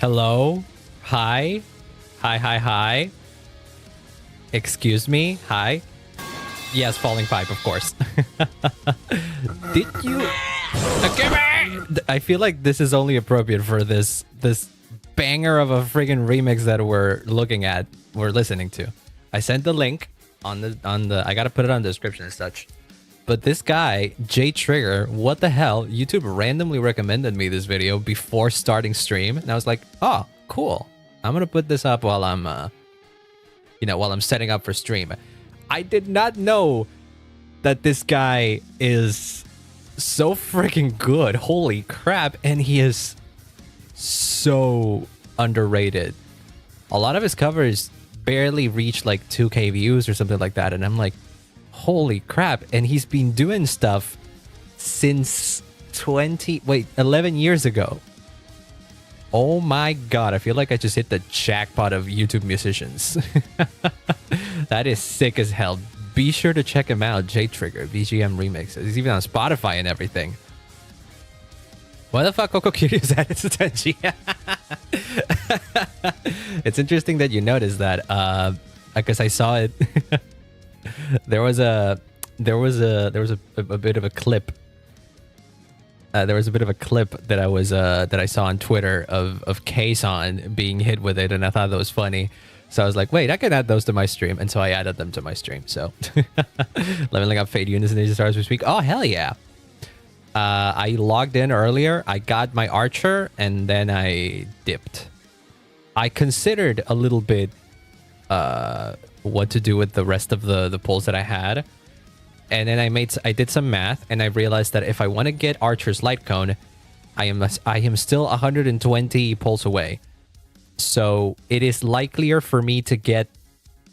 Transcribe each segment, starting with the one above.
Hello? Hi? Hi. Excuse me? Hi? Yes, falling pipe, of course. Did you... I feel like this is only appropriate for this banger of a friggin' remix that we're listening to. I sent the link on the I gotta put it on the description and such. But this guy, J Trigger, what the hell? YouTube randomly recommended me this video before starting stream, and I was like, oh, cool. I'm gonna put this up while I'm while I'm setting up for stream. I did not know that this guy is so freaking good. Holy crap. And he is so underrated. A lot of his covers barely reach like 2K views or something like that. And I'm like, holy crap. And he's been doing stuff since 11 years ago. Oh my god, I feel like I just hit the jackpot of YouTube musicians. That is sick as hell. Be sure to check him out, J Trigger, VGM remixes. He's even on Spotify and everything. Why the fuck Coco Curious added to Tenchi? It's interesting that you noticed that, because I saw it. There was a bit of a clip. There was a bit of a clip that I saw on Twitter of Kson being hit with it, and I thought that was funny. So I was like, wait, I can add those to my stream, and so I added them to my stream. So leveling up Fate units and Ninja Stars this week. Oh hell yeah! I logged in earlier. I got my archer, and then I dipped. I considered a little bit what to do with the rest of the pulls that I had. And then I did some math, and I realized that if I want to get Archer's Light Cone, I am still 120 pulls away. So it is likelier for me to get...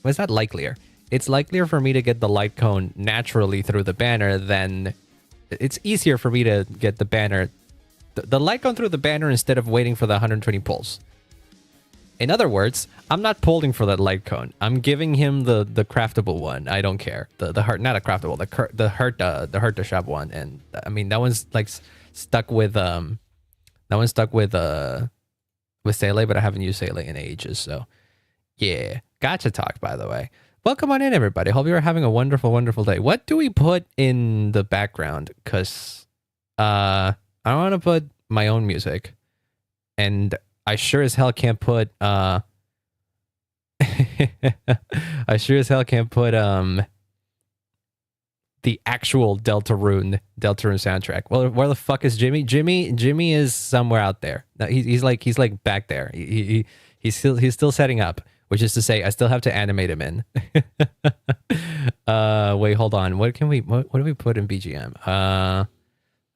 What's that likelier? It's likelier for me to get the Light Cone naturally through the banner than... It's easier for me to get the banner... The Light Cone through the banner instead of waiting for the 120 pulls. In other words, I'm not pulling for that Light Cone. I'm giving him the craftable one. I don't care. The heart, not a craftable, the hurt to shop one. And I mean that one's like stuck with Sele, but I haven't used Sele in ages. So yeah, gotcha talk. By the way, welcome on in everybody. Hope you're having a wonderful, wonderful day. What do we put in the background? Cause I want to put my own music, and I sure as hell can't put I sure as hell can't put the actual Deltarune soundtrack. Well, where the fuck is Jimmy? Jimmy is somewhere out there. No, he's like back there. He's still setting up, which is to say I still have to animate him in. Wait, hold on. What do we put in BGM?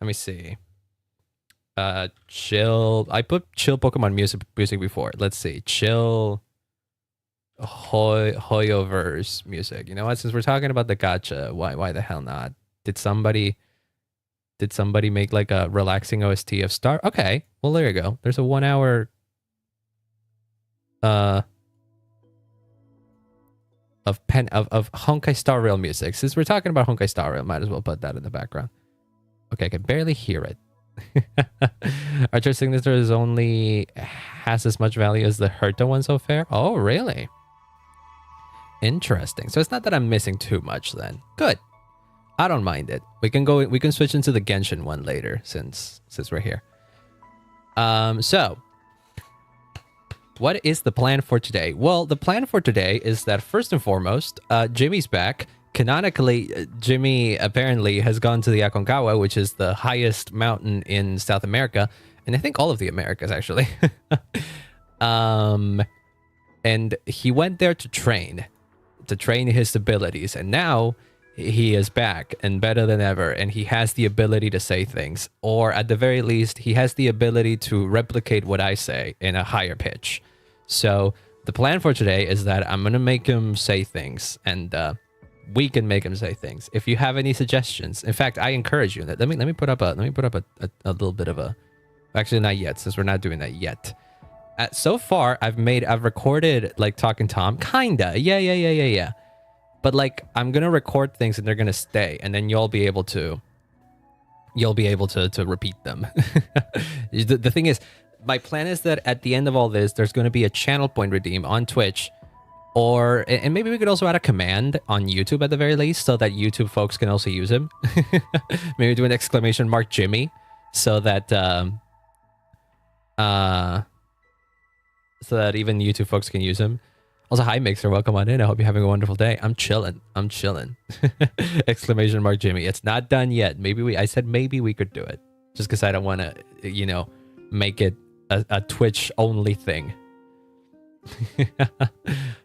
Let me see. Chill. I put chill Pokemon music before. Let's see. Chill Hoyoverse music. You know what? Since we're talking about the gacha, why the hell not? Did somebody make like a relaxing OST of Star? Okay. Well, there you go. There's a 1 hour of Honkai Star Rail music. Since we're talking about Honkai Star Rail, might as well put that in the background. Okay, I can barely hear it. Archer signature has as much value as the Herta one so far. Oh, really? Interesting. So it's not that I'm missing too much then. Good. I don't mind it. We can switch into the Genshin one later since we're here. So what is the plan for today? Well, the plan for today is that first and foremost, Jimmy's back. Canonically, Jimmy apparently has gone to the Aconcagua, which is the highest mountain in South America, and I think all of the Americas actually. And he went there to train his abilities, and now he is back and better than ever, and he has the ability to say things, or at the very least, he has the ability to replicate what I say in a higher pitch. So the plan for today is that I'm gonna make him say things, and we can make him say things. If you have any suggestions, in fact, I encourage you. Let me put up a little bit of a. Actually, not yet, since we're not doing that yet. So far, I've recorded like Talking Tom, kinda, yeah. But like, I'm gonna record things and they're gonna stay, and then you'll be able to repeat them. The thing is, my plan is that at the end of all this, there's going to be a channel point redeem on Twitch, and maybe we could also add a command on YouTube at the very least, so that YouTube folks can also use him. Maybe do an exclamation mark Jimmy, so that even YouTube folks can use him. Also, hi Mixer, welcome on in. I hope you're having a wonderful day. I'm chilling. Exclamation mark Jimmy. It's not done yet. I said maybe we could do it, just because I don't want to, make it a Twitch only thing.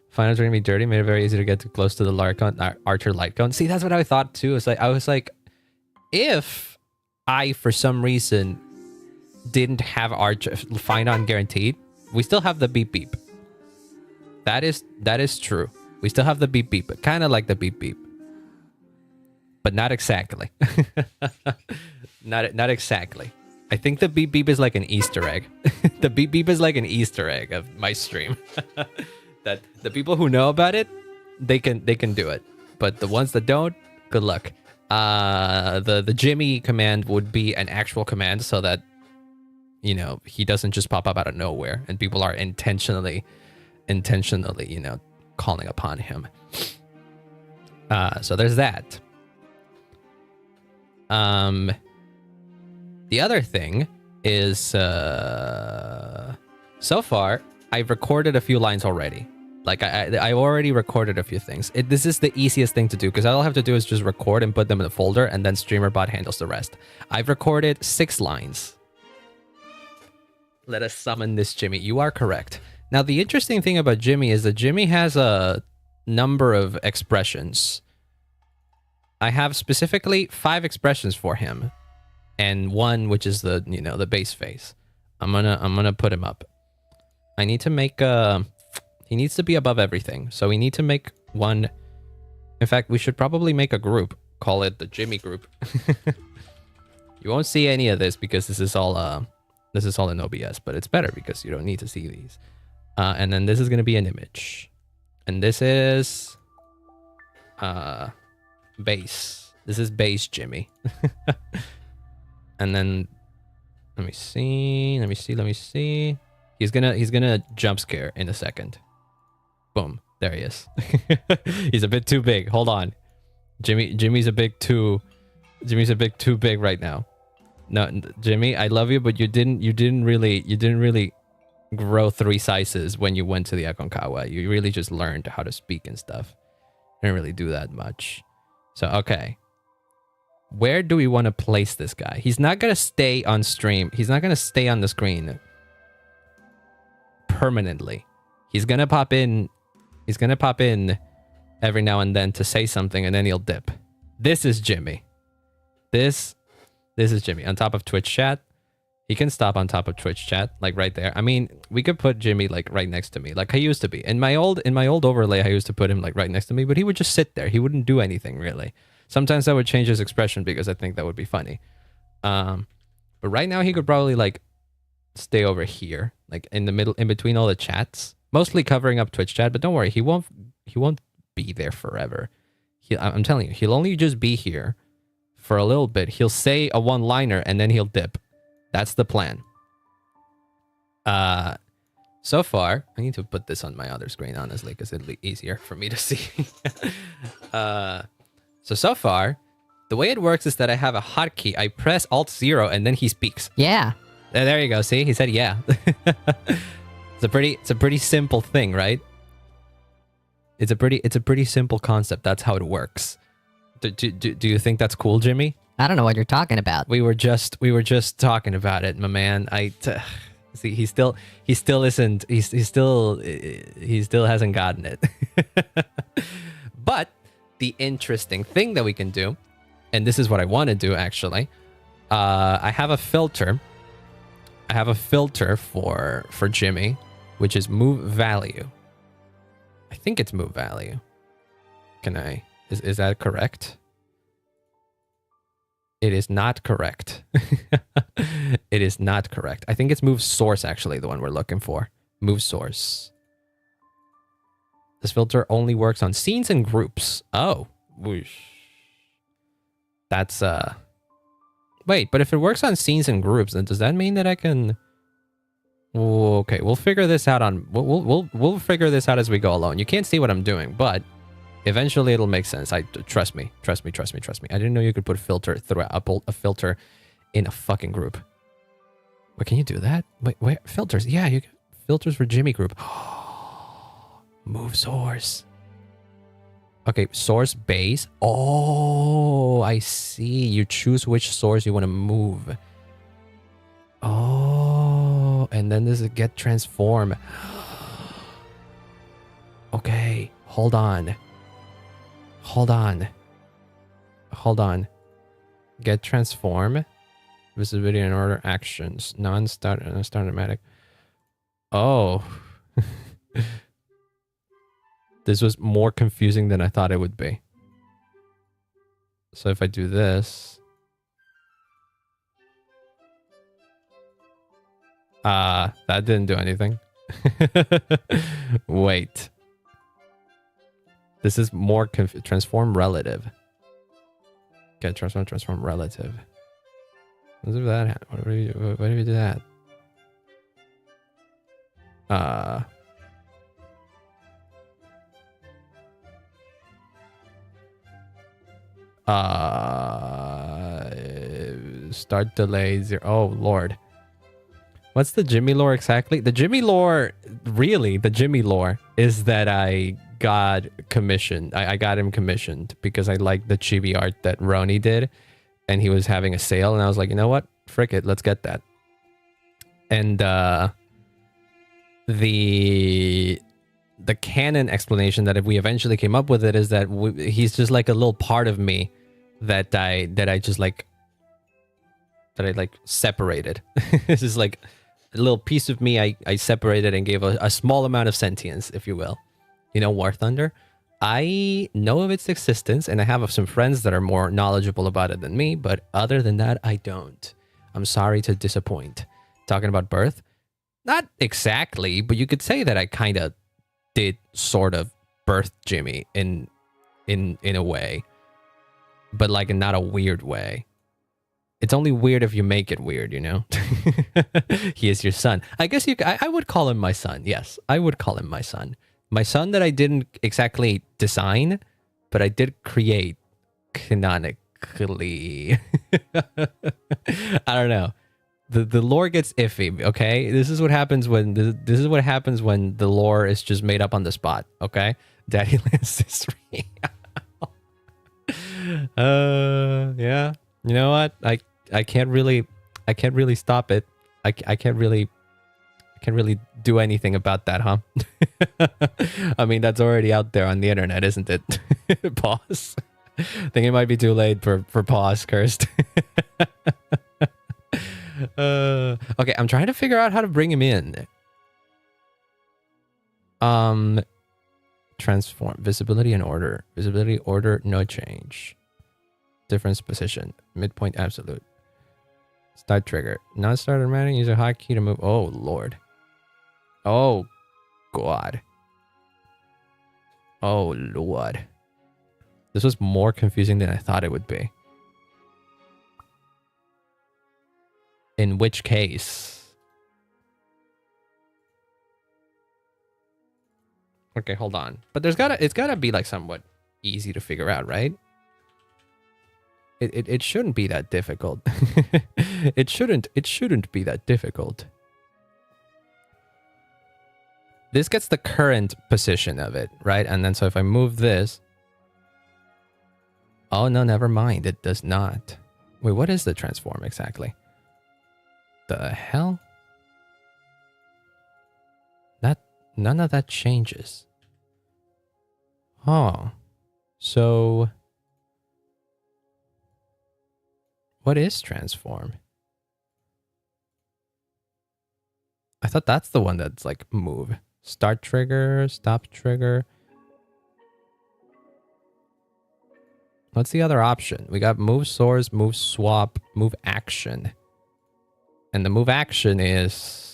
Finals are gonna be dirty. Made it very easy to get too close to the Archer light cone. See, that's what I thought too. I was like, if I for some reason didn't have Archer find on guaranteed, we still have the beep beep. That is true. We still have the beep beep, but kind of like the beep beep, but not exactly. not exactly. I think the beep beep is like an Easter egg. The beep beep is like an Easter egg of my stream. That the people who know about it, they can do it. But the ones that don't, good luck. The Jimmy command would be an actual command, so that he doesn't just pop up out of nowhere and people are intentionally, calling upon him. So there's that. The other thing is, so far, I've recorded a few lines already. Like, I've already recorded a few things. This is the easiest thing to do, because all I have to do is just record and put them in a folder, and then StreamerBot handles the rest. I've recorded 6 lines. Let us summon this Jimmy. You are correct. Now, the interesting thing about Jimmy is that Jimmy has a number of expressions. I have specifically 5 expressions for him, and one which is the the base face. I'm gonna put him up. I need to make he needs to be above everything, so we need to make one. In fact, we should probably make a group. Call it the Jimmy group. You won't see any of this because this is all in OBS, but it's better because you don't need to see these. And then this is gonna be an image, and this is base. This is base Jimmy. And then let me see. He's gonna jump scare in a second. Boom. There he is. He's a bit too big. Hold on. Jimmy's a bit too big right now. No, Jimmy, I love you, but you didn't really grow 3 sizes when you went to the Aconcagua. You really just learned how to speak and stuff. Didn't really do that much. So, okay. Where do we want to place this guy? He's not going to stay on stream. He's not going to stay on the screen permanently. He's going to pop in. He's going to pop in every now and then to say something, and then he'll dip. This is Jimmy. This is Jimmy. On top of Twitch chat. He can stop on top of Twitch chat, like right there. I mean, we could put Jimmy like right next to me, like I used to be. In my old overlay, I used to put him like right next to me, but he would just sit there. He wouldn't do anything really. Sometimes I would change his expression because I think that would be funny. But right now he could probably like stay over here, like in the middle, in between all the chats, mostly covering up Twitch chat. But don't worry, he won't be there forever. I'm telling you, he'll only just be here for a little bit. He'll say a one-liner and then he'll dip. That's the plan. So far, I need to put this on my other screen, honestly, because it'll be easier for me to see. So far, the way it works is that I have a hotkey. I press Alt-0 and then he speaks. Yeah. There you go. See, he said yeah. It's a pretty simple thing, right? It's a pretty simple concept. That's how it works. Do you think that's cool, Jimmy? I don't know what you're talking about. We were just talking about it, my man. See, he still isn't. He still hasn't gotten it. But the interesting thing that we can do, and this is what I want to do actually, I have a filter. I have a filter for Jimmy, which is move value. I think it's move value. Is that correct? It is not correct. It is not correct. I think it's move source, actually, the one we're looking for. Move source. This filter only works on scenes and groups. Oh. Whoosh. That's, Wait, but if it works on scenes and groups, then does that mean that I can... Okay, we'll figure this out on we'll figure this out as we go along. You can't see what I'm doing, but eventually it'll make sense. Trust me. I didn't know you could put a filter through a filter in a fucking group. Wait, can you do that? Wait, filters. Yeah, you can, filters for Jimmy group. Move source. Okay, source base. Oh, I see. You choose which source you want to move. Oh, and then there's a get transform. Okay, hold on. Get transform. Visibility and order actions. Non-start automatic. Oh. This was more confusing than I thought it would be. So if I do this... that didn't do anything. Wait. This is more transform relative. Okay, transform relative. What if that? What if you do that? Start delay 0. Oh Lord. What's the Jimmy lore exactly? The Jimmy lore, really, the Jimmy lore is that I got commissioned. I got him commissioned because I liked the chibi art that Roni did, and he was having a sale, and I was like, you know what? Frick it, let's get that. And the canon explanation that if we eventually came up with it is that he's just like a little part of me that I just like separated. This is like a little piece of me I separated and gave a small amount of sentience, if you will. You know, War Thunder. I know of its existence, and I have some friends that are more knowledgeable about it than me, but other than that, I don't. I'm sorry to disappoint. Talking about birth? Not exactly, but you could say that I kind of did sort of birth Jimmy in a way, but like in not a weird way. It's only weird if you make it weird, you know? He is your son. I guess I would call him my son. Yes, I would call him my son. My son that I didn't exactly design, but I did create canonically. I don't know. The lore gets iffy, okay? This is what happens when the lore is just made up on the spot, okay? Daddy lands this yeah. You know what? I can't really stop it. I can't really do anything about that, huh? I mean, that's already out there on the internet, isn't it? Pause. I think it might be too late for pause, Cursed. Okay, I'm trying to figure out how to bring him in. Transform. Visibility and order. Visibility, order, no change. Difference position. Midpoint absolute. Start trigger. Non-start automatic. Use a hotkey to move. Oh, Lord. Oh, God. Oh, Lord. This was more confusing than I thought it would be. In which case... Okay, hold on. But it's gotta be like somewhat easy to figure out, right? It shouldn't be that difficult. It shouldn't be that difficult. This gets the current position of it, right? And then so if I move this... Oh, no, never mind. It does not. Wait, what is the transform exactly? The hell? None of that changes. Oh. So... What is transform? I thought that's the one that's like move. Start trigger, stop trigger. What's the other option? We got move source, move swap, move action. And the move action is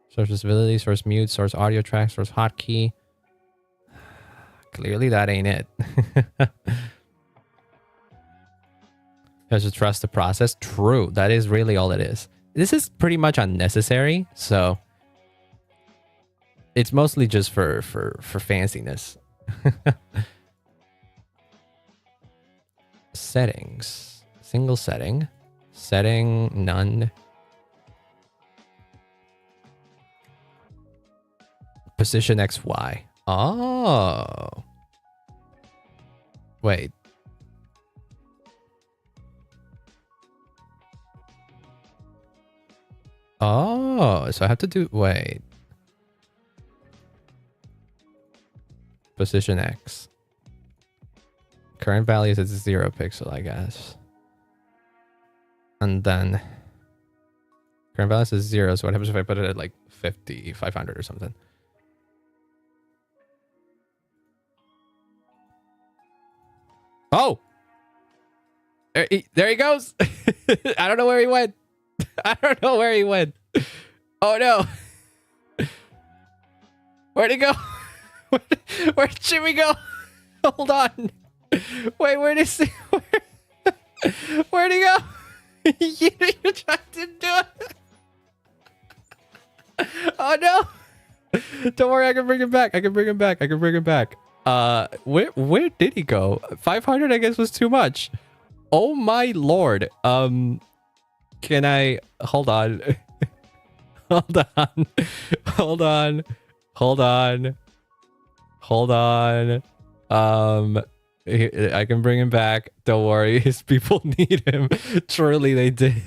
source visibility, source mute, source audio track, source hotkey. Clearly that ain't it. Just trust the process. True. That is really all it is. this is pretty much unnecessary, so it's mostly just for fanciness. Settings. Single setting. Setting none. Position XY. Oh. Wait. Oh, so I have to do... Wait. Position X. Current value is 0 pixel, I guess. And then... Current value is 0, so what happens if I put it at like 50, 500 or something? Oh! There he goes! I don't know where he went. I don't know where he went. Oh no! Where'd he go? Where'd Jimmy go? Hold on. Wait, where'd he see? Where'd he go? You tried to do it. Oh no! Don't worry, I can bring him back. I can bring him back. I can bring him back. Where did he go? 500, I guess, was too much. Oh my lord. Can I hold on? Hold on. Hold on. Hold on. Hold on. I can bring him back. Don't worry. His people need him. Truly they did.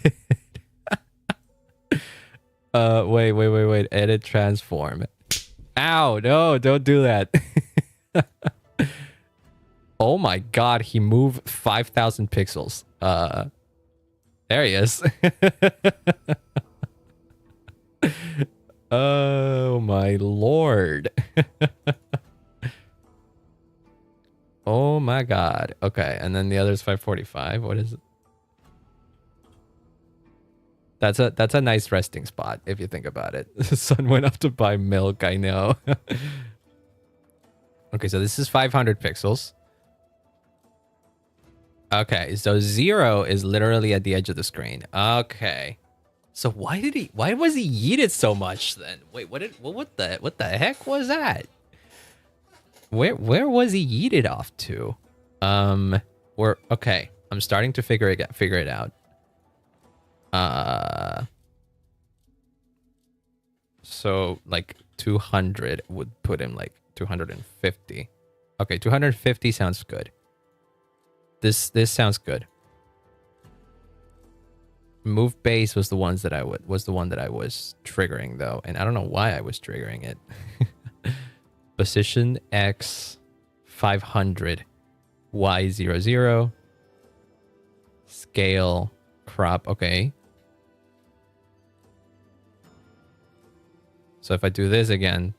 Wait. Edit transform. Ow, no, don't do that. Oh my god, he moved 5,000 pixels. There he is. Oh my lord. Oh my god. Okay, and then the other's 545. What is it? That's a nice resting spot if you think about it. The son went up to buy milk, I know. Okay, so this is 500 pixels. Okay, so 0 is literally at the edge of the screen. Okay. So why was he yeeted so much then? Wait, what the heck was that? Where was he yeeted off to? Okay, I'm starting to figure it out. So like 200 would put him like 250. Okay, 250 sounds good. This sounds good. Move base was the one that I was triggering though, and I don't know why I was triggering it. Position X 500 Y 00 scale crop. Okay. So if I do this again,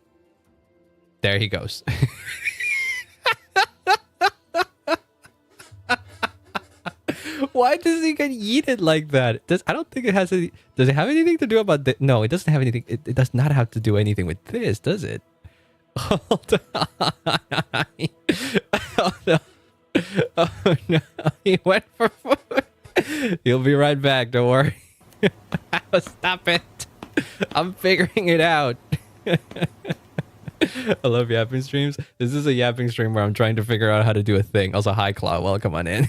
there he goes. Why does he get yeeted like that? I don't think it has any... Does it have anything to do about this? No, it doesn't have anything. It does not have to do anything with this, does it? Hold on. Oh no. Oh no. He went for food. He'll be right back, don't worry. Stop it. I'm figuring it out. I love yapping streams. This is a yapping stream where I'm trying to figure out how to do a thing. Also, hi Claw, welcome on in.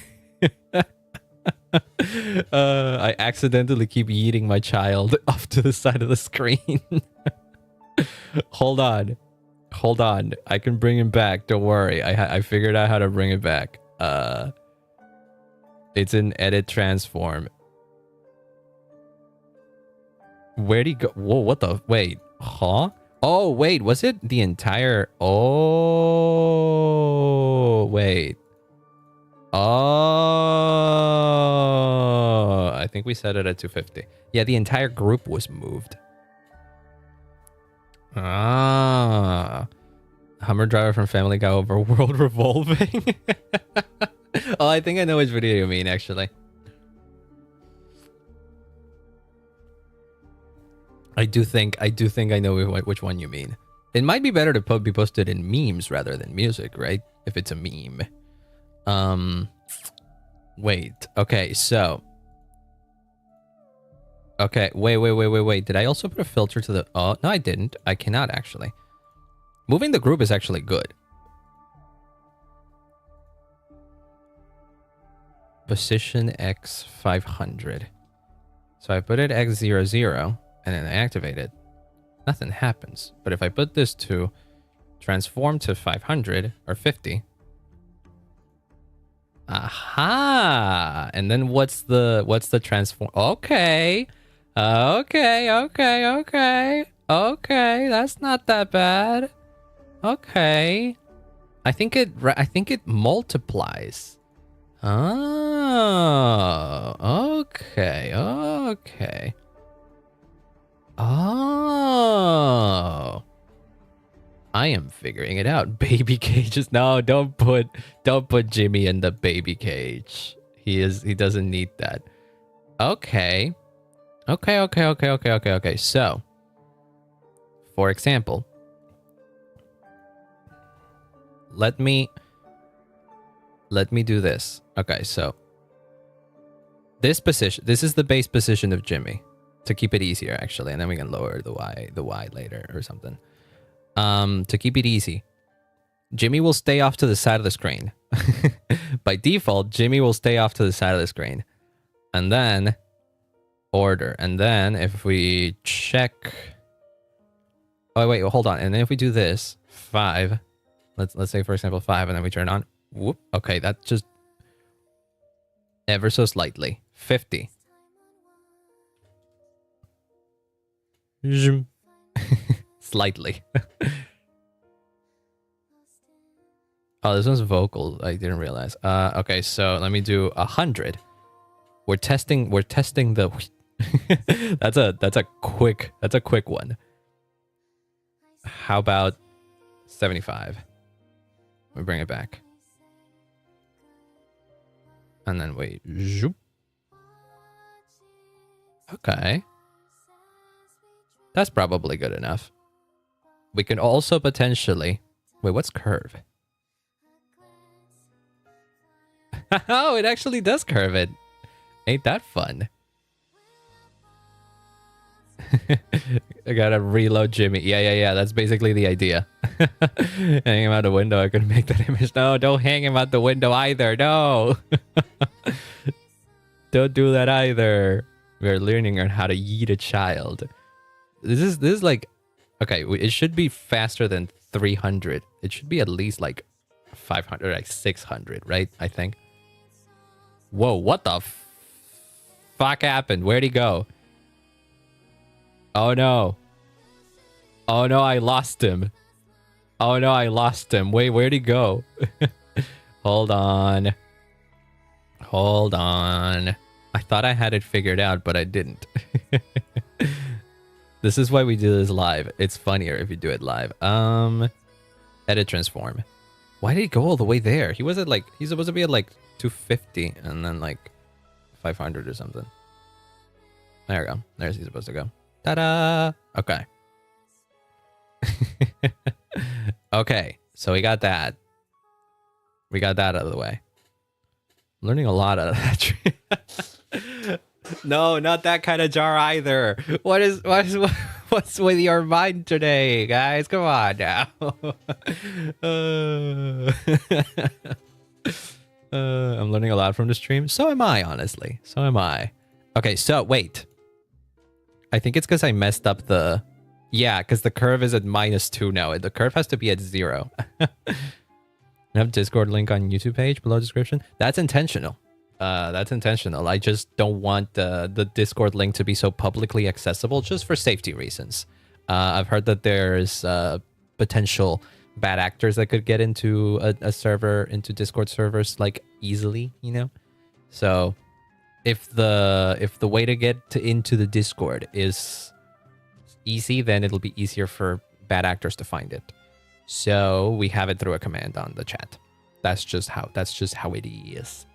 I accidentally keep yeeting my child off to the side of the screen. Hold on, I can bring him back, don't worry. I figured out how to bring it back. It's in edit transform. Where'd he go? Whoa, what the... Wait, huh? Oh wait, was it the entire... Oh wait. Oh, I think we set it at 250. Yeah, the entire group was moved. Ah, Hummer driver from Family Guy over World Revolving. Oh, I think I know which video you mean, actually. I do think I know which one you mean. It might be better to be posted in memes rather than music, right? If it's a meme. Wait. Okay, so Okay, wait. Did I also put a filter to the... Oh, no, I didn't. I cannot, actually. Moving the group is actually good. Position X 500. So I put it X00, and then I activate it. Nothing happens. But if I put this to transform to 500, or 50... Aha! And then what's the transform? Okay. Okay. That's not that bad. Okay. I think it multiplies. Oh. Okay. Oh. I am figuring it out. Baby cages. No, don't put Jimmy in the baby cage. He doesn't need that. Okay. So, for example, let me do this. Okay, so this is the base position of Jimmy to keep it easier, actually, and then we can lower the Y later or something. To keep it easy, Jimmy will stay off to the side of the screen. By default, Jimmy will stay off to the side of the screen. And then order. And then if we check... Oh, wait, hold on. And then if we do this, 5. Let's say, for example, 5, and then we turn on. Whoop. Okay, that's just ever so slightly. 50. Zoom. Slightly. Oh, this one's vocal. I didn't realize. Okay, so let me do 100. We're testing the that's a quick one. How about 75? We bring it back. And then wait. Zoop. Okay. That's probably good enough. We can also potentially... Wait, what's curve? Oh, it actually does curve it. Ain't that fun? I gotta reload Jimmy. Yeah. That's basically the idea. Hang him out the window. I could make that image. No, don't hang him out the window either. No. Don't do that either. We're learning on how to yeet a child. This is like... Okay, it should be faster than 300. It should be at least like 500, like 600, right? I think. Whoa, what the fuck happened? Where'd he go? Oh no. Oh no, I lost him. Oh no, I lost him. Wait, where'd he go? Hold on. I thought I had it figured out, but I didn't. This is why we do this live. It's funnier if you do it live. Edit transform. Why did he go all the way there? He was at like... He's supposed to be at like 250 and then like 500 or something. There we go. There's he's supposed to go. Ta-da! Okay. Okay. So we got that. We got that out of the way. I'm learning a lot out of that tree. No, not that kind of jar either. What's with your mind today, guys? Come on now. I'm learning a lot from the stream. So am I, honestly. So am I. Okay, so wait. I think it's because I messed up the... Yeah, because the curve is at -2 now. The curve has to be at 0. I have Discord link on YouTube page below description. That's intentional. That's intentional. I just don't want the Discord link to be so publicly accessible, just for safety reasons. I've heard that there's potential bad actors that could get into a server, into Discord servers, like easily, you know. So if the way to get into the Discord is easy, then it'll be easier for bad actors to find it. So we have it through a command on the chat. That's just how it is.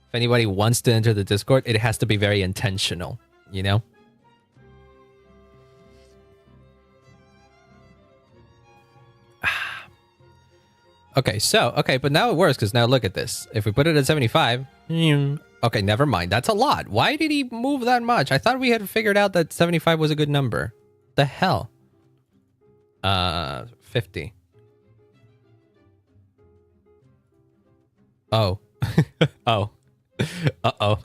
If anybody wants to enter the Discord, it has to be very intentional, you know? Okay, but now it works, because now look at this. If we put it at 75, Okay, never mind. That's a lot. Why did he move that much? I thought we had figured out that 75 was a good number. The hell? 50. Oh. Oh. Uh-oh.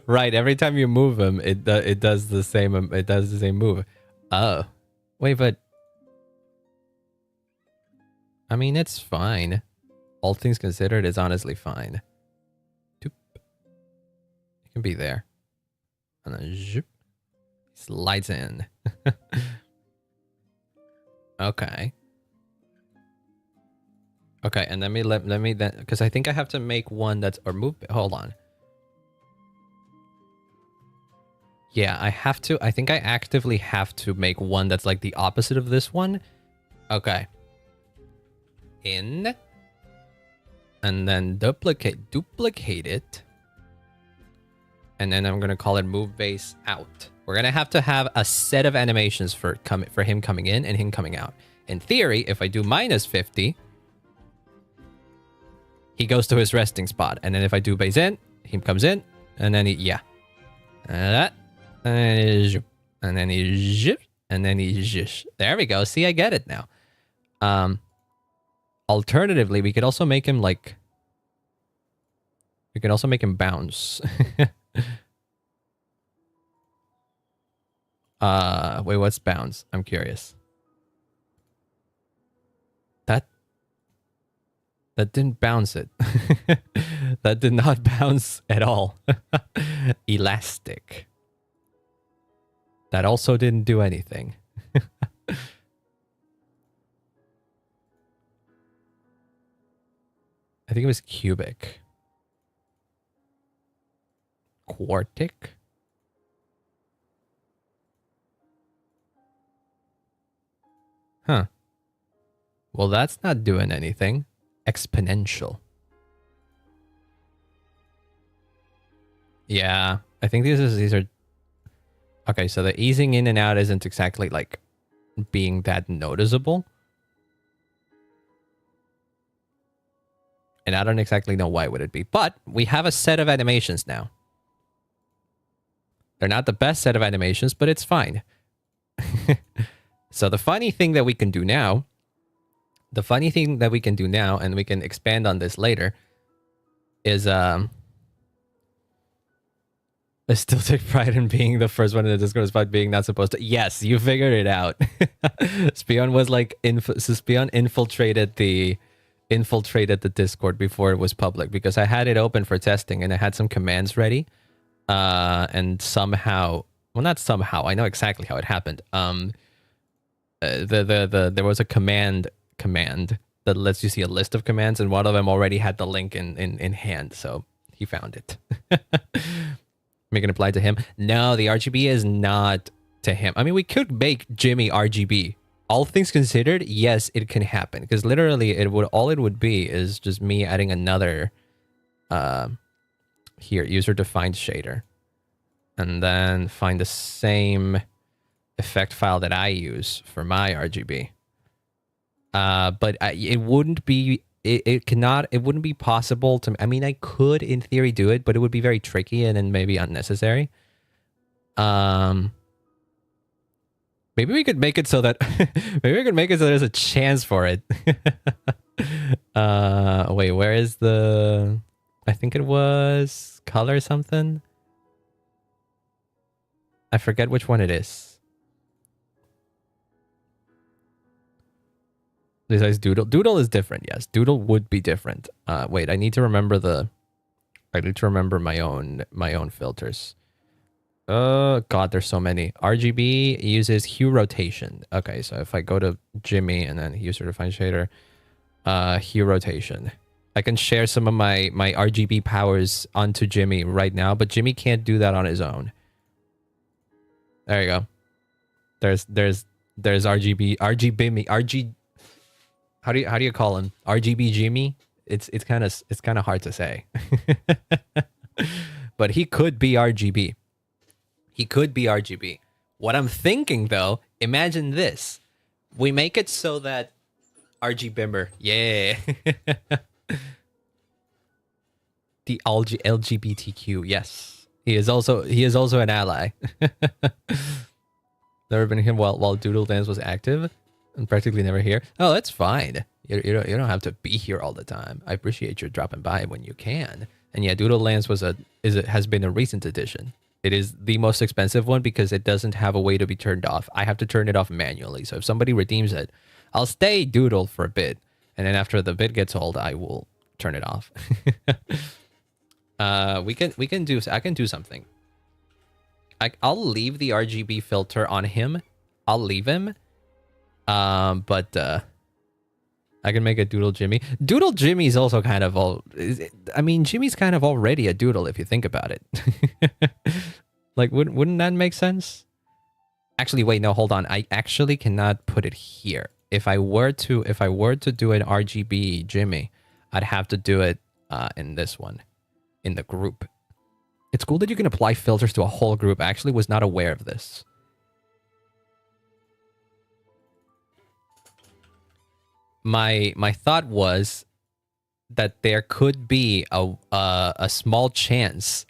Right, every time you move him, it does the same move. Oh. Wait, but I mean, it's fine. All things considered, it's honestly fine. Doop. It can be there. And then zoop. Slides in. Okay. Okay, and let me then, because I think I have to make one that's, or move, hold on. Yeah, I think I actively have to make one that's like the opposite of this one. Okay. In. And then duplicate it. And then I'm going to call it move base out. We're going to have a set of animations for him coming in and him coming out. In theory, if I do minus 50, he goes to his resting spot. And then if I do base in, he comes in, and then yeah. And then he there we go. See, I get it now. Alternatively, we could also make him like, we can also make him bounce. Wait, what's bounce? I'm curious. That didn't bounce it. That did not bounce at all. Elastic. That also didn't do anything. I think it was cubic. Quartic? Huh. Well, that's not doing anything. Exponential. Yeah, I think these are... Okay, so the easing in and out isn't exactly like being that noticeable. And I don't exactly know why would it be. But we have a set of animations now. They're not the best set of animations, but it's fine. So the funny thing that we can do now... and we can expand on this later, is I still take pride in being the first one in the Discord despite being not supposed to. Yes, you figured it out. Spion was like Spion infiltrated the Discord before it was public because I had it open for testing and I had some commands ready. And somehow, well, not somehow, I know exactly how it happened. There was a command that lets you see a list of commands, and one of them already had the link in hand, so he found it. Make it apply to him. No, the RGB is not to him. I mean, we could make Jimmy RGB. All things considered, yes, it can happen, because literally all it would be is just me adding another here, user defined shader, and then find the same effect file that I use for my RGB. But it wouldn't be, it wouldn't be possible to, I mean, I could in theory do it, but it would be very tricky and then maybe unnecessary. Maybe we could make it so that, there's a chance for it. Wait, where is the, I think it was color something. I forget which one it is. Besides Doodle. Doodle is different, yes. Doodle would be different. Wait, I need to remember my own filters. God, there's so many. RGB uses hue rotation. Okay, so if I go to Jimmy and then user defined shader, hue rotation. I can share some of my RGB powers onto Jimmy right now, but Jimmy can't do that on his own. There you go. There's RGB. How do you call him? RGB Jimmy? It's kind of hard to say. But he could be RGB. He could be RGB. What I'm thinking though, imagine this. We make it so that RG Bimmer. Yeah. The LGBTQ. Yes, he is also an ally. Never been here while Doodle Dance was active, and practically never here. Oh, that's fine. You don't have to be here all the time. I appreciate you dropping by when you can. And yeah, Doodle Dance has been a recent addition. It is the most expensive one because it doesn't have a way to be turned off. I have to turn it off manually. So if somebody redeems it, I'll stay Doodle for a bit, and then after the bit gets old, I will turn it off. I can do something. I'll leave the RGB filter on him. I'll leave him. But I can make a Doodle Jimmy. Doodle Jimmy is also kind of I mean, Jimmy's kind of already a doodle if you think about it. Like, wouldn't that make sense? Actually, wait, no, hold on. I actually cannot put it here. If I were to do an RGB Jimmy, I'd have to do it in this one, in the group. It's cool that you can apply filters to a whole group. I actually was not aware of this. My thought was that there could be a small chance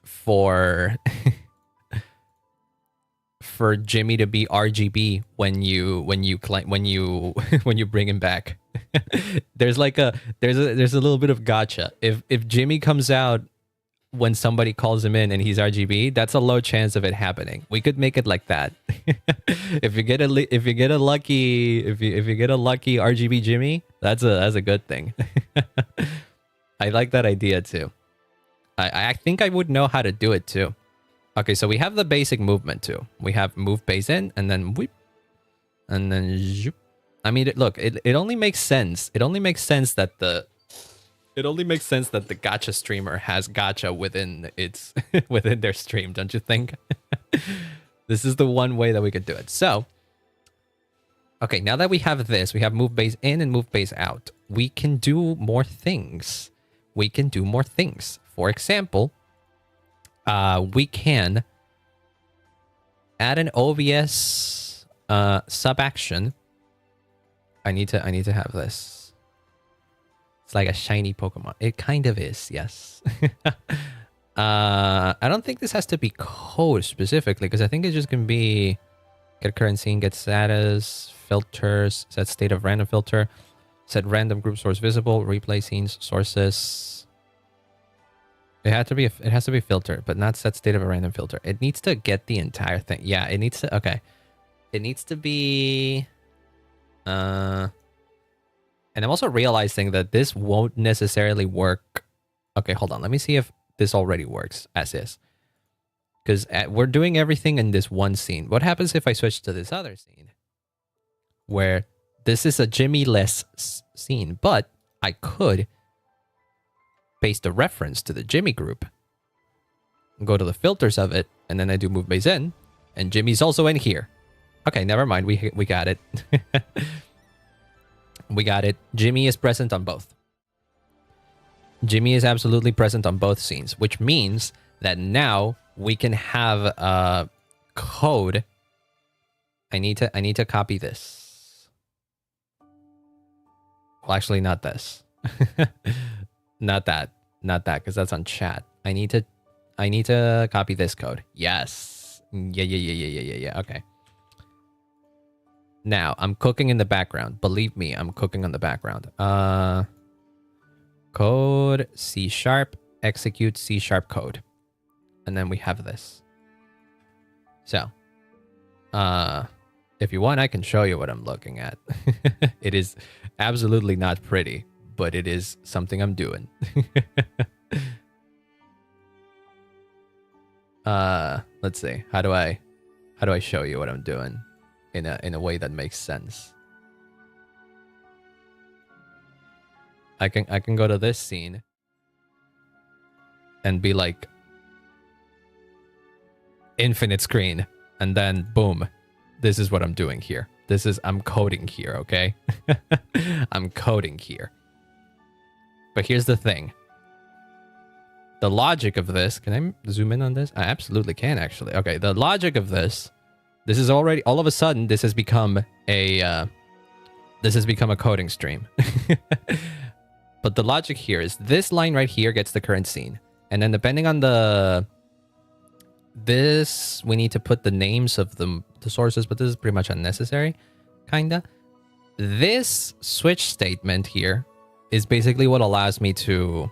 for for Jimmy to be RGB when you bring him back. There's a little bit of gotcha. If Jimmy comes out when somebody calls him in and he's RGB, that's a low chance of it happening. We could make it like that. If you get a lucky RGB Jimmy, that's a good thing. I like that idea too. I think I would know how to do it too. Okay, so we have the basic movement too. We have move base in and then whip, and then zoop. I mean, look, it only makes sense. It only makes sense that the gacha streamer has gacha within its within their stream, don't you think? This is the one way that we could do it. So, okay, now that we have this, we have move base in and move base out. We can do more things. For example, we can add an OBS sub action. I need to have this. It's like a shiny Pokemon. It kind of is, yes. I don't think this has to be code specifically, because I think it's just gonna be get current scene, get status, filters, set state of random filter, set random group source visible, replay scenes, sources. It has to be filter, but not set state of a random filter. It needs to get the entire thing. Yeah, it needs to. Okay, it needs to be. And I'm also realizing that this won't necessarily work. Okay, hold on. Let me see if this already works as is. Because we're doing everything in this one scene. What happens if I switch to this other scene? Where this is a Jimmy-less scene, but I could paste a reference to the Jimmy group. Go to the filters of it, and then I do move base in, and Jimmy's also in here. Okay, never mind. We got it. We got it. Jimmy is present on both. Jimmy is absolutely present on both scenes, which means that now we can have a code. I need to copy this. Well, actually, not this. Not that, because that's on chat. I need to copy this code. Yes. Yeah. Okay. Now, I'm cooking in the background. Believe me, I'm cooking in the background. Code C#, execute C# code. And then we have this. So, if you want, I can show you what I'm looking at. It is absolutely not pretty, but it is something I'm doing. Let's see. How do I show you what I'm doing in a way that makes sense? I can go to this scene and be like infinite screen, and then boom, this is what I'm doing here. I'm coding here, okay? I'm coding here. But here's the thing. The logic of this, can I zoom in on this? I absolutely can, actually. Okay, the logic of this is already, all of a sudden, this has become a coding stream. But the logic here is this line right here gets the current scene. And then depending on the... This, we need to put the names of the sources, but this is pretty much unnecessary, kinda. This switch statement here is basically what allows me to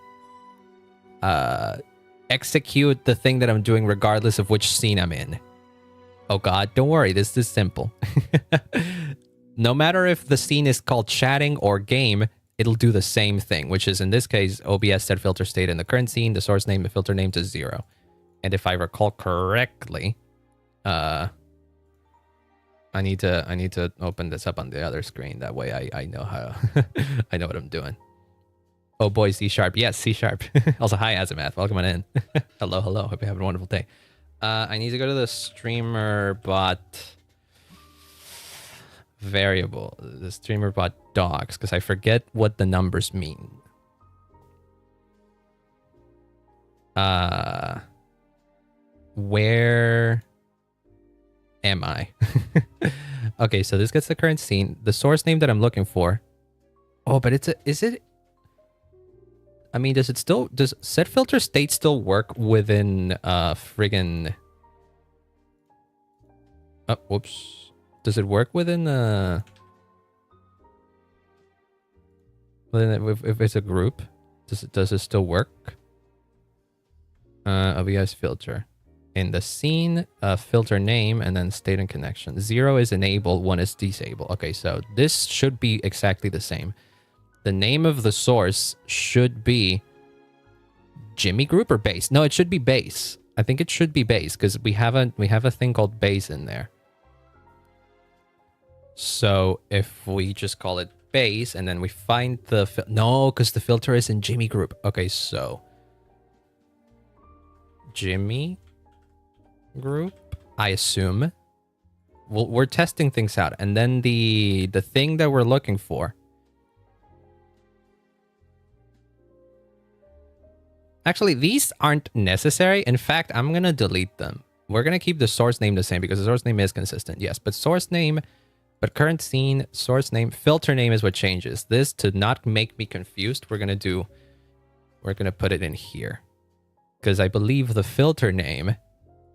execute the thing that I'm doing regardless of which scene I'm in. Oh god, don't worry, this is simple. No matter if the scene is called chatting or game, it'll do the same thing, which is in this case, OBS set filter state in the current scene, the source name, the filter name to 0. And if I recall correctly, I need to open this up on the other screen. That way I know how I know what I'm doing. Oh boy, C#. Yes, C#. Also, hi Azimath. Welcome on in. Hello. Hope you're having a wonderful day. I need to go to the streamer bot variable, the streamer bot docs, because I forget what the numbers mean. Where am I? Okay, so this gets the current scene. The source name that I'm looking for. Oh, but is it? I mean, does set filter state still work within friggin... Oh, whoops. Does it work within if it's a group? Does it still work? OBS filter. In the scene, filter name, and then state and connection. 0 is enabled, 1 is disabled. Okay, so this should be exactly the same. The name of the source should be Jimmy Group or base. No, it should be base. I think it should be base because we have a thing called base in there. So if we just call it base and then we find the no, because the filter is in Jimmy Group. Okay, so Jimmy Group, I assume. Well, we're testing things out, and then the thing that we're looking for. Actually, these aren't necessary. In fact, I'm gonna delete them. We're gonna keep the source name the same because the source name is consistent. Yes, but source name, but current scene, source name, filter name is what changes. This, to not make me confused, we're gonna put it in here. Because I believe the filter name,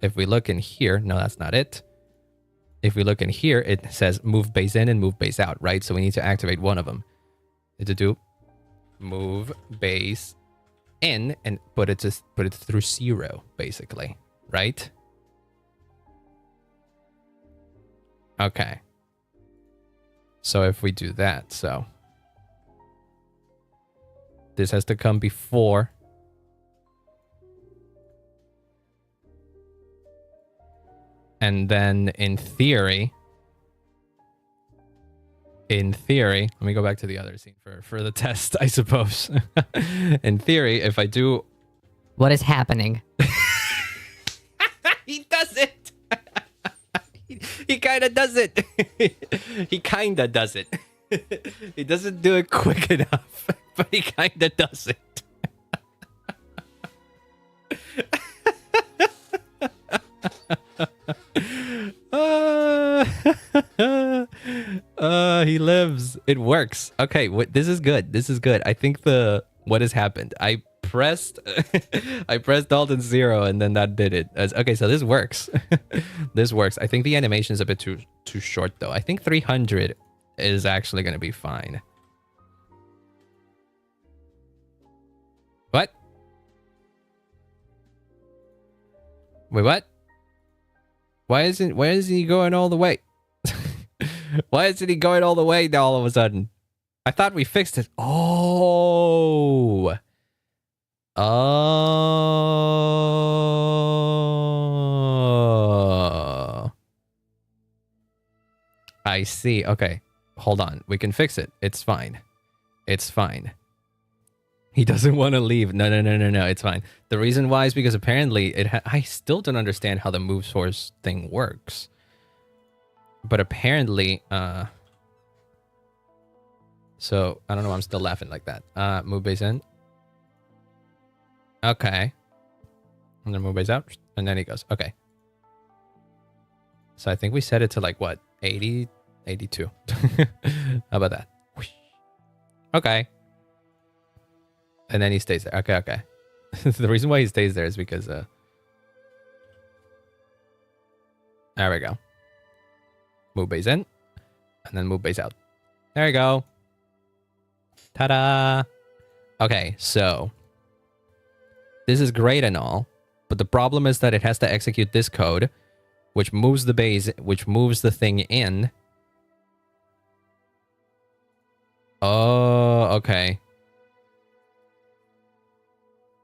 if we look in here, no, that's not it. If we look in here, it says move base in and move base out, right? So we need to activate one of them. To do move base in and put it through 0, basically, right? Okay. So if we do that, so this has to come before. And then in theory, let me go back to the other scene for the test, I suppose. In theory, if I do... What is happening? He does it! He kind of does it. He kind of does it. He doesn't do it quick enough, but he kind of does it. He lives. It works. Okay, this is good. This is good. I think what has happened. I pressed Alt and 0 and then that did it. Okay, so this works. This works. I think the animation is a bit too short though. I think 300 is actually going to be fine. What? Wait, what? Why isn't he going all the way? Why isn't he going all the way now all of a sudden? I thought we fixed it. Oh. Oh. I see. Okay. Hold on. We can fix it. It's fine. It's fine. He doesn't want to leave. No. It's fine. The reason why is because apparently I still don't understand how the move source thing works. But apparently, so I don't know why I'm still laughing like that. Move base in. Okay. And then move base out. And then he goes, okay. So I think we set it to like what? 80, 82. How about that? Okay. And then he stays there. Okay, okay. The reason why he stays there is because there we go. Move base in, and then move base out. There you go. Ta-da! Okay, so this is great and all, but the problem is that it has to execute this code, which moves the base, which moves the thing in. Oh, okay.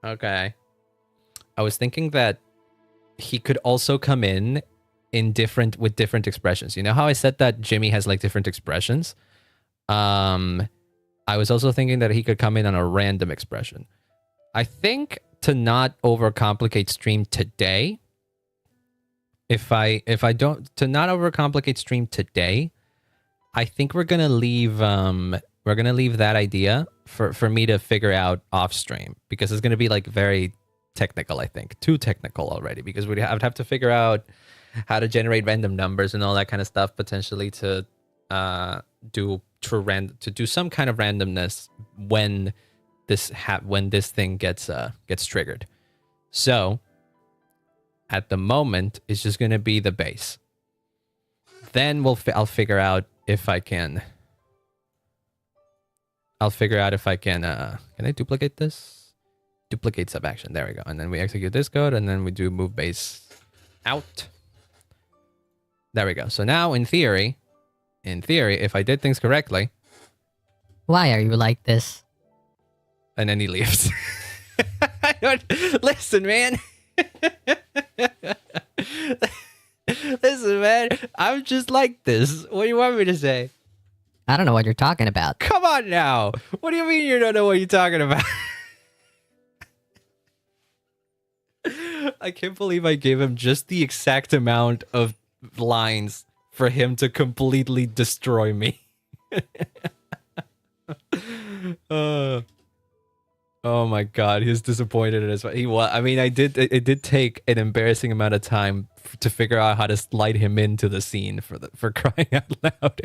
Okay. I was thinking that he could also come in with different expressions. You know how I said that Jimmy has like different expressions? I was also thinking that he could come in on a random expression. I think to not overcomplicate stream today, to not overcomplicate stream today, I think we're gonna leave that idea for me to figure out off stream, because it's gonna be like very technical. I think too technical already, because we'd have to figure out how to generate random numbers and all that kind of stuff potentially to do some kind of randomness when this thing gets triggered. So at the moment, it's just gonna be the base. Then I'll figure out if I can. Can I duplicate this? Duplicate sub action. There we go. And then we execute this code, and then we do move base out. There we go. So now in theory, if I did things correctly. Why are you like this? And then he leaves. Listen, man. Listen, man. I'm just like this. What do you want me to say? I don't know what you're talking about. Come on now. What do you mean you don't know what you're talking about? I can't believe I gave him just the exact amount of lines for him to completely destroy me. Oh my god, he's disappointed in his. He was. I mean, it did take an embarrassing amount of time to figure out how to slide him into the scene for crying out loud.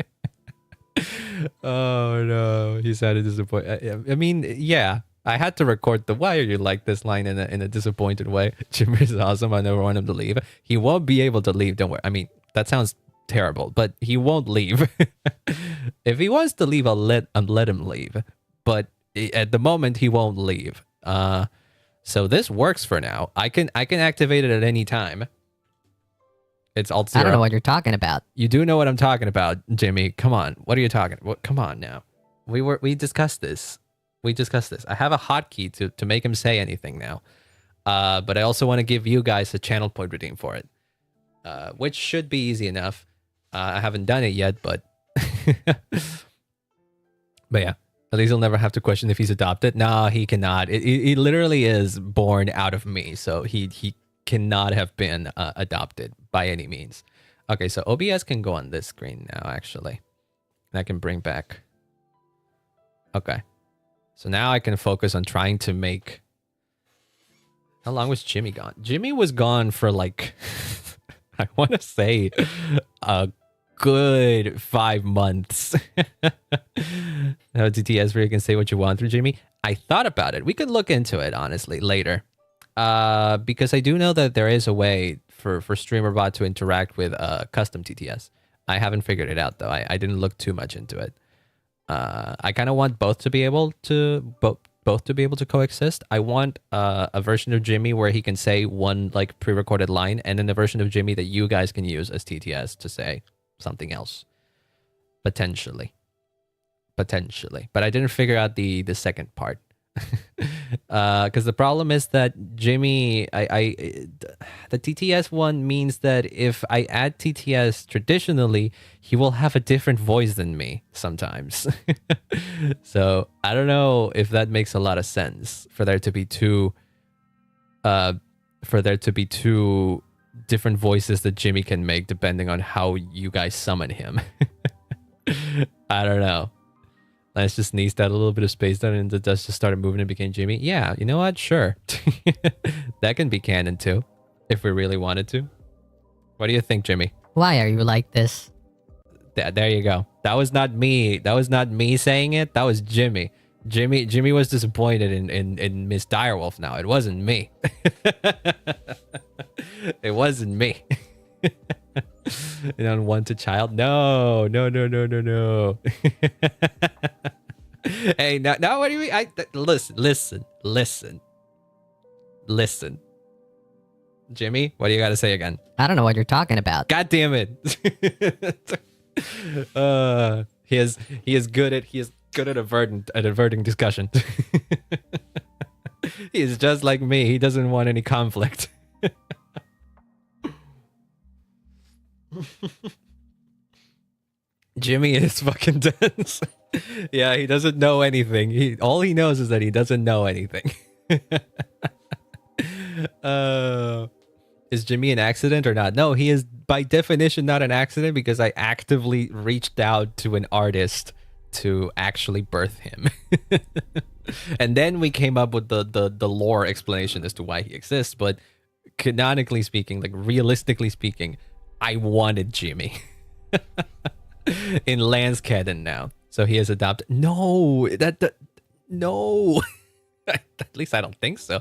Oh no, he sounded disappointed. I mean, yeah, I had to record the "Why are you like this" line in a disappointed way. Jimmy is awesome. I never want him to leave. He won't be able to leave. Don't worry. I mean, that sounds terrible, but he won't leave. If he wants to leave, I'll let him leave. But at the moment, he won't leave. So this works for now. I can activate it at any time. It's alt 0. I don't know what you're talking about. You do know what I'm talking about, Jimmy. Come on. What are you talking about? Come on now. We discussed this. I have a hotkey to make him say anything now. But I also want to give you guys a channel point redeem for it. Which should be easy enough. I haven't done it yet, but but yeah. At least he'll never have to question if he's adopted. No, he cannot. He literally is born out of me, so he cannot have been adopted by any means. Okay, so OBS can go on this screen now, actually. And I can bring back. Okay. So now I can focus on trying to make... How long was Jimmy gone? Jimmy was gone for like... I want to say a good 5 months. Now TTS where you can say what you want through Jimmy. I thought about it. We could look into it, honestly, later. Because I do know that there is a way for StreamerBot to interact with custom TTS. I haven't figured it out, though. I didn't look too much into it. I kind of want both to be able to coexist. I want a version of Jimmy where he can say one like pre-recorded line, and then the version of Jimmy that you guys can use as TTS to say something else. Potentially. But I didn't figure out the second part. Because the problem is that Jimmy, the TTS one means that if I add TTS traditionally, he will have a different voice than me sometimes. So I don't know if that makes a lot of sense for there to be two different voices that Jimmy can make depending on how you guys summon him. I don't know. Let's just sneeze that a little bit of space down and the dust just started moving and became Jimmy. Yeah, you know what? Sure. That can be canon too, if we really wanted to. What do you think, Jimmy? Why are you like this? There you go. That was not me. That was not me saying it. That was Jimmy. Jimmy was disappointed in Miss Direwolf now. It wasn't me. It wasn't me. An unwanted child? No. Hey, now what do you mean? Listen. Jimmy, what do you got to say again? I don't know what you're talking about. God damn it. He is good at averting discussion. He is just like me. He doesn't want any conflict. Jimmy is fucking dense. Yeah, he doesn't know anything. All he knows is that he doesn't know anything. Is Jimmy an accident or not? No, he is by definition not an accident because I actively reached out to an artist to actually birth him. And then we came up with the lore explanation as to why he exists, but canonically speaking, like realistically speaking, I wanted Jimmy. In Lance canon now. So he is adopted. No, no. At least I don't think so.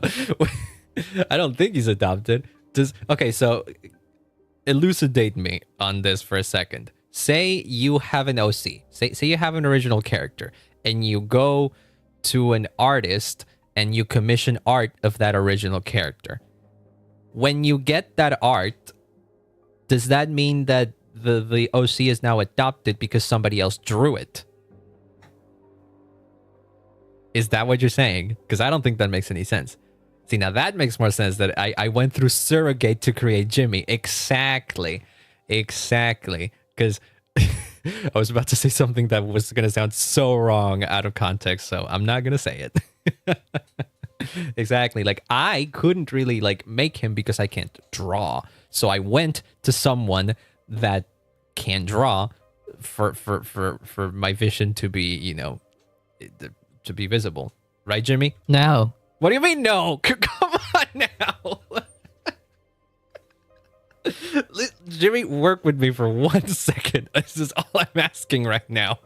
I don't think he's adopted. Okay, so elucidate me on this for a second. Say you have an OC. Say you have an original character and you go to an artist and you commission art of that original character. When you get that art, does that mean that the OC is now adopted because somebody else drew it? Is that what you're saying? Because I don't think that makes any sense. See, now that makes more sense that I went through surrogate to create Jimmy. Exactly. Because I was about to say something that was going to sound so wrong out of context, so I'm not going to say it. Exactly. Like, I couldn't really, like, make him because I can't draw. So I went to someone that can draw for my vision to be, you know, to be visible. Right, Jimmy? No. What do you mean no? Come on now. Jimmy, work with me for 1 second. This is all I'm asking right now.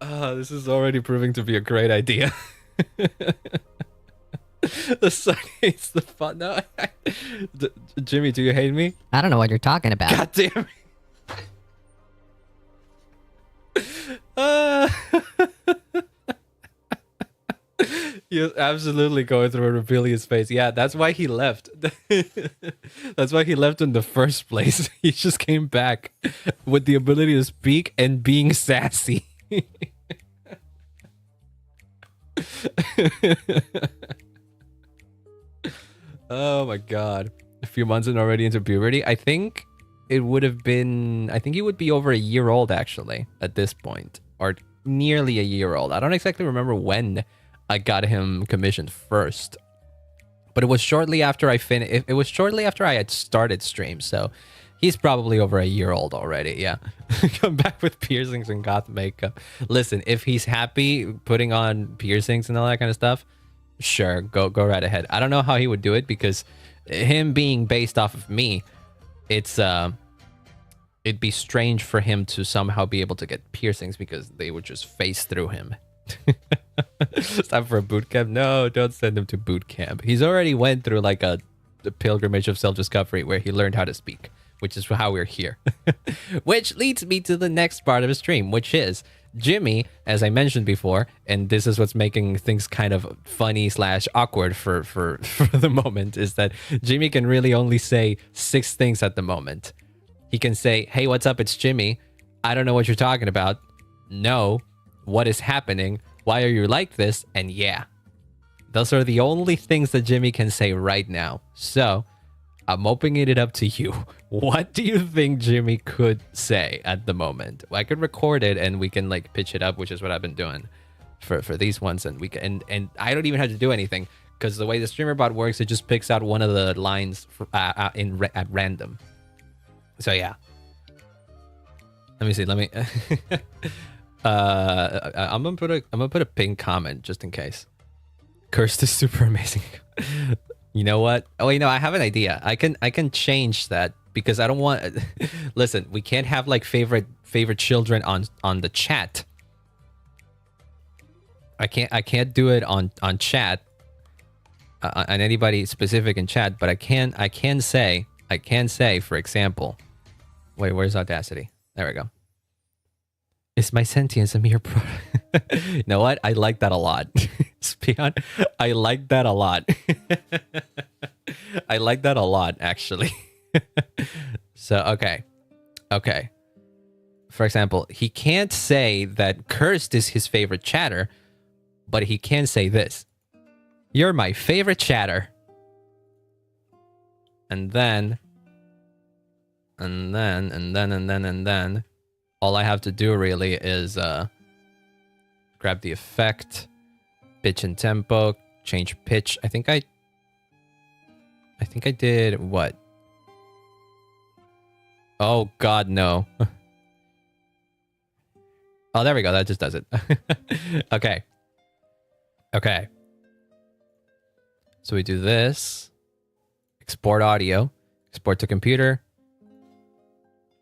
This is already proving to be a great idea. The sun hates the fun. No, Jimmy, do you hate me? I don't know what you're talking about. God damn it. He was absolutely going through a rebellious phase. Yeah, that's why he left. That's why he left in the first place. He just came back with the ability to speak and being sassy. Oh my god. A few months and already into puberty. I think he would be over a year old actually at this point, or nearly a year old. I don't exactly remember when I got him commissioned first, but it was shortly after I finished. It was shortly after I had started stream, so he's probably over a year old already. Yeah. Come back with piercings and goth makeup. Listen, if he's happy putting on piercings and all that kind of stuff, sure, go right ahead. I don't know how he would do it because him being based off of me, it'd be strange for him to somehow be able to get piercings because they would just phase through him. It's time for a boot camp. No, don't send him to boot camp. He's already went through like the pilgrimage of self-discovery where he learned how to speak, which is how we're here. Which leads me to the next part of the stream, which is Jimmy, as I mentioned before, and this is what's making things kind of funny / awkward for the moment, is that Jimmy can really only say 6 things at the moment. He can say, hey, what's up? It's Jimmy. I don't know what you're talking about. No. What is happening? Why are you like this? And yeah. Those are the only things that Jimmy can say right now. So, I'm opening it up to you. What do you think Jimmy could say at the moment? I could record it and we can like pitch it up, which is what I've been doing for these ones, and we can and I don't even have to do anything because the way the streamer bot works, it just picks out one of the lines at random. So yeah. Let me see. Let me. I'm gonna put a pin comment just in case. Cursed is super amazing. You know what? Oh wait, no, I have an idea. I can change that because I don't want. Listen, we can't have like favorite children on the chat. I can't do it on chat, on anybody specific in chat, but I can say, for example, wait, where's Audacity? There we go. Is my sentience a mere product? You know what? I like that a lot. Spion, I like that a lot. I like that a lot, actually. So, okay. For example, he can't say that cursed is his favorite chatter, but he can say this. You're my favorite chatter. And then all I have to do really is grab the effect, pitch and tempo, change pitch. I think I did what? Oh god, no. Oh, there we go. That just does it. Okay. So we do this. Export audio. Export to computer.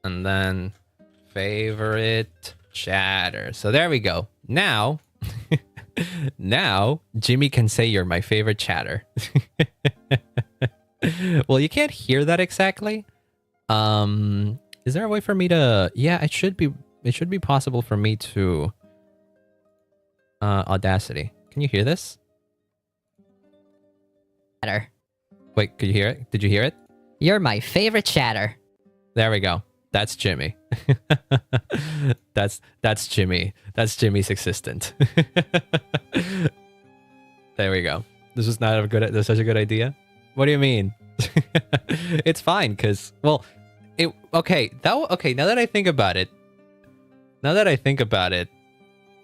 And then favorite chatter. So there we go. Now, Jimmy can say you're my favorite chatter. Well, you can't hear that exactly. Is there a way for me to... Yeah, it should be possible for me to... Audacity. Can you hear this? Chatter. Wait, could you hear it? Did you hear it? You're my favorite chatter. There we go. That's Jimmy. That's Jimmy. That's Jimmy's assistant. There we go. This is not such a good idea. What do you mean? It's fine, because, well, okay. Now that I think about it,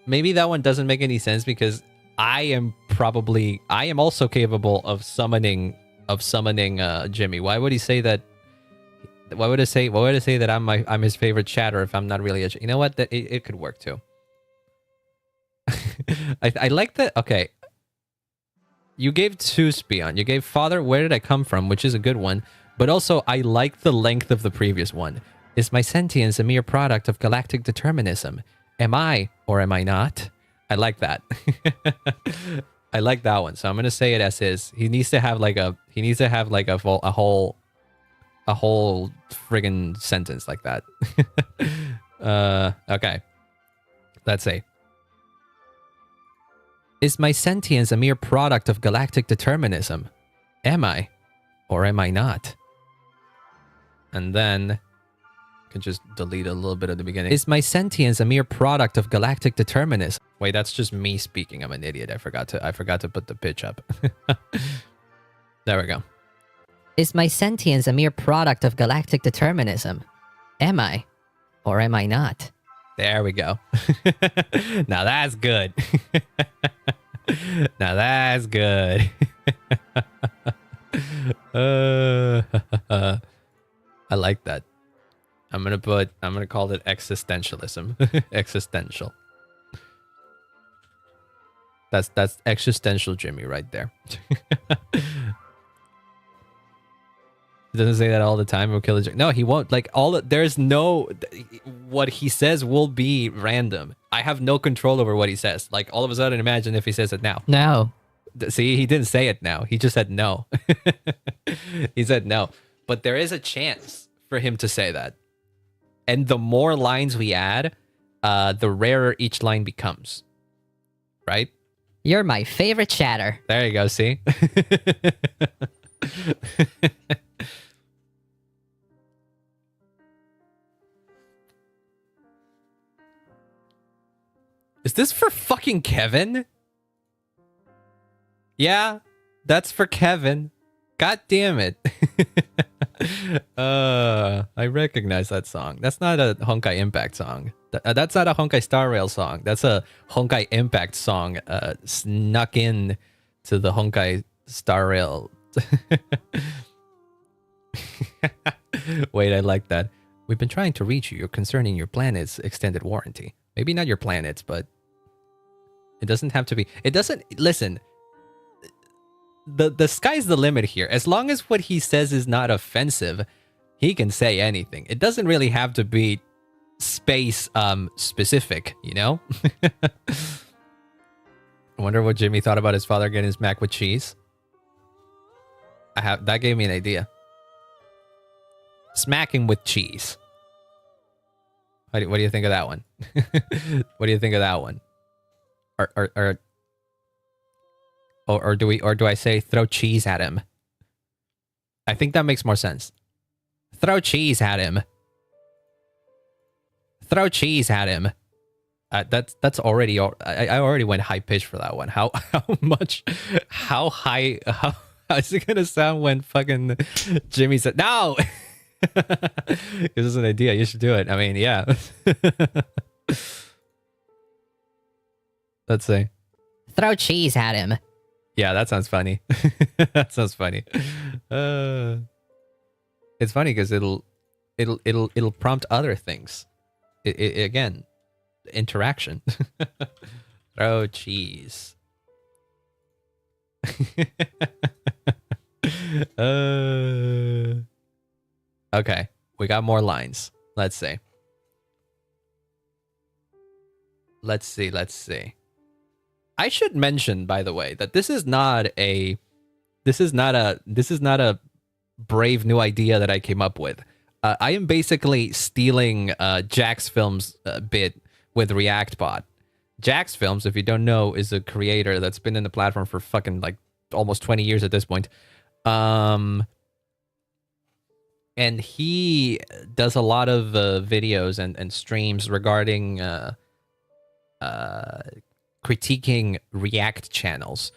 maybe that one doesn't make any sense because I am also capable of summoning Jimmy. Why would he say that? Why would I say that I'm his favorite chatter if I'm not really a... You know what? It could work too. I like that. Okay. You gave 2 Spion. You gave Father, Where Did I Come From, which is a good one. But also, I like the length of the previous one. Is my sentience a mere product of galactic determinism? Am I or am I not? I like that. I like that one. So I'm gonna say it as is. He needs to have like a whole friggin' sentence like that. Okay. Let's see. Is my sentience a mere product of galactic determinism? Am I or am I not? And then I can just delete a little bit at the beginning. Is my sentience a mere product of galactic determinism? Wait, that's just me speaking. I'm an idiot. I forgot to put the pitch up. There we go. Is my sentience a mere product of galactic determinism? Am I or am I not? There we go. Now that's good. Now that's good. I like that. I'm gonna call it existentialism. Existential. That's existential Jimmy right there. He doesn't say that all the time. He'll kill the... No, he won't. Like, there's no... What he says will be random. I have no control over what he says. Like, all of a sudden, imagine if he says it now. No. See, he didn't say it now. He just said no. He said no. But there is a chance for him to say that. And the more lines we add, the rarer each line becomes. Right? You're my favorite chatter. There you go, see? Is this for fucking Kevin? Yeah, that's for Kevin. God damn it. I recognize that song. That's not a Honkai Impact song. That's not a Honkai Star Rail song. That's a Honkai Impact song snuck in to the Honkai Star Rail. Wait, I like that. We've been trying to reach you concerning your planet's extended warranty. Maybe not your planets, but it doesn't have to be. It doesn't... Listen. The sky's the limit here. As long as what he says is not offensive, he can say anything. It doesn't really have to be space specific, you know? I wonder what Jimmy thought about his father getting his mac with cheese. That gave me an idea. Smacking with cheese. What do you think of that one? What do you think of that one? Or do I say throw cheese at him? I think that makes more sense. Throw cheese at him. Throw cheese at him. That's already. I already went high pitch for that one. How much? How high? How is it gonna sound when fucking Jimmy said no? This is an idea. You should do it. I mean, yeah. Let's see. Throw cheese at him. Yeah, that sounds funny. That sounds funny. It's funny because it'll prompt other things. Again, interaction. Throw cheese. Okay, we got more lines. Let's see. Let's see. I should mention, by the way, that this is not a brave new idea that I came up with. I am basically stealing Jax Films' bit with ReactBot. Jax Films, if you don't know, is a creator that's been in the platform for fucking like almost 20 years at this point. And he does a lot of videos and streams regarding critiquing React channels.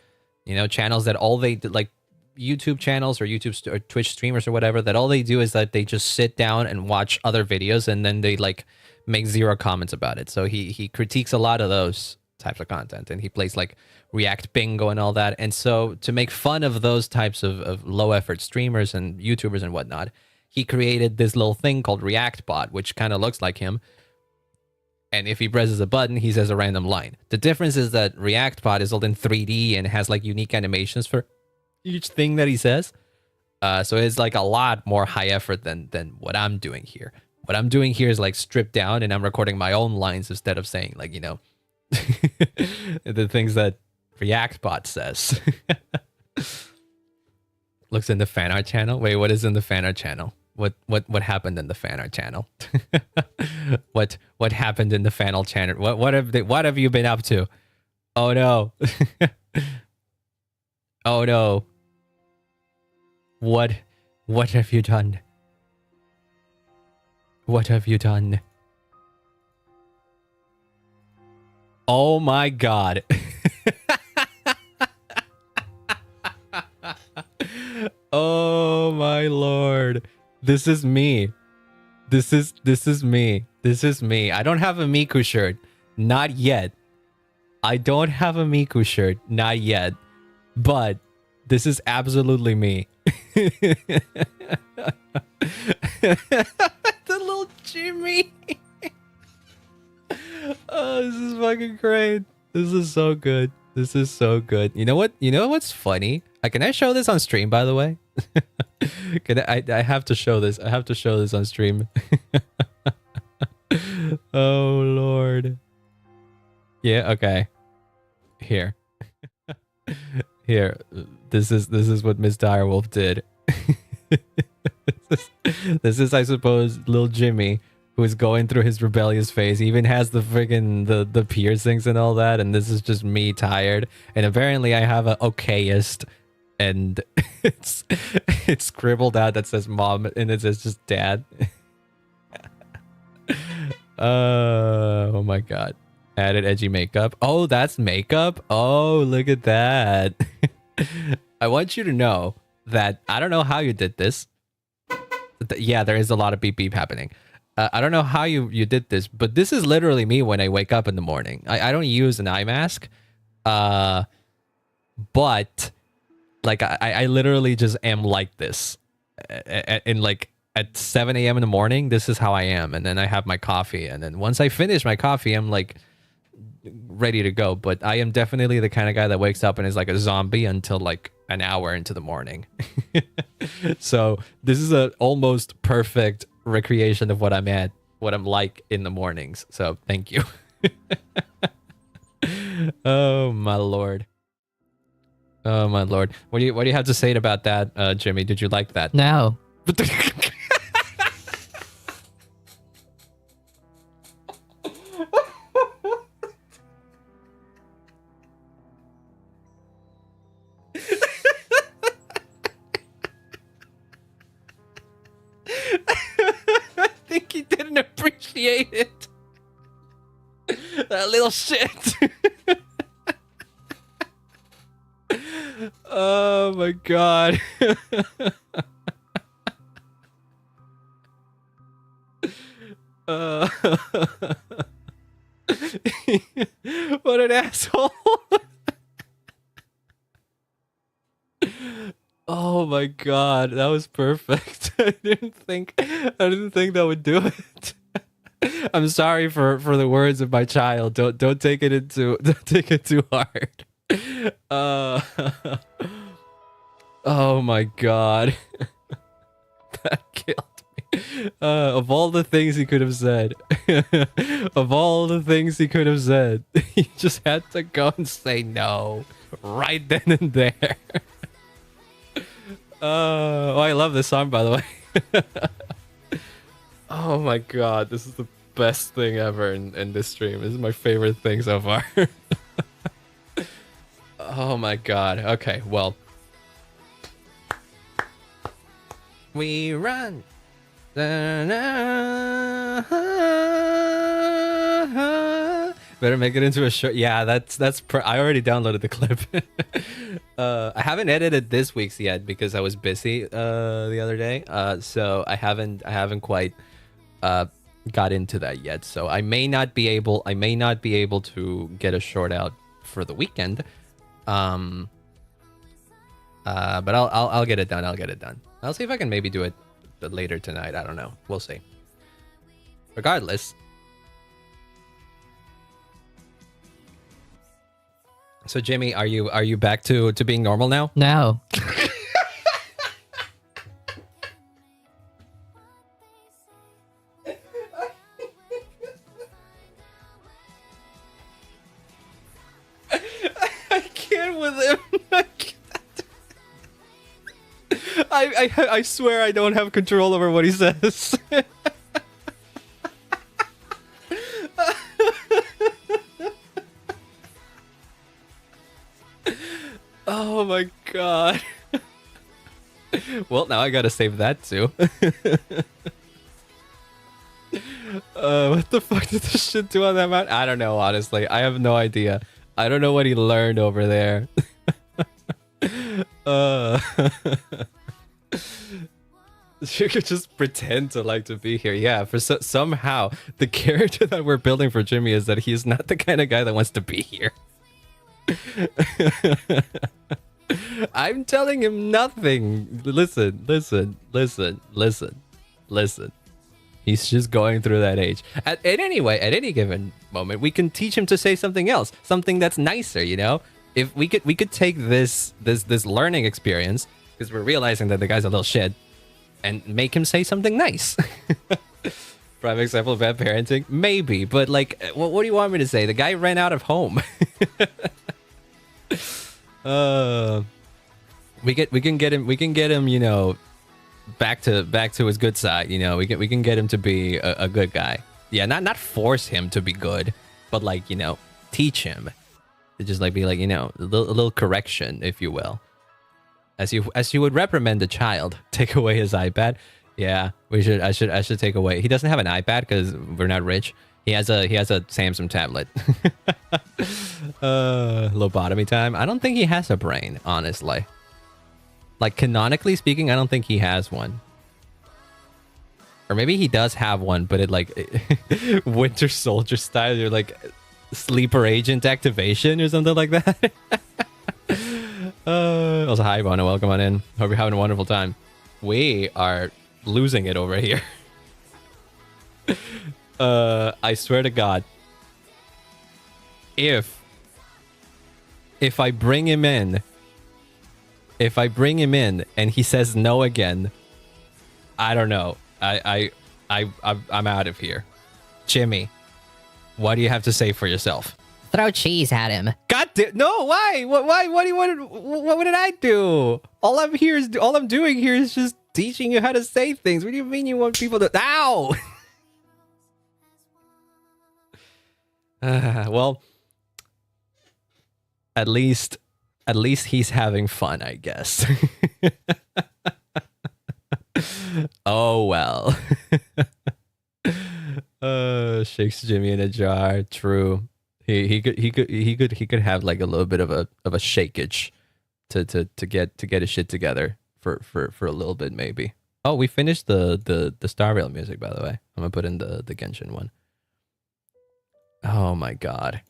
You know, channels that all they like YouTube channels or YouTube or Twitch streamers or whatever, that all they do is that they just sit down and watch other videos and then they like make zero comments about it. So he critiques a lot of those types of content, and he plays like React bingo and all that. And so to make fun of those types of low effort streamers and YouTubers and whatnot, he created this little thing called ReactBot, which kind of looks like him. And if he presses a button, he says a random line. The difference is that ReactBot is all in 3D and has like unique animations for each thing that he says. So it's like a lot more high effort than what I'm doing here. What I'm doing here is like stripped down, and I'm recording my own lines instead of saying like, you know, the things that ReactBot says. Looks in the fan art channel. Wait, what is in the fan art channel? What happened in the fan art channel? what happened in the fan art channel? What have you been up to? Oh no. Oh no. What have you done? What have you done? Oh my god. Oh my lord. This is me. This is me. This is me. I don't have a Miku shirt. Not yet. I don't have a Miku shirt. Not yet. But this is absolutely me. The little Jimmy. Oh, this is fucking great. This is so good. This is so good. You know what? You know what's funny? Can I show this on stream, by the way? I have to show this. I have to show this on stream. Oh lord. Yeah, okay. Here. Here. This is what Miss Direwolf did. This is, I suppose, little Jimmy, who is going through his rebellious phase. He even has the friggin' the piercings and all that, and this is just me tired. And apparently I have a okayest, and it's scribbled out that says mom, and it says just dad. Oh my god. Added edgy makeup. Oh, that's makeup? Oh, look at that. I want you to know that I don't know how you did this. Yeah, there is a lot of beep beep happening. I don't know how you did this, but this is literally me when I wake up in the morning. I don't use an eye mask. But like I literally just am like this. In like at 7 a.m. in the morning, this is how I am. And then I have my coffee. And then once I finish my coffee, I'm like ready to go. But I am definitely the kind of guy that wakes up and is like a zombie until like an hour into the morning. So this is a almost perfect recreation of what I'm like in the mornings. So thank you. Oh my lord. Oh my lord. What do you have to say about that, Jimmy? Did you like that? No. I think he didn't appreciate it. That little shit. Oh my god. What an asshole. Oh my god, that was perfect. I didn't think that would do it. I'm sorry for the words of my child. Don't take it too hard. Oh my god. That killed me. Of all the things he could have said, he just had to go and say no right then and there. Oh, I love this song, by the way. Oh my god, this is the best thing ever in this stream. This is my favorite thing so far. Oh my god. Okay, well. We run. Better make it into a short. Yeah, I already downloaded the clip. I haven't edited this week's yet because I was busy the other day. So I haven't quite got into that yet. So I may not be able to get a short out for the weekend. But I'll get it done. I'll see if I can maybe do it later tonight. I don't know. We'll see. Regardless. So Jimmy, are you back to being normal now? No. I can't with him. I swear I don't have control over what he says. Oh my god. Well, now I gotta save that too. What the fuck did this shit do on that map? I don't know, honestly. I have no idea. I don't know what he learned over there. You could just pretend to like to be here. Yeah, for somehow the character that we're building for Jimmy is that he's not the kind of guy that wants to be here. I'm telling him nothing. Listen. He's just going through that age. At any given moment, we can teach him to say something else, something that's nicer, you know? If we could take this learning experience, because we're realizing that the guy's a little shit, and make him say something nice. Prime example of bad parenting? Maybe, but like, what do you want me to say? The guy ran out of home. We can get him, you know, back to his good side. You know, we can get him to be a good guy. Yeah, not force him to be good, but like, you know, teach him to just like be like, you know, a little correction, if you will. As you would reprimand a child, take away his iPad. Yeah, I should take away. He doesn't have an iPad because we're not rich. He has a Samsung tablet. Lobotomy time. I don't think he has a brain, honestly. Like, canonically speaking, I don't think he has one. Or maybe he does have one, but it like Winter Soldier style. You're like sleeper agent activation or something like that. Also, hi, Bono. Welcome on in. Hope you're having a wonderful time. We are losing it over here. I swear to God, if I bring him in if I bring him in and he says no again, I don't know. I'm out of here. Jimmy, what do you have to say for yourself? Throw cheese at him. God damn, no, why? Why? What do you want? What did I do? All I'm doing here is just teaching you how to say things. What do you mean you want people to? Ow! Well, at least he's having fun, I guess. Oh well. Shakes Jimmy in a jar. True. He could have like a little bit of a shakeage to get his shit together for a little bit maybe. Oh, we finished the Star Rail music, by the way. I'm gonna put in the Genshin one. Oh my god.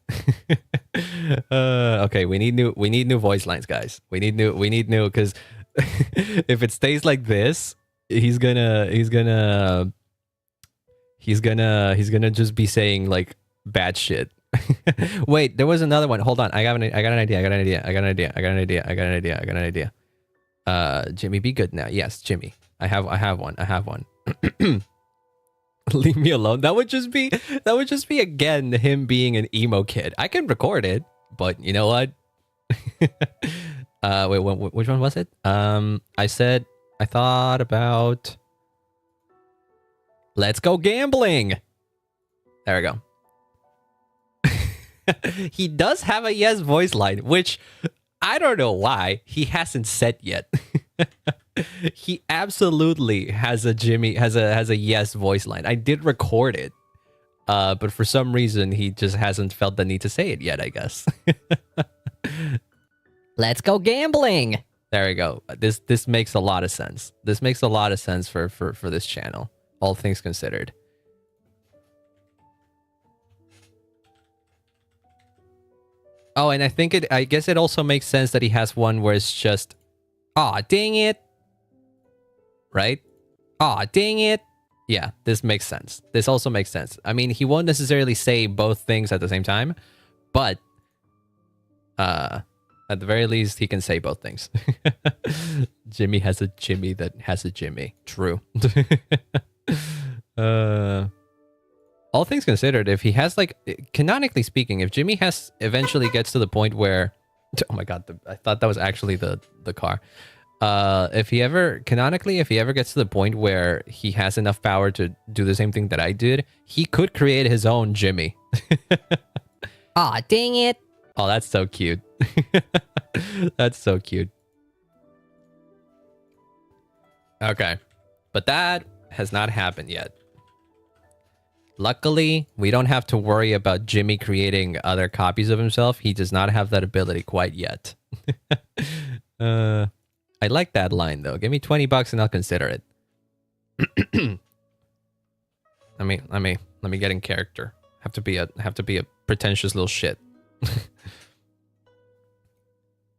Okay, we need new voice lines, guys. We need new because if it stays like this, he's gonna just be saying like bad shit. Wait, there was another one. Hold on. I got an idea. Jimmy, be good now. Yes, Jimmy. I have one. Leave me alone. That would just be again him being an emo kid. I can record it, but you know what? Wait, which one was it? I thought about let's go gambling. There we go. He does have a yes voice line, which I don't know why he hasn't said yet. He absolutely has a yes voice line. I did record it, but for some reason he just hasn't felt the need to say it yet, I guess. Let's go gambling. There we go. This makes a lot of sense. This makes a lot of sense for this channel, all things considered. Oh, and I guess it also makes sense that he has one where it's just, aw, dang it. Right? Aw, dang it. Yeah, this makes sense. This also makes sense. I mean, he won't necessarily say both things at the same time, but at the very least, he can say both things. Jimmy has a Jimmy that has a Jimmy. True. All things considered, if he has like, canonically speaking, if Jimmy eventually gets to the point where, oh my god, I thought that was actually the car. If he ever gets to the point where he has enough power to do the same thing that I did, he could create his own Jimmy. Aw, dang it. Oh, that's so cute. That's so cute. Okay. But that has not happened yet. Luckily, we don't have to worry about Jimmy creating other copies of himself. He does not have that ability quite yet. I like that line though. Give me $20 and I'll consider it. Let me get in character. Have to be a pretentious little shit.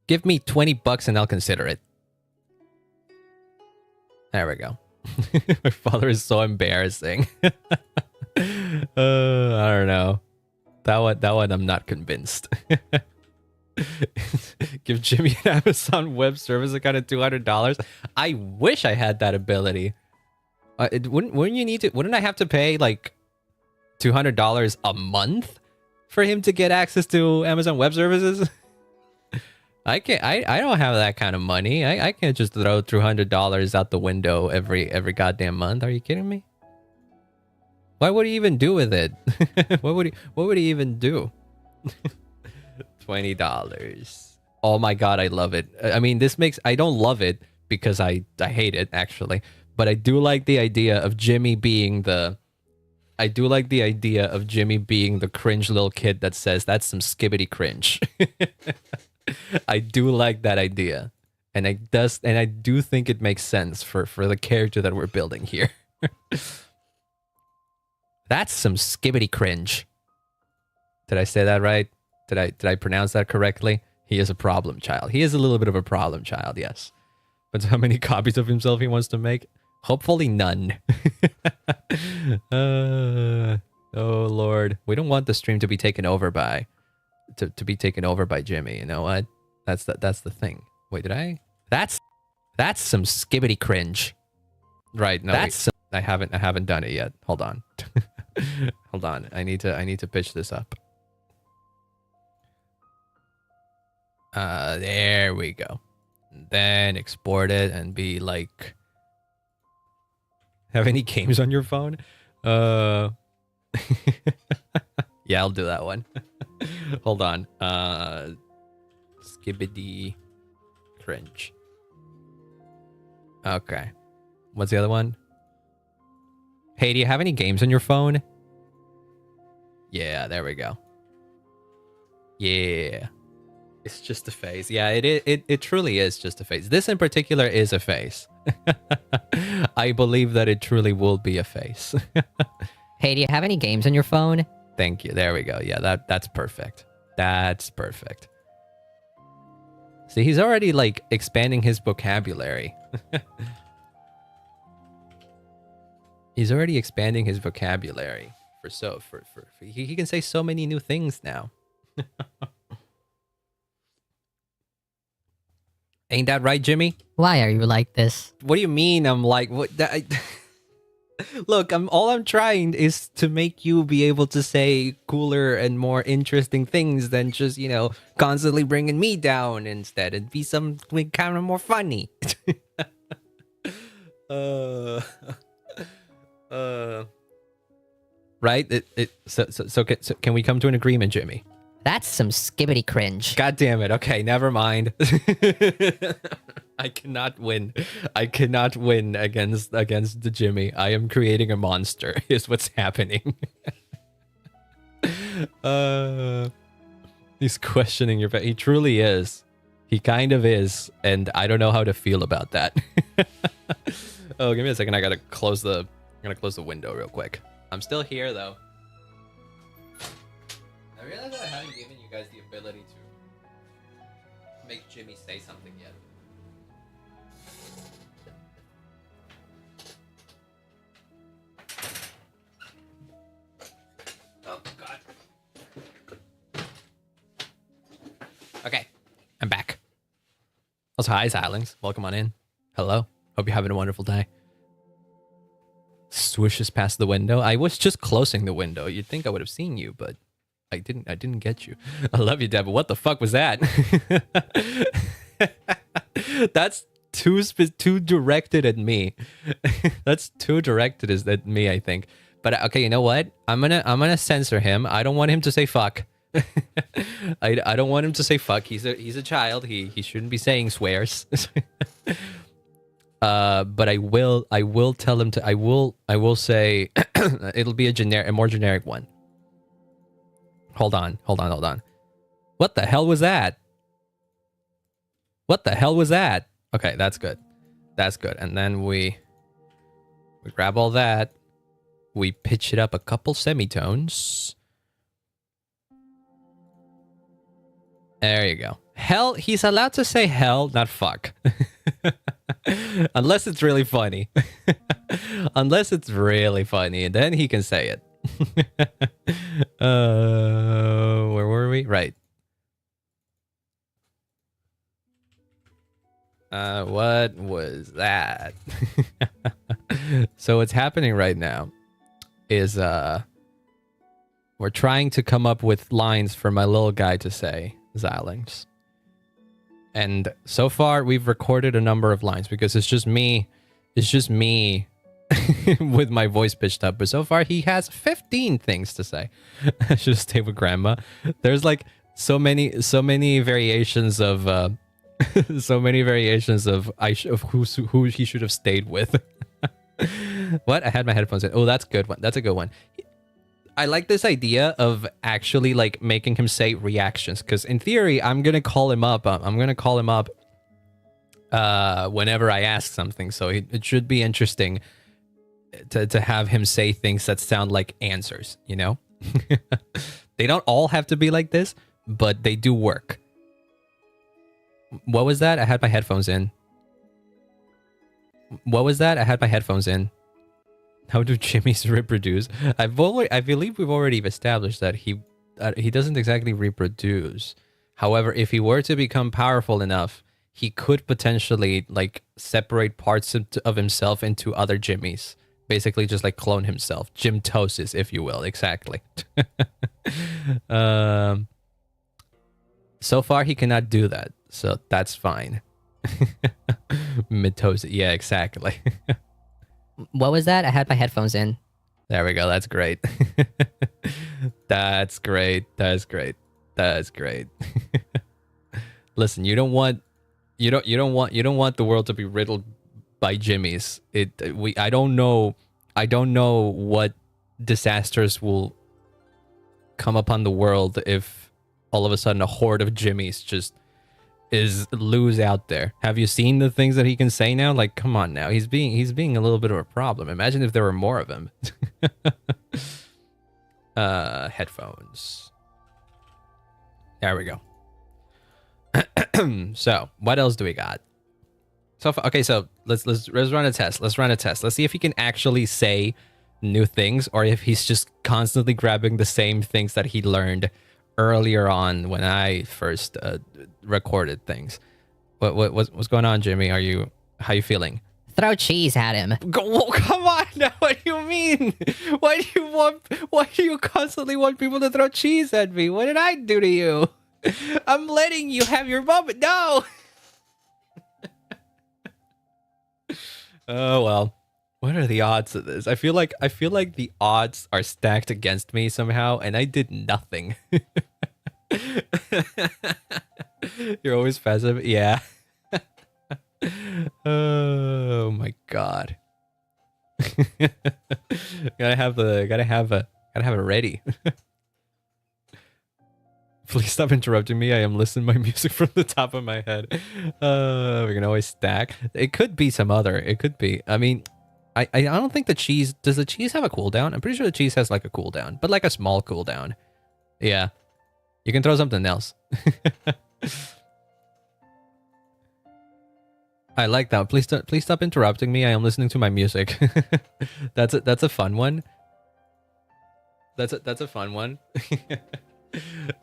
Give me $20 and I'll consider it. There we go. My father is so embarrassing. I don't know. That one I'm not convinced. Give Jimmy an Amazon Web Service account of $200. I wish I had that ability. Wouldn't I have to pay like $200 a month for him to get access to Amazon Web Services? I don't have that kind of money. I can't just throw $200 out the window every goddamn month. Are you kidding me? What would he even do with it? What would he even do? $20. Oh my god, I love it. I mean, I don't love it because I hate it actually, but I do like the idea of Jimmy being the cringe little kid that says that's some skibbity cringe. I do like that idea. And I do think it makes sense for the character that we're building here. That's some skibbity cringe. Did I say that right? Did I pronounce that correctly? He is a problem child. He is a little bit of a problem child, yes. But how many copies of himself he wants to make? Hopefully none. Oh Lord. We don't want the stream to be taken over by Jimmy, you know what? That's the thing. Wait, did I That's some skibbity cringe. Right, no, I haven't done it yet. Hold on. Hold on. I need to pitch this up. There we go. Then export it and be like, have any games on your phone? Yeah, I'll do that one. Hold on. Skibbity cringe. Okay. What's the other one? Hey, do you have any games on your phone? Yeah, there we go. Yeah. It's just a phase. Yeah, it truly is just a phase. This in particular is a phase. I believe that it truly will be a phase. Hey, do you have any games on your phone? Thank you. There we go. Yeah, that's perfect. That's perfect. See, he's already like expanding his vocabulary. He's already expanding his vocabulary he can say so many new things now. Ain't that right, Jimmy? Why are you like this? What do you mean? I'm like, what? Look, all I'm trying is to make you be able to say cooler and more interesting things than just, you know, constantly bringing me down instead, and be something kind of more funny. Right? So can we come to an agreement, Jimmy? That's some skibbity cringe. God damn it. Okay, never mind. I cannot win. I cannot win against the Jimmy. I am creating a monster is what's happening. He's questioning your he truly is. He kind of is, and I don't know how to feel about that. Oh, give me a second. I gotta close the window real quick. I'm still here though. I realize I haven't given you guys the ability to make Jimmy say something yet. Oh, God. Okay, I'm back. Also, hi, Silings. Welcome on in. Hello. Hope you're having a wonderful day. Swishes past the window. I was just closing the window. You'd think I would have seen you, but I didn't get you. I love you, Deb, but what the fuck was that? That's too directed at me. That's too directed at me, I think. But okay, you know what? I'm gonna censor him. I don't want him to say fuck. I don't want him to say fuck. He's a child. He shouldn't be saying swears. But I will tell him to. I will say it'll be a more generic one. Hold on. What the hell was that? What the hell was that? Okay, that's good. That's good. And then we grab all that. We pitch it up a couple semitones. There you go. Hell, he's allowed to say hell, not fuck. Unless it's really funny. Unless it's really funny, and then he can say it. Where were we? Right. What was that? So what's happening right now is we're trying to come up with lines for my little guy to say, Xylings. And so far we've recorded a number of lines because it's just me with my voice pitched up. But so far he has 15 things to say. I should stay with grandma. There's like so many variations of who he should have stayed with. What? I had my headphones in. Oh, that's good one. That's a good one. I like this idea of actually like making him say reactions, because in theory I'm gonna call him up. Whenever I ask something, so it should be interesting to have him say things that sound like answers. You know, they don't all have to be like this, but they do work. What was that? I had my headphones in. What was that? I had my headphones in. How do Jimmys reproduce? I believe we've already established that he doesn't exactly reproduce. However, if he were to become powerful enough, he could potentially like separate parts of himself into other Jimmys. Basically, just like clone himself, Jimtosis, if you will. Exactly. So far, he cannot do that, so that's fine. Mitosis, yeah, exactly. What was that? I had my headphones in. There we go. That's great. That's great. That's great. That's great. Listen, you don't want the world to be riddled by Jimmys. I don't know what disasters will come upon the world if all of a sudden a horde of Jimmys just is loose out there. Have you seen the things that he can say now? Like, come on now. He's being a little bit of a problem. Imagine if there were more of him. Headphones. There we go. So, what else do we got? So, okay, so let's run a test. Let's run a test. Let's see if he can actually say new things or if he's just constantly grabbing the same things that he learned earlier on when I first recorded things. What's going on, Jimmy? How you feeling? Throw cheese at him. Come on now. What do you mean? Why do you constantly want people to throw cheese at me? What did I do to you? I'm letting you have your moment. No. Oh well. What are the odds of this? I feel like the odds are stacked against me somehow, and I did nothing. You're always passive, yeah. Oh my god. gotta have it ready. Please stop interrupting me. I am listening to my music from the top of my head. We can always stack. It could be some other. It could be. I mean, I don't think the cheese... Does the cheese have a cooldown? I'm pretty sure the cheese has like a cooldown, but like a small cooldown. Yeah. You can throw something else. I like that. Please stop interrupting me. I am listening to my music. That's a fun one. That's a fun one.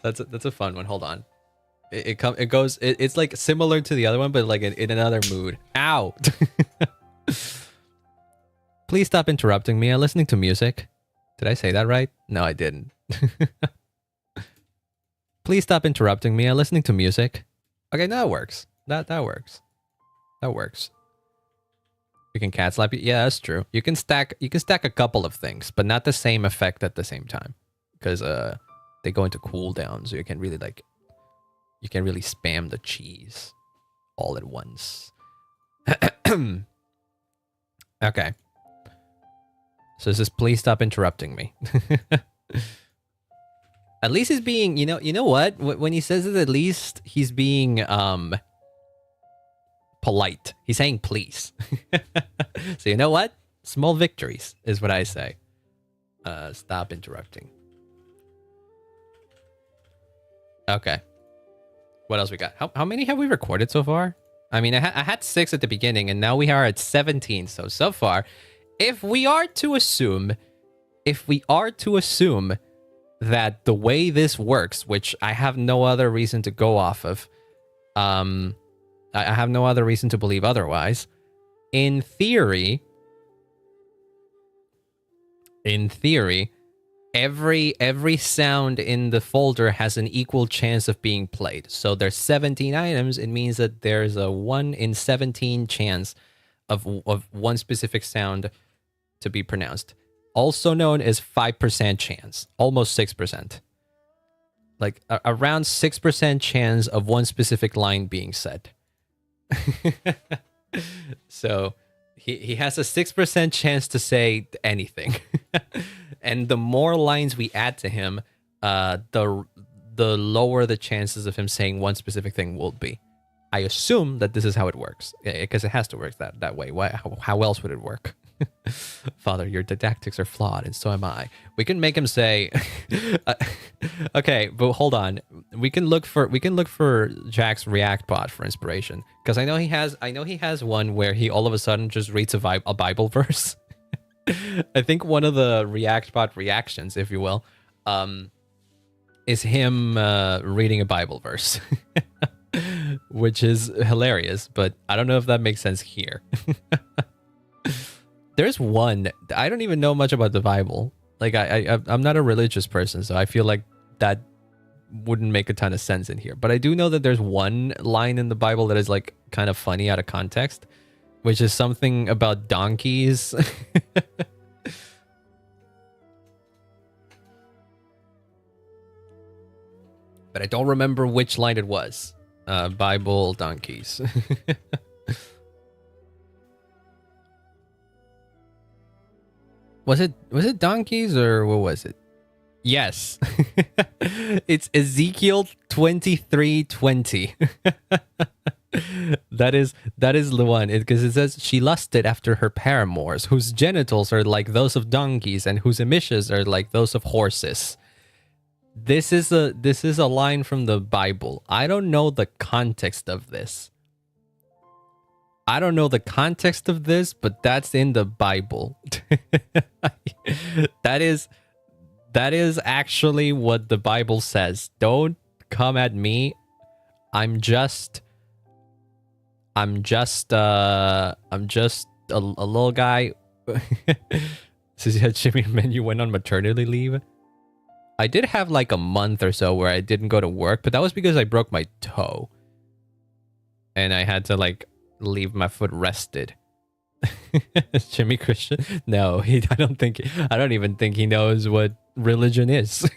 That's a fun one. Hold on. It's like similar to the other one, but like in another mood. Ow. Please stop interrupting me. I'm listening to music. Did I say that right? No, I didn't. Please stop interrupting me. I'm listening to music. Okay, that works. That works. That works. You can cat slap you. Yeah, that's true. You can stack a couple of things, but not the same effect at the same time. Because they go into cooldown, so you can really spam the cheese all at once. Okay. So it says, please stop interrupting me. At least he's being, you know what? When he says it, at least he's being polite. He's saying please. So you know what? Small victories is what I say. Stop interrupting. Okay. What else we got? How many have we recorded so far? I mean, I had 6 at the beginning, and now we are at 17. So far, if we are to assume that the way this works, which I have no other reason to go off of, I have no other reason to believe otherwise. In theory, every sound in the folder has an equal chance of being played. So there's 17 items. It means that there's a 1 in 17 chance of one specific sound to be pronounced. Also known as 5% chance, almost 6%. Like around 6% chance of one specific line being said. So he has a 6% chance to say anything. And the more lines we add to him, the lower the chances of him saying one specific thing will be. I assume that this is how it works, because it has to work that way. How else would it work? Father, your didactics are flawed, and so am I. We can make him say, okay, but hold on. We can look for Jack's React bot for inspiration, because I know he has one where he all of a sudden just reads a Bible verse. I think one of the React bot reactions, if you will, is him reading a Bible verse. which is hilarious, but I don't know if that makes sense here. There's one, I don't even know much about the Bible. Like I'm not a religious person, so I feel like that wouldn't make a ton of sense in here. But I do know that there's one line in the Bible that is like kind of funny out of context, which is something about donkeys. But I don't remember which line it was. Bible donkeys. Was it donkeys or what was it? Yes. It's Ezekiel 23:20. That is the one, because it says she lusted after her paramours, whose genitals are like those of donkeys and whose emissions are like those of horses. This is a line from the Bible. I don't know the context of this. But that's in the Bible. That is actually what the Bible says. Don't come at me. I'm just a little guy. Says yeah, Jimmy and then you went on maternity leave. I did have like a month or so where I didn't go to work, but that was because I broke my toe. And I had to like leave my foot rested. Jimmy Christian? No, I don't even think he knows what religion is.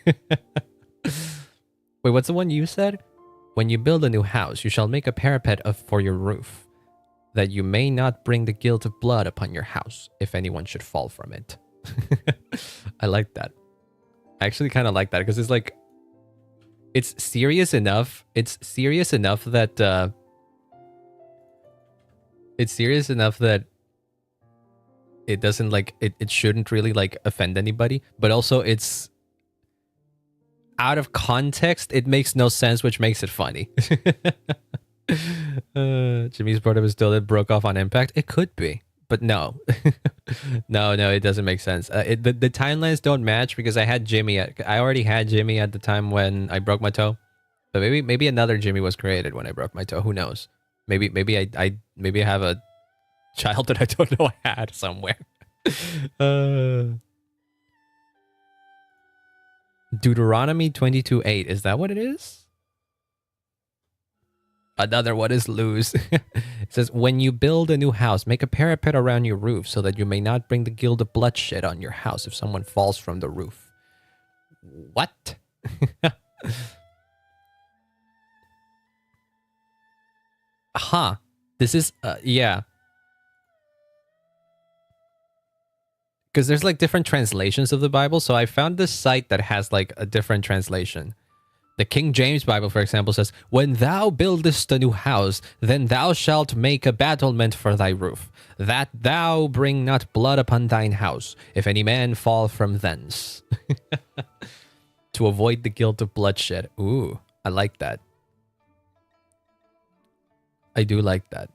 Wait, what's the one you said? When you build a new house, you shall make a parapet for your roof, that you may not bring the guilt of blood upon your house, if anyone should fall from it. I like that. I actually kind of like that, because it's like, it's serious enough. It's serious enough that it doesn't like it shouldn't really like offend anybody, but also it's out of context. It makes no sense, which makes it funny. Jimmy's brother was still that broke off on impact. It could be, but no. no, it doesn't make sense. The timelines don't match, because I already had Jimmy at the time when I broke my toe, but maybe another Jimmy was created when I broke my toe. Who knows? Maybe I have a child that I don't know I had somewhere. Deuteronomy 22:8. Is that what it is? Another one is lose. It says, when you build a new house, make a parapet around your roof so that you may not bring the guilt of bloodshed on your house if someone falls from the roof. What? Huh. This is, yeah. Because there's like different translations of the Bible. So I found this site that has like a different translation. The King James Bible, for example, says, when thou buildest a new house, then thou shalt make a battlement for thy roof, that thou bring not blood upon thine house, if any man fall from thence. To avoid the guilt of bloodshed. Ooh, I like that. I do like that.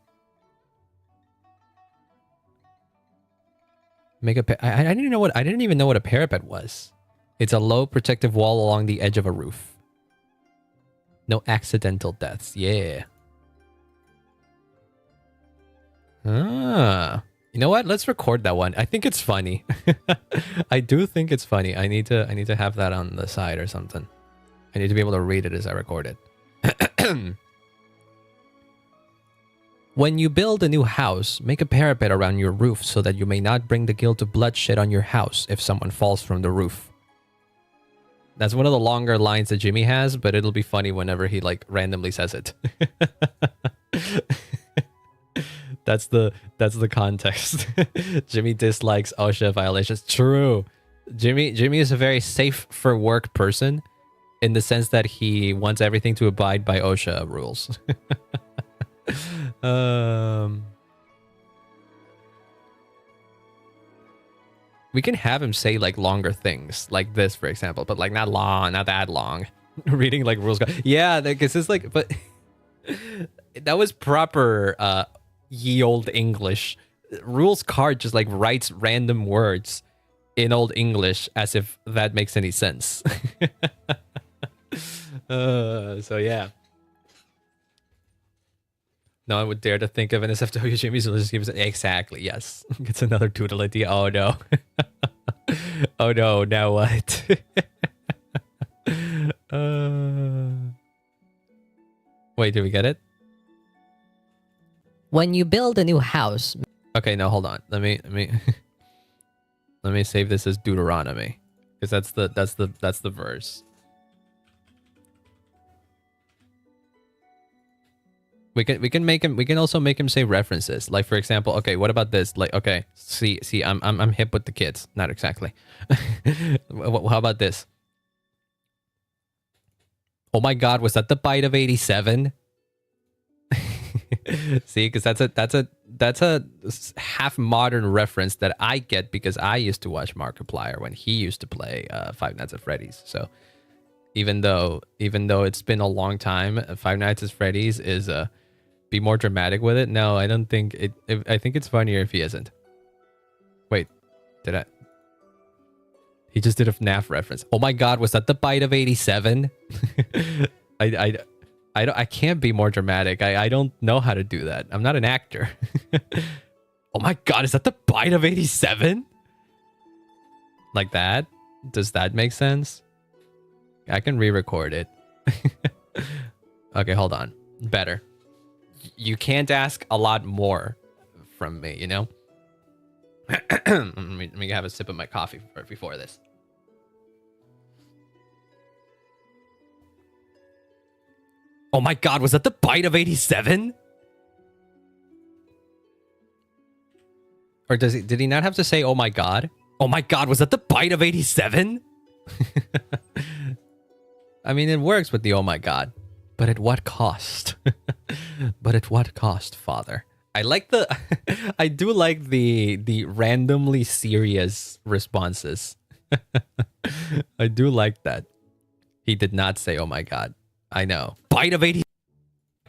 Make a I didn't even know what a parapet was. It's a low protective wall along the edge of a roof. No accidental deaths. Yeah. Ah. You know what? Let's record that one. I think it's funny. I do think it's funny. I need to have that on the side or something. I need to be able to read it as I record it. When you build a new house, make a parapet around your roof so that you may not bring the guilt of bloodshed on your house if someone falls from the roof. That's one of the longer lines that Jimmy has, but it'll be funny whenever he like randomly says it. That's the context. Jimmy dislikes OSHA violations. True. Jimmy is a very safe for work person in the sense that he wants everything to abide by OSHA rules. We can have him say like longer things like this, for example, but like not that long. Reading like rules. Yeah, because it's like, but that was proper ye old English. Rules card just like writes random words in old English as if that makes any sense. So yeah. No one would dare to think of an SFW Jimmy, so let's just give it exactly. Yes, it's another tutelity. Oh no. Oh no. Now what? Wait, did we get it? When you build a new house, Okay, no, hold on. Let me let me save this as Deuteronomy, because that's the verse. We can also make him say references. Like, for example, okay, what about this? Like, okay, see, I'm hip with the kids. Not exactly. How about this? Oh my God, was that the bite of 87? See, because that's a half modern reference that I get because I used to watch Markiplier when he used to play Five Nights at Freddy's. So even though it's been a long time, Five Nights at Freddy's is be more dramatic with it. No, I don't think it. I think it's funnier if he isn't. Wait, did I? He just did a FNAF reference. Oh my God, was that the bite of 87? I can't be more dramatic. I don't know how to do that. I'm not an actor. Oh my God, is that the bite of 87? Like that? Does that make sense? I can re-record it. Okay, hold on. Better. You can't ask a lot more from me, you know? let me have a sip of my coffee before this. Oh my God, was that the bite of 87? Or did he not have to say, oh my God? Oh my God, was that the bite of 87? I mean, it works with the oh my God. But at what cost? But at what cost, father? I like the... I do like the randomly serious responses. I do like that. He did not say, oh my God. I know. Bite of 80...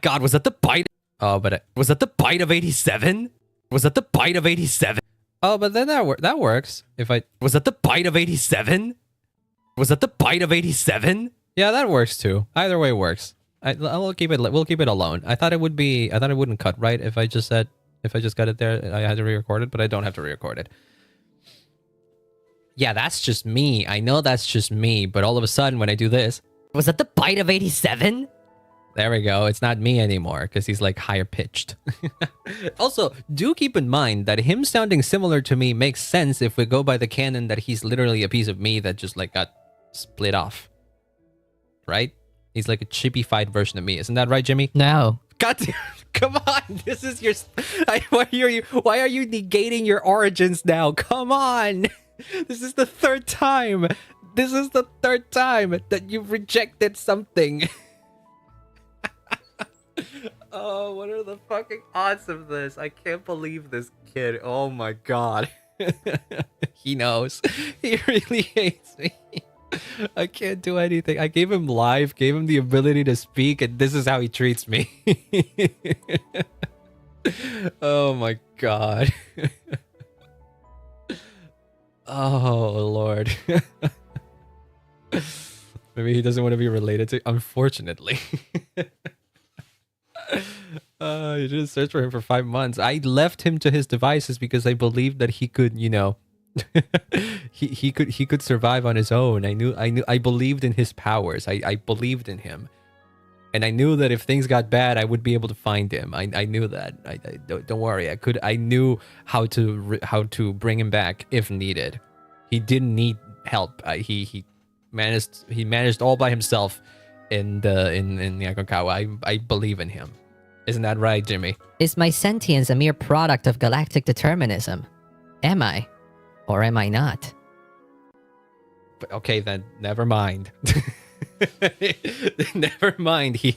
God, was that the bite? Oh, but... was that the bite of 87? Was that the bite of 87? Oh, but then that works. If I... was that the bite of 87? Was that the bite of 87? Yeah, that works too. Either way works. We'll keep it alone. I thought it wouldn't cut right if I just got it there. I had to re-record it, but I don't have to re-record it. Yeah, that's just me. I know that's just me, but all of a sudden when I do this, was that the bite of 87? There we go. It's not me anymore because he's like higher pitched. Also, do keep in mind that him sounding similar to me makes sense if we go by the canon that he's literally a piece of me that just like got split off. Right? He's like a chippy-fied version of me. Isn't that right, Jimmy? no. God damn, come on. This is your... why are you negating your origins now? Come on. This is the third time. This is the third time that you've rejected something. Oh, what are the fucking odds of this? I can't believe this kid. Oh my God. He knows. He really hates me. I can't do anything. I gave him life, gave him the ability to speak, and this is how he treats me. Oh my God. Oh Lord. Maybe he doesn't want to be related to... Unfortunately. You didn't search for him for 5 months. I left him to his devices because I believed that he could, you know... he could survive on his own. I believed in his powers. I believed in him, and I knew that if things got bad, I would be able to find him. I knew that. I don't worry. I knew how to bring him back if needed. He didn't need help. He managed all by himself in the Aconcagua. I believe in him. Isn't that right, Jimmy? Is my sentience a mere product of galactic determinism? Am I? Or am I not? Okay, then never mind. Never mind. He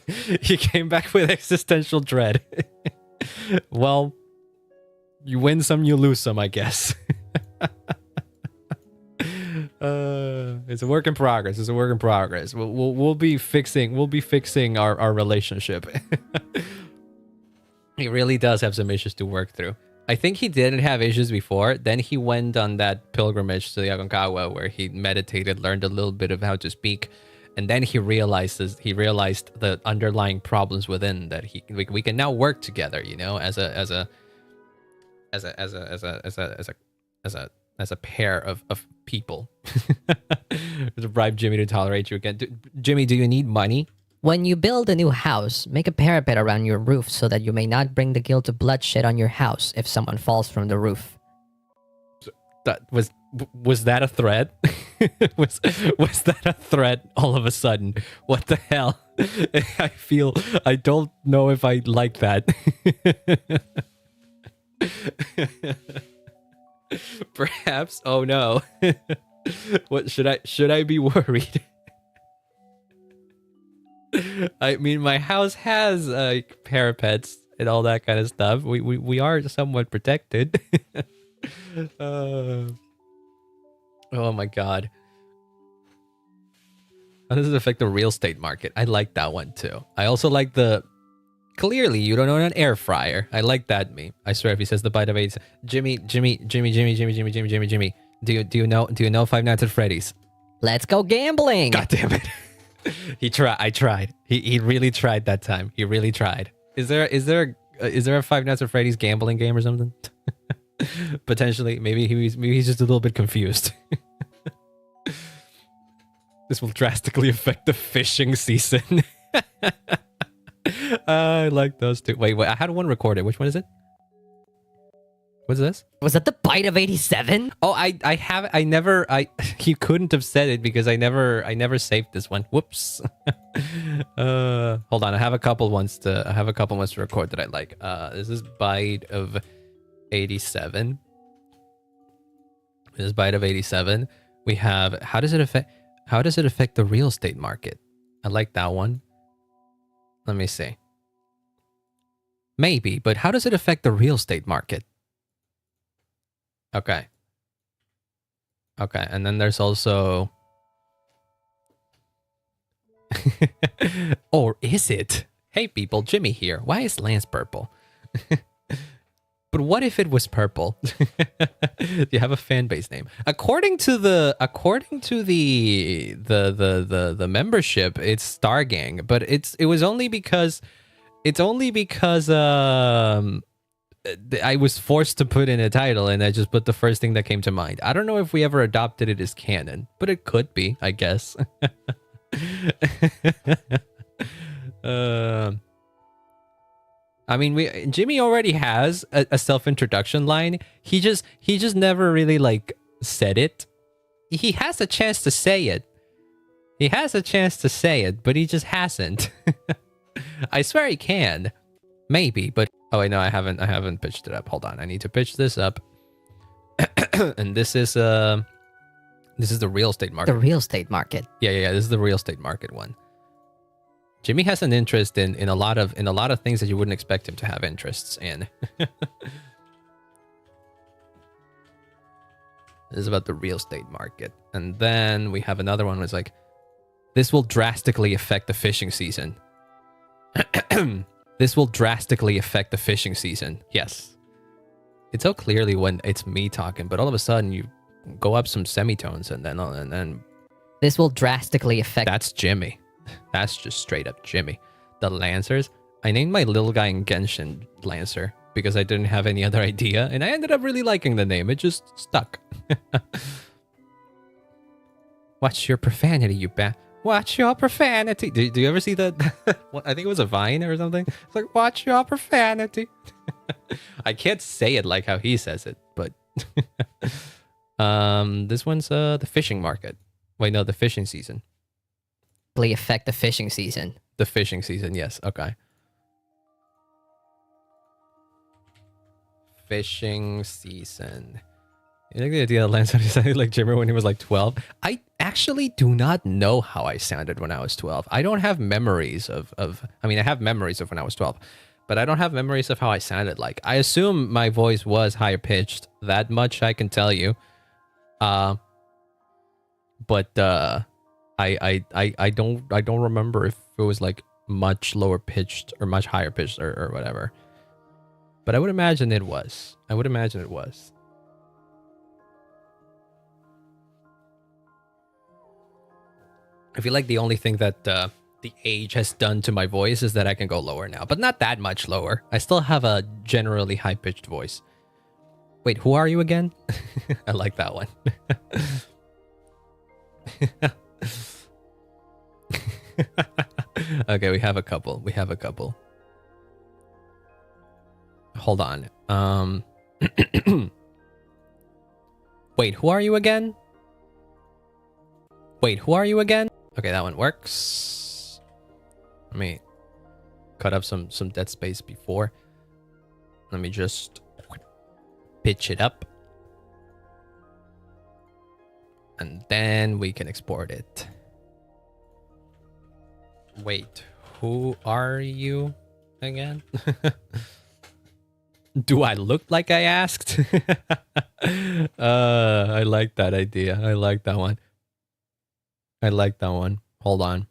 came back with existential dread. Well, you win some, you lose some, I guess. It's a work in progress. It's a work in progress. We'll be fixing our relationship. He really does have some issues to work through. I think he didn't have issues before. Then he went on that pilgrimage to the Aconcagua where he meditated, learned a little bit of how to speak, and then he realized the underlying problems within that we can now work together, you know, as a pair of people. To bribe Jimmy to tolerate you again. Jimmy, do you need money? When you build a new house, make a parapet around your roof so that you may not bring the guilt of bloodshed on your house if someone falls from the roof. That was that a threat? was that a threat all of a sudden? What the hell? I don't know if I like that. Perhaps. Oh no. What should I be worried? I mean, my house has parapets and all that kind of stuff. We are somewhat protected. Oh my god. How does it affect the real estate market? I like that one too. I also like the clearly you don't own an air fryer. I like that meme. I swear if he says the bite of AIDS, Jimmy. Do you know Five Nights at Freddy's? Let's go gambling. God damn it. I tried. He really tried that time. He really tried. Is there a Five Nights at Freddy's gambling game or something? Potentially. Maybe he's just a little bit confused. This will drastically affect the fishing season. I like those two. Wait, I had one recorded. Which one is it? What's this? Was that the bite of 87? Oh, he couldn't have said it because I never saved this one. Whoops. Hold on, I have a couple ones to record that I like. This is bite of 87. This is bite of 87. We have how does it affect the real estate market? I like that one. Let me see. Maybe, but how does it affect the real estate market? Okay. Okay, and then there's also... Or is it? Hey people, Jimmy here. Why is Lance purple? But what if it was purple? Do you have a fan base name? According to the membership, it's Star Gang, but it was only because I was forced to put in a title and I just put the first thing that came to mind. I don't know if we ever adopted it as canon, but it could be, I guess. I mean, Jimmy already has a self-introduction line. He just never really like said it. He has a chance to say it. But he just hasn't. I swear he can. Maybe, but oh wait, no, I haven't pitched it up. Hold on, I need to pitch this up. And this is the real estate market. The real estate market. Yeah, this is the real estate market one. Jimmy has an interest in a lot of things that you wouldn't expect him to have interests in. This is about the real estate market. And then we have another one that's like, this will drastically affect the fishing season. This will drastically affect the fishing season. Yes. It's so clearly when it's me talking, but all of a sudden you go up some semitones and then this will drastically affect... That's Jimmy. That's just straight up Jimmy. The Lancers. I named my little guy in Genshin Lancer because I didn't have any other idea, and I ended up really liking the name. It just stuck. Watch your profanity, you Watch your profanity. Do you ever see that? I think it was a Vine or something. It's like, watch your profanity. I can't say it like how he says it, but... This one's the fishing market. Wait, no, the fishing season. Affect the fishing season. The fishing season, yes. Okay. Fishing season. You like the idea that Lance sounded like Jimmer when he was like 12? I actually do not know how I sounded when I was 12. I don't have memories of I mean, I have memories of when I was 12, but I don't have memories of how I sounded like. I assume my voice was higher pitched. That much I can tell you. But I don't remember if it was like much lower pitched or much higher pitched or whatever. But I would imagine it was. I feel like the only thing that the age has done to my voice is that I can go lower now, but not that much lower. I still have a generally high-pitched voice. Wait, who are you again? I like that one. Okay, we have a couple. We have a couple. Hold on. Wait, who are you again? Wait, who are you again? Okay, that one works. Let me cut up some dead space before. Let me just pitch it up. And then we can export it. Wait, who are you again? Do I look like I asked? I like that idea. I like that one. I like that one. Hold on.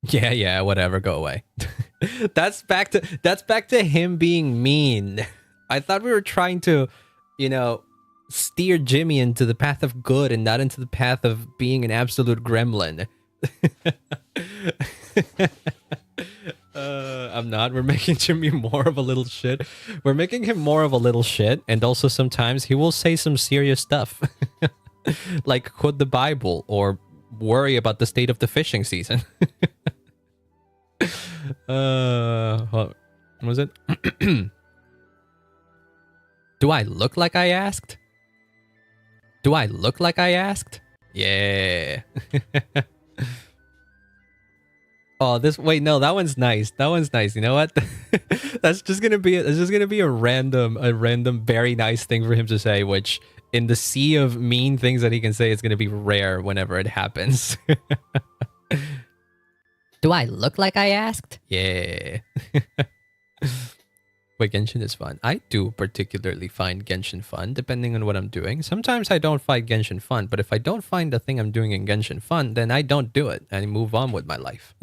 Yeah, whatever, go away. That's back to him being mean. I thought we were trying to, you know, steer Jimmy into the path of good and not into the path of being an absolute gremlin. I'm not. We're making Jimmy more of a little shit. We're making him more of a little shit, and also sometimes he will say some serious stuff. Like quote the Bible or worry about the state of the fishing season. What was it? Do I look like I asked? Do I look like I asked? Yeah. Oh, wait, no, that one's nice. That one's nice. You know what? That's just gonna be a random, very nice thing for him to say, which in the sea of mean things that he can say, it's gonna be rare whenever it happens. Do I look like I asked? Yeah. Wait, Genshin is fun. I do particularly find Genshin fun, depending on what I'm doing. Sometimes I don't find Genshin fun, but if I don't find the thing I'm doing in Genshin fun, then I don't do it and move on with my life.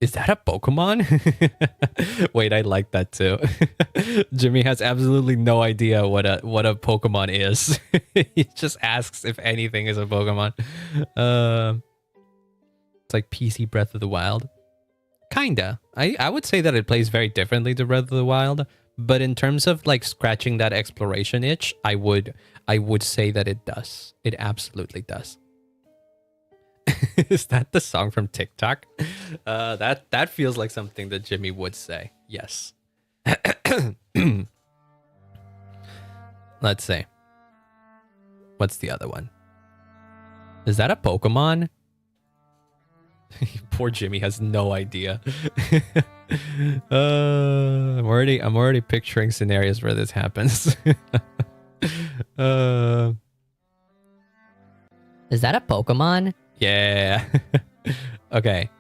Is that a Pokemon? Wait, I like that too. Jimmy has absolutely no idea what a Pokemon is. He just asks if anything is a Pokemon. It's like PC Breath of the Wild. Kinda. I would say that it plays very differently to Breath of the Wild, but in terms of like scratching that exploration itch, I would say that it does. It absolutely does. Is that the song from TikTok? That feels like something that Jimmy would say. Yes. Let's see. What's the other one? Is that a Pokemon? Poor Jimmy has no idea. I'm already picturing scenarios where this happens. Is that a Pokemon? Yeah. Okay.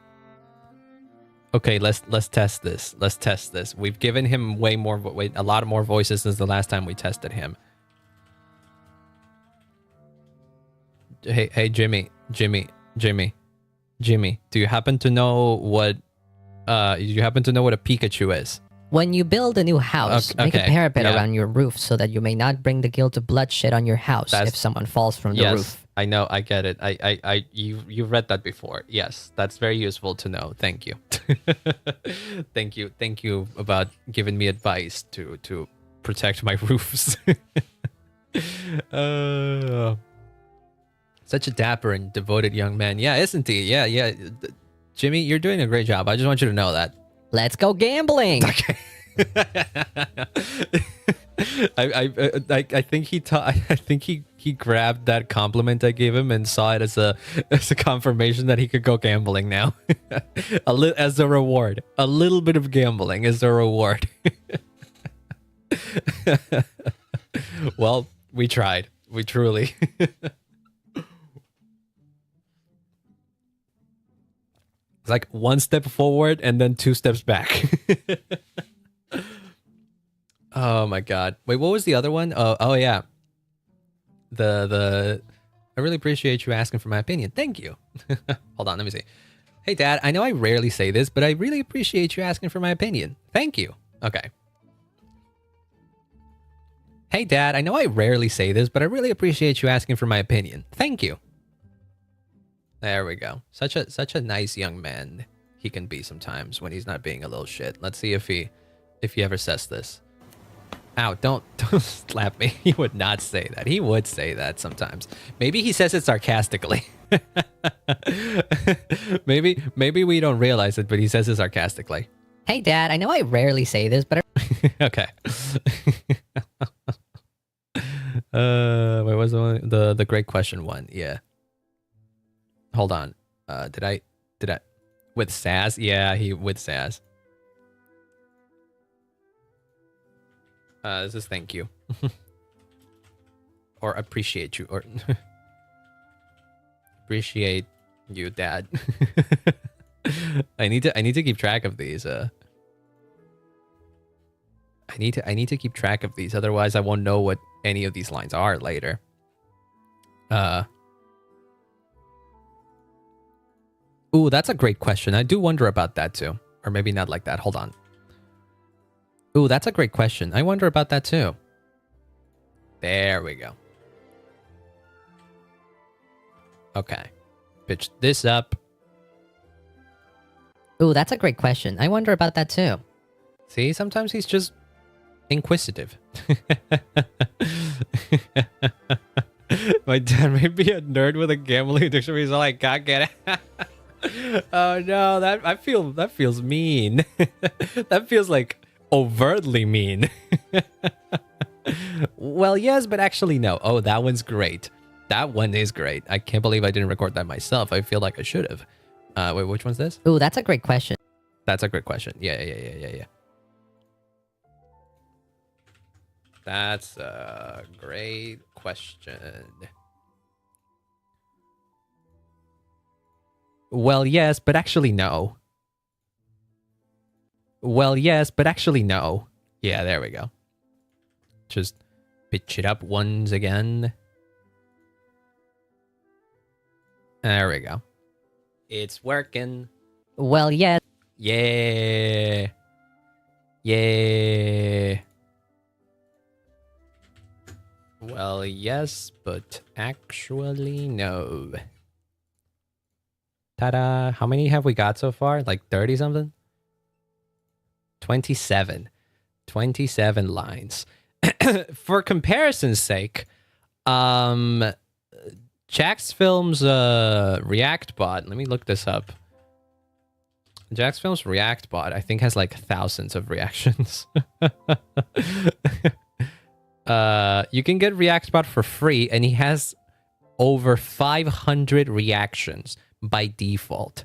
Okay, let's test this. Let's test this. We've given him a lot more voices since the last time we tested him. Hey, Jimmy, do you happen to know what a Pikachu is? When you build a new house, make a parapet around your roof so that you may not bring the guilt of bloodshed on your house if someone falls from the roof. I know, I get it. You've read that before. Yes, that's very useful to know. Thank you. Thank you about giving me advice to protect my roofs. Such a dapper and devoted young man. Yeah, isn't he? Yeah. Jimmy, you're doing a great job. I just want you to know that. Let's go gambling. Okay. I think he grabbed that compliment I gave him and saw it as a confirmation that he could go gambling now. As a reward. A little bit of gambling as a reward. Well, we tried. We truly. It's like one step forward and then 2 steps back. Oh my god. Wait, what was the other one? Oh yeah. I really appreciate you asking for my opinion. Thank you. Hold on, let me see. Hey Dad, I know I rarely say this, but I really appreciate you asking for my opinion. Thank you. Okay. Hey, Dad, I know I rarely say this, but I really appreciate you asking for my opinion. Thank you. There we go. Such a nice young man he can be sometimes when he's not being a little shit. Let's see if he ever says this. Ow, don't slap me. He would not say that. He would say that sometimes. Maybe he says it sarcastically. maybe we don't realize it, but he says it sarcastically. Hey, Dad, I know I rarely say this, but Okay. Wait, what's the one? The great question one? Yeah. Hold on. Did I with Saz? Yeah, he with Saz. This is thank you. Or appreciate you, or appreciate you, Dad. I need to keep track of these. I need to keep track of these, otherwise I won't know what any of these lines are later. Ooh, that's a great question. I do wonder about that too. Or maybe not like that. Hold on. Ooh, that's a great question. I wonder about that too. There we go. Okay. Pitch this up. ooh, that's a great question. I wonder about that too. See, sometimes he's just inquisitive. My dad may be a nerd with a gambling addiction, but he's all like, "God, get it." Oh no, that feels mean. That feels like overtly mean. Well, yes, but actually no. Oh, that one's great. That one is great. I can't believe I didn't record that myself. I feel like I should have. Wait, which one's this? Ooh, that's a great question. That's a great question. Yeah. That's a great question. Well, yes, but actually no. Well, yes, but actually no. Yeah, there we go. Just pitch it up once again. There we go. It's working. Well, yes. Yeah. Yeah. Well, yes, but actually no. Ta-da. How many have we got so far? Like 30 something? 27. 27 lines. For comparison's sake, Jax Films React bot, let me look this up. Jax Films React bot, I think, has like thousands of reactions. You can get React bot for free, and he has over 500 reactions by default.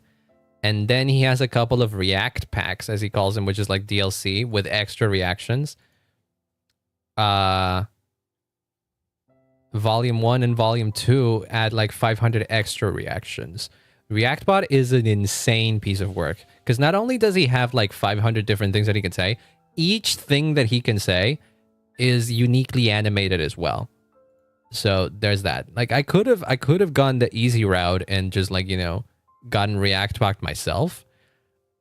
And then he has a couple of React packs, as he calls them, which is like DLC with extra reactions. Volume 1 and Volume 2 add like 500 extra reactions. ReactBot is an insane piece of work, because not only does he have like 500 different things that he can say, each thing that he can say is uniquely animated as well. So there's that. Like I could have gone the easy route and just like, you know, gotten ReactBot myself.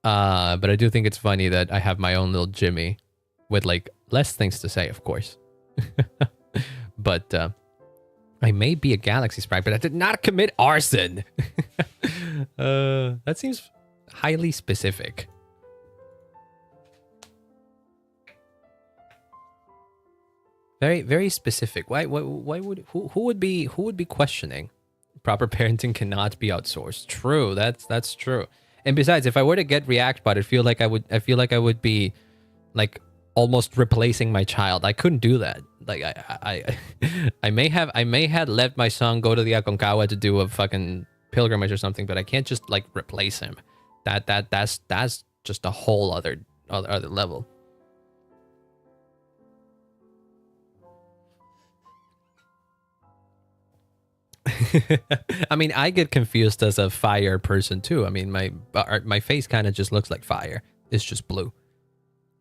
But I do think it's funny that I have my own little Jimmy with like less things to say, of course. But I may be a galaxy sprite, but I did not commit arson. That seems highly specific. Very, very specific. Why would who would be questioning? Proper parenting cannot be outsourced. True, that's true. And besides, if I were to get ReactBot, I feel like I would be like almost replacing my child. I couldn't do that. Like I may have let my son go to the Aconcagua to do a fucking pilgrimage or something, but I can't just like replace him. That's just a whole other level. I mean, I get confused as a fire person too. I mean, my face kind of just looks like fire. It's just blue.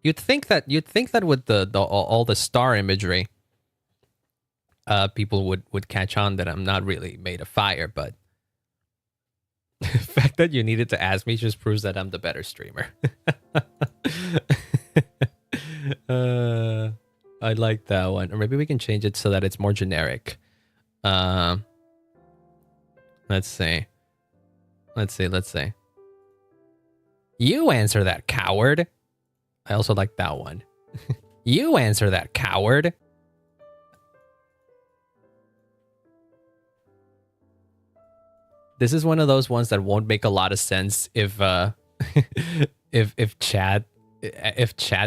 You'd think that with the all the star imagery, people would catch on that I'm not really made of fire, but the fact that you needed to ask me just proves that I'm the better streamer. I like that one. Or maybe we can change it so that it's more generic. Let's see. Let's see. You answer that, coward. I also like that one. You answer that, coward. This is one of those ones that won't make a lot of sense if if chat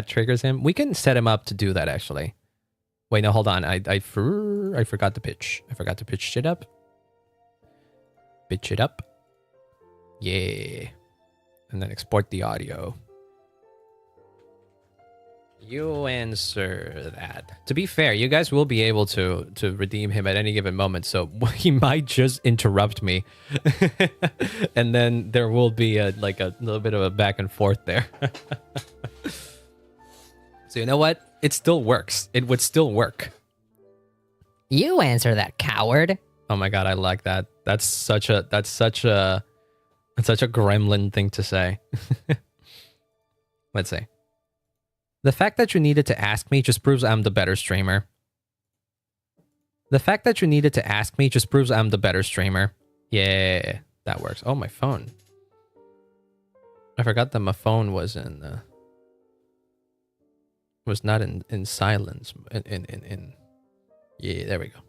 triggers him. We can set him up to do that actually. Wait, no, hold on. I forgot to pitch. I forgot to pitch shit up. Pitch it up. Yeah. And then export the audio. You answer that. To be fair, you guys will be able to redeem him at any given moment, so he might just interrupt me. And then there will be a little bit of a back and forth there. So you know what? It still works. It would still work. You answer that, coward. Oh my god, I like that. That's such a gremlin thing to say. Let's see. The fact that you needed to ask me just proves I'm the better streamer. The fact that you needed to ask me just proves I'm the better streamer. Yeah, that works. Oh, my phone. I forgot that my phone was was not in silence. Yeah, there we go.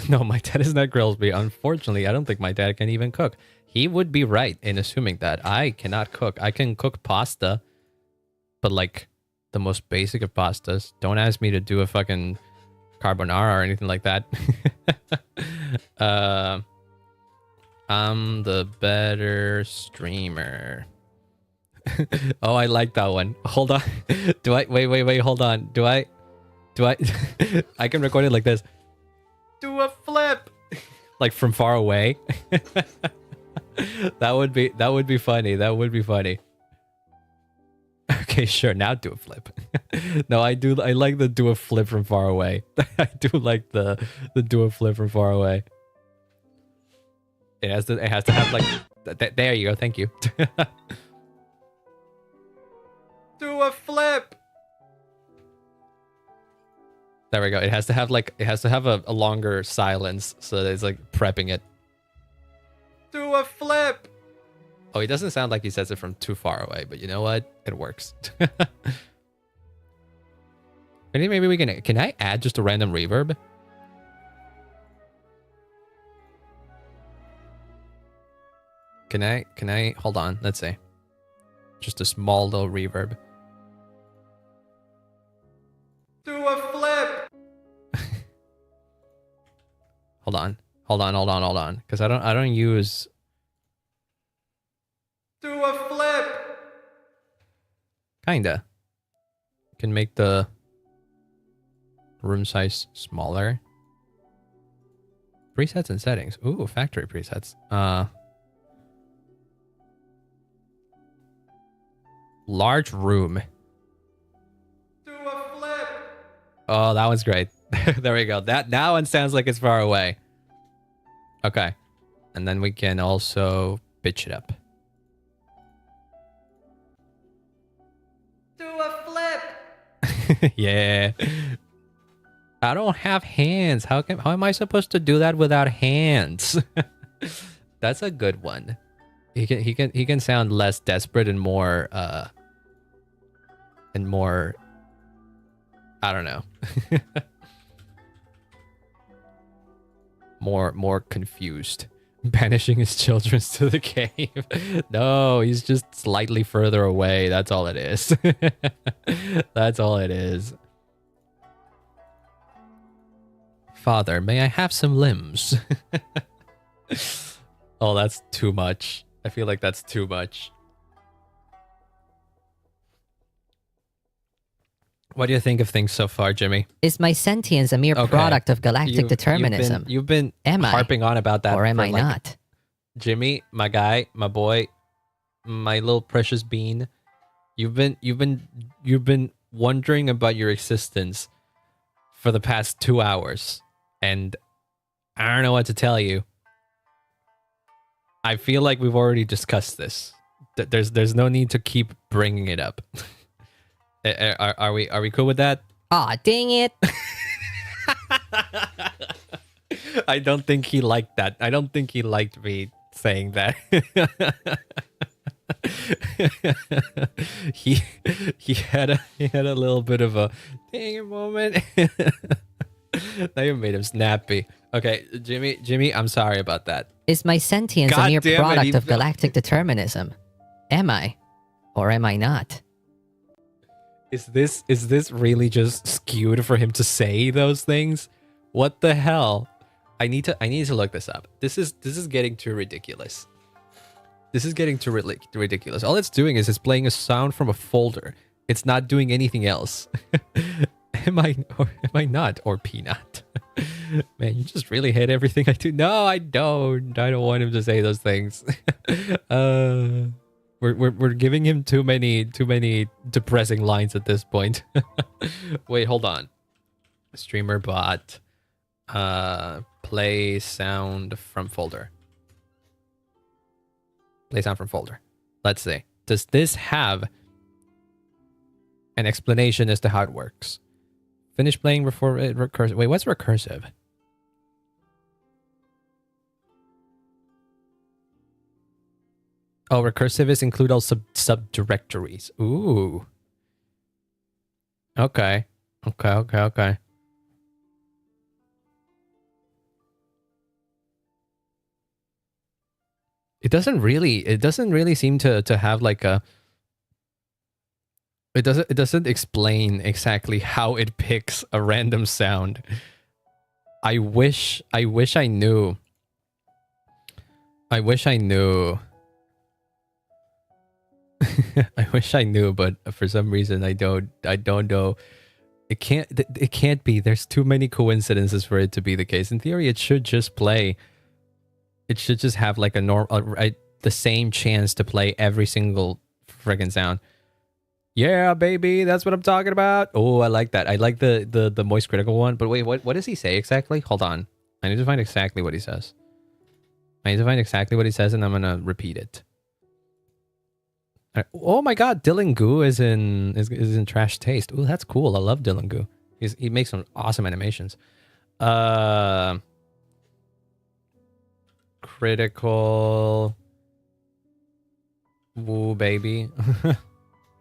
No, my dad is not Grillsby. Unfortunately, I don't think my dad can even cook. He would be right in assuming that I cannot cook. I can cook pasta, but like the most basic of pastas. Don't ask me to do a fucking carbonara or anything like that. I'm the better streamer. Oh, I like that one. Hold on. Wait, hold on. Do I I can record it like this. Do a flip. Like from far away. That would be funny. That would be funny. Okay, sure. Now do a flip. No, I like the do a flip from far away. I do like the do a flip from far away. It has to have like there you go. Thank you. Do a flip. There we go. It has to have a longer silence so that it's like prepping it. Do a flip. Oh, he doesn't sound like he says it from too far away, but you know what? It works. Maybe we can I add just a random reverb? Can I hold on, let's see. Just a small little reverb. Do a flip. Hold on. Because I don't use. Do a flip. Kinda. Can make the room size smaller. Presets and settings. Ooh, factory presets. Large room. Do a flip. Oh, that one's great. There we go. That one sounds like it's far away. Okay. And then we can also pitch it up. Do a flip. Yeah. I don't have hands. How am I supposed to do that without hands? That's a good one. He can sound less desperate and more I don't know. more confused. Banishing his children to the cave. No, he's just slightly further away. That's all it is. That's all it is. Father, may I have some limbs? Oh, that's too much. I feel like that's too much. What do you think of things so far, Jimmy? Is my sentience a mere product of galactic determinism? You've been harping on about that. Or am I not? Jimmy, my guy, my boy, my little precious bean. You've been wondering about your existence for the past 2 hours. And I don't know what to tell you. I feel like we've already discussed this. There's no need to keep bringing it up. Are we cool with that? Aw, dang it. I don't think he liked that. I don't think he liked me saying that. he he had a little bit of a dang it moment. Now you made him snappy. Okay, Jimmy, I'm sorry about that. Is my sentience God a mere damn it, product he- of galactic determinism? Am I? Or am I not? Is this really just skewed for him to say those things? What the hell? I need to look this up. This is getting too ridiculous. This is getting too ridiculous. All it's doing is it's playing a sound from a folder. It's not doing anything else. Am I not? Or peanut? Man, you just really hate everything I do. No, I don't. I don't want him to say those things. We're giving him too many depressing lines at this point. Wait, hold on. Streamer bot. Play sound from folder. Play sound from folder. Let's see. Does this have an explanation as to how it works? Finish playing before recursive. Wait, what's recursive? Oh, recursive is include all subdirectories. Ooh. Okay. Okay. It doesn't really seem to have like a it doesn't explain exactly how it picks a random sound. I wish I knew. I wish I knew. I wish I knew, but for some reason I don't know. It can't be. There's too many coincidences for it to be the case. In theory, it should just play. It should just have like the same chance to play every single friggin' sound. Yeah, baby, that's what I'm talking about. Oh, I like that. I like the moist critical one. But wait, what does he say exactly? Hold on. I need to find exactly what he says. And I'm gonna repeat it. Oh my god, Dylan Goo is in Trash Taste. Oh, that's cool. I love Dylan Goo. He makes some awesome animations. Critical. Woo, baby.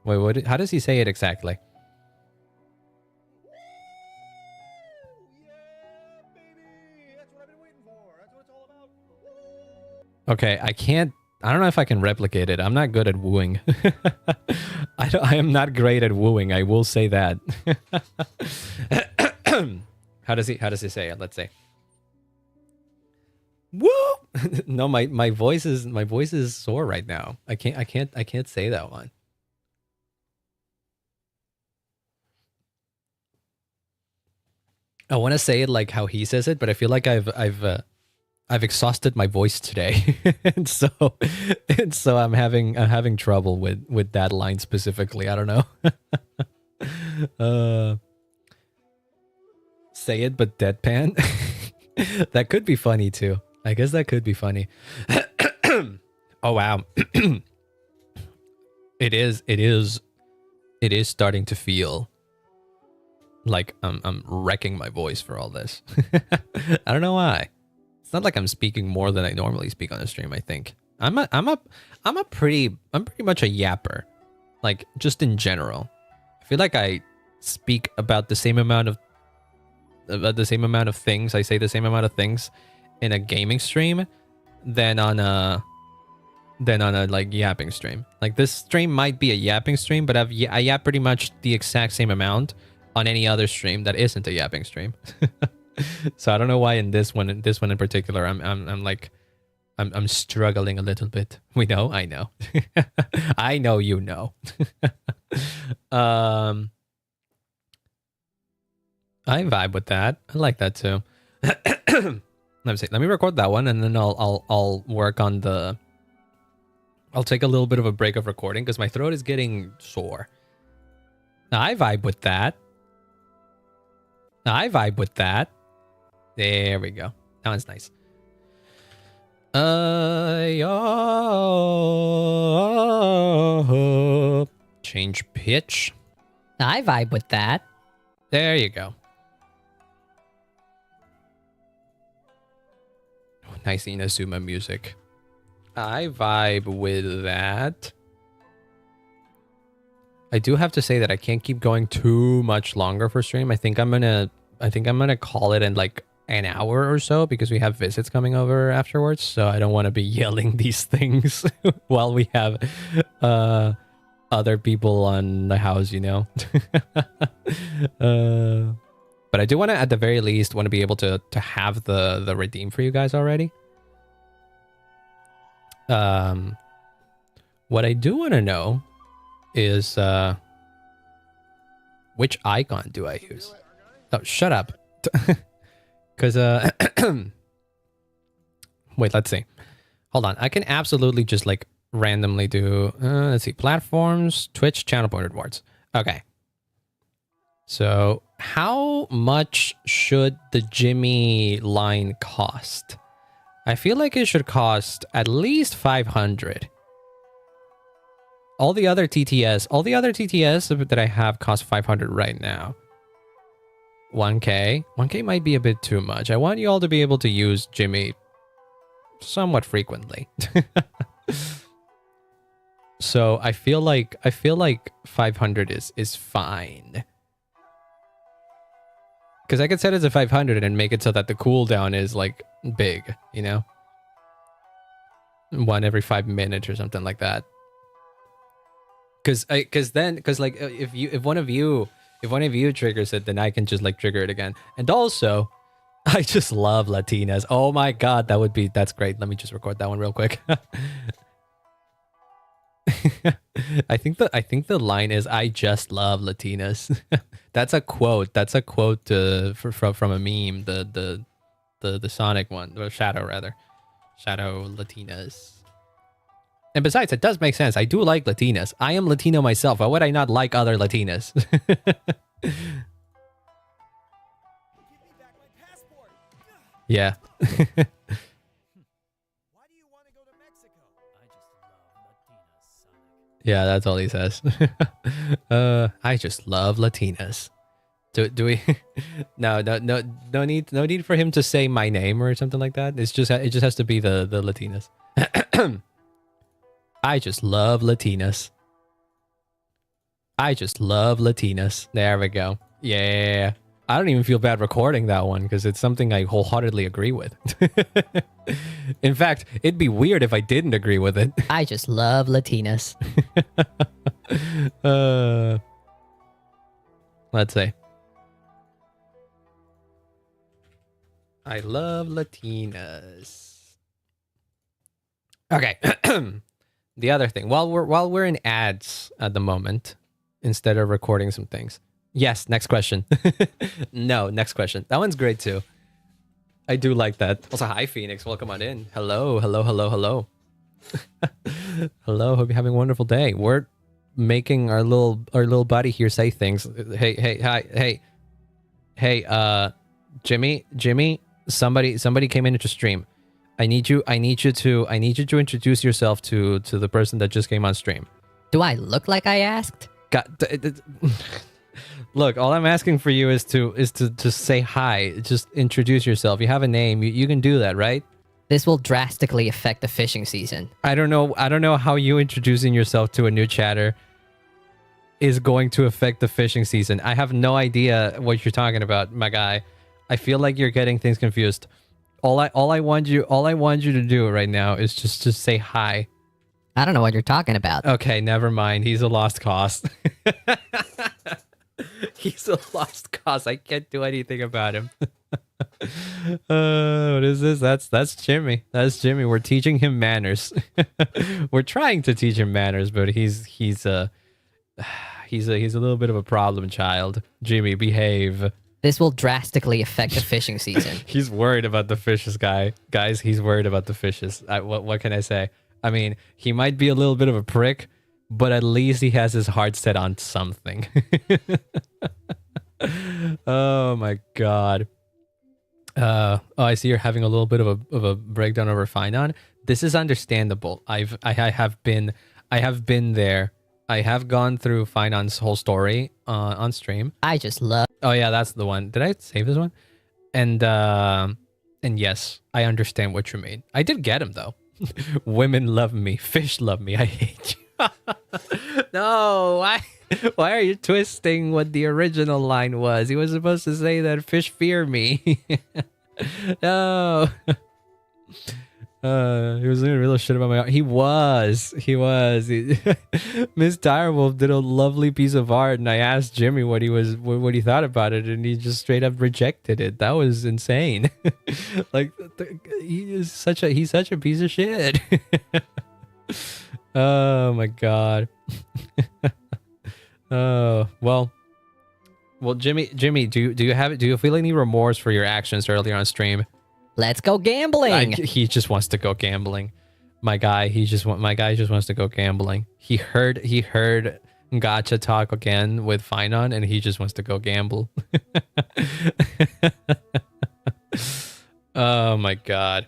Wait, how does he say it exactly? Okay, I don't know if I can replicate it. I'm not good at wooing. I am not great at wooing. I will say that. How does he say it? Let's say. Woo! No, my voice is sore right now. I can't say that one. I want to say it like how he says it, but I feel like I've exhausted my voice today, and so I'm having trouble with that line specifically. I don't know. Say it, but deadpan. That could be funny too. I guess that could be funny. Oh wow. It is starting to feel like I'm wrecking my voice for all this. I don't know why. It's not like I'm speaking more than I normally speak on a stream, I think. I'm pretty much a yapper. Like just in general. I feel like I speak about the same amount of things. I say the same amount of things in a gaming stream than on a like yapping stream. Like this stream might be a yapping stream, but I yap pretty much the exact same amount on any other stream that isn't a yapping stream. So I don't know why in this one in particular I'm struggling a little bit. I know. I know you know. I vibe with that. I like that too. Let me record that one and then I'll work on the I'll take a little bit of a break of recording because my throat is getting sore. I vibe with that. There we go. That one's nice. Change pitch. I vibe with that. There you go. Oh, nice Inazuma music. I vibe with that. I do have to say that I can't keep going too much longer for stream. I think I'm gonna call it in like an hour or so because we have visits coming over afterwards. So I don't want to be yelling these things while we have other people on the house, you know. But I do want to, at the very least, want to be able to have the redeem for you guys already. What I do want to know is which icon do I use? Oh, shut up. Because wait, let's see. Hold on. I can absolutely just like randomly do let's see, platforms, Twitch, channel point rewards. Okay. So how much should the Jimmy line cost? I feel like it should cost at least 500. All the other TTS that I have cost 500 right now. 1K. 1K might be a bit too much. I want you all to be able to use Jimmy somewhat frequently. So I feel like 500 is fine. Because I could set it to 500 and make it so that the cooldown is like big, you know? 1 every 5 minutes or something like that. Because like if one of you triggers it, then I can just like trigger it again. And also, I just love Latinas. Oh my god, that's great. Let me just record that one real quick. I think the line is "I just love Latinas." That's a quote. That's a quote from a meme. The Sonic one, or Shadow rather, Shadow Latinas. And besides, it does make sense. I do like Latinas. I am Latino myself. Why would I not like other Latinas? Yeah. Why do you want to go to Mexico? I just love Latinas, Sonic. Yeah, that's all he says. I just love Latinas. Do we? No need for him to say my name or something like that. It just has to be the Latinas. I just love Latinas. I just love Latinas. There we go. Yeah. I don't even feel bad recording that one because it's something I wholeheartedly agree with. In fact, it'd be weird if I didn't agree with it. I just love Latinas. Let's see. I love Latinas. Okay. The other thing, while we're in ads at the moment, instead of recording some things. Yes, next question. No, next question. That one's great too. I do like that. Also, hi Phoenix, welcome on in. Hello. Hello, hope you're having a wonderful day. We're making our little buddy here say things. Hey, Jimmy, somebody came into stream. I need you to introduce yourself to the person that just came on stream. Do I look like I asked? Look, all I'm asking for you is to just say hi. Just introduce yourself. You have a name. You can do that, right? This will drastically affect the fishing season. I don't know how you introducing yourself to a new chatter is going to affect the fishing season. I have no idea what you're talking about, my guy. I feel like you're getting things confused. All I want you to do right now is just say hi. I don't know what you're talking about. Okay, never mind. He's a lost cause. He's a lost cause. I can't do anything about him. What is this? That's Jimmy. That's Jimmy. We're teaching him manners. We're trying to teach him manners, but he's a little bit of a problem child. Jimmy, behave. This will drastically affect the fishing season. He's worried about the fishes, guys. He's worried about the fishes. What can I say? I mean, he might be a little bit of a prick, but at least he has his heart set on something. Oh my god. Oh, I see you're having a little bit of a breakdown over Finon. This is understandable. I have been there I have gone through Finon's whole story on stream. I just love. Oh yeah, that's the one. Did I save this one? And yes, I understand what you mean. I did get him though. Women love me. Fish love me. I hate you. No, why are you twisting what the original line was? He was supposed to say that fish fear me. No. He was doing real shit about my art. He was. Miss Direwolf did a lovely piece of art, and I asked Jimmy what he thought about it, and he just straight up rejected it. That was insane. Like he's such a piece of shit. Oh my god. Oh well, Jimmy, do you feel any remorse for your actions earlier on stream? Let's go gambling. He just wants to go gambling. My guy just wants to go gambling. He heard Gacha talk again with Finon, and he just wants to go gamble. Oh my god.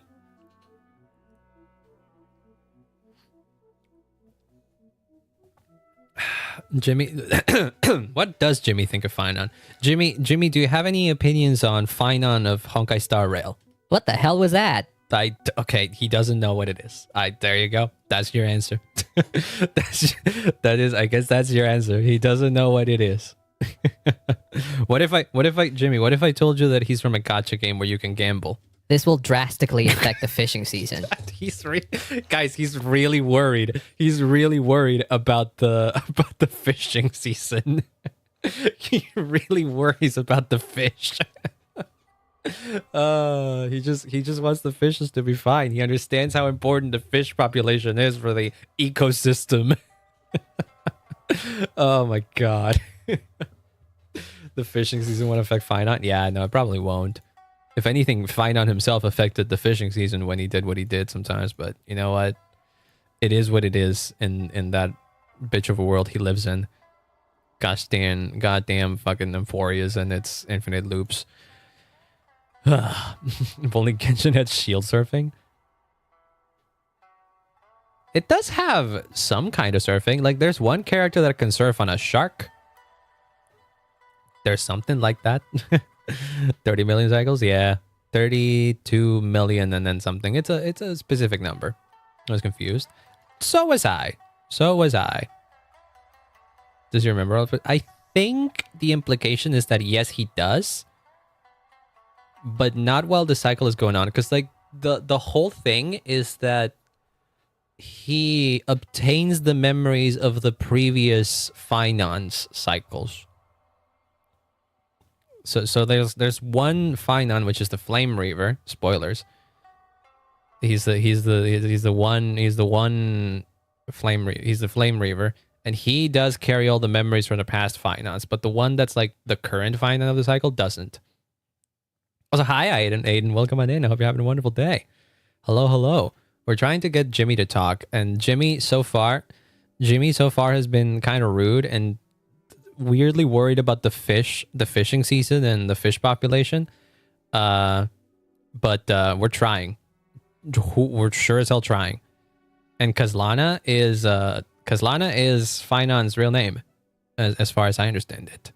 Jimmy, what does Jimmy think of Finon? Jimmy, do you have any opinions on Finon of Honkai Star Rail? What the hell was that? Okay, he doesn't know what it is. There you go. That's your answer. I guess that's your answer. He doesn't know what it is. Jimmy, what if I told you that he's from a gacha game where you can gamble? This will drastically affect the fishing season. Guys, he's really worried. He's really worried about the fishing season. He really worries about the fish. He just wants the fishes to be fine. He understands how important the fish population is for the ecosystem. Oh my god. The fishing season won't affect Finon? Yeah, no, it probably won't. If anything, Finon himself affected the fishing season when he did what he did sometimes, but you know what? It is what it is in that bitch of a world he lives in. Goddamn fucking Emphorias and its infinite loops. If only Genshin had shield surfing. It does have some kind of surfing. Like, there's one character that can surf on a shark. There's something like that. 30 million cycles? Yeah. 32 million and then something. It's a specific number. I was confused. So was I. Does he remember all of it? I think the implication is that yes, he does. But not while the cycle is going on. Because like the whole thing is that he obtains the memories of the previous Finon's cycles. So there's one Finon, which is the Flame Reaver. Spoilers. He's the Flame Reaver, and he does carry all the memories from the past Finons, but the one that's like the current Finon of the cycle doesn't. Also, hi Aiden, welcome on in. I hope you're having a wonderful day. Hello. We're trying to get Jimmy to talk, and Jimmy so far has been kind of rude and weirdly worried about the fishing season and the fish population. But we're trying. We're sure as hell trying. And Kazlana is Finon's real name, as far as I understand it.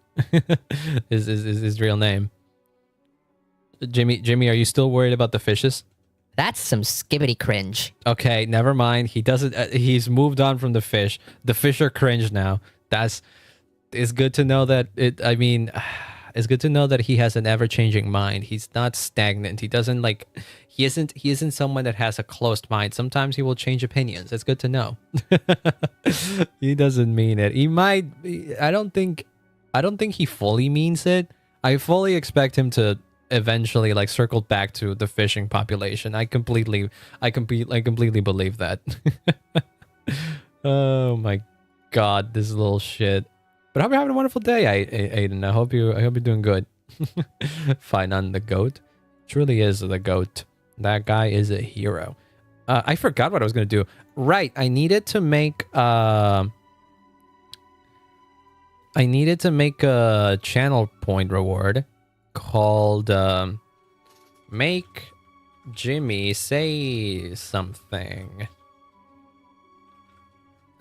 is his real name. Jimmy, are you still worried about the fishes? That's some skibbity cringe. Okay, never mind. He doesn't. He's moved on from the fish. The fish are cringe now. It's good to know that it's good to know that he has an ever-changing mind. He's not stagnant. He doesn't like. He isn't someone that has a closed mind. Sometimes he will change opinions. It's good to know. He doesn't mean it. He might. I don't think he fully means it. I fully expect him to eventually like circle back to the fishing population. I completely believe that. Oh my god, this little shit. But I hope you're having a wonderful day, Aiden. I hope you're doing good. Finon the goat. Truly is the goat. That guy is a hero. I forgot what I was gonna do. Right, I needed to make a channel point reward called make Jimmy say something.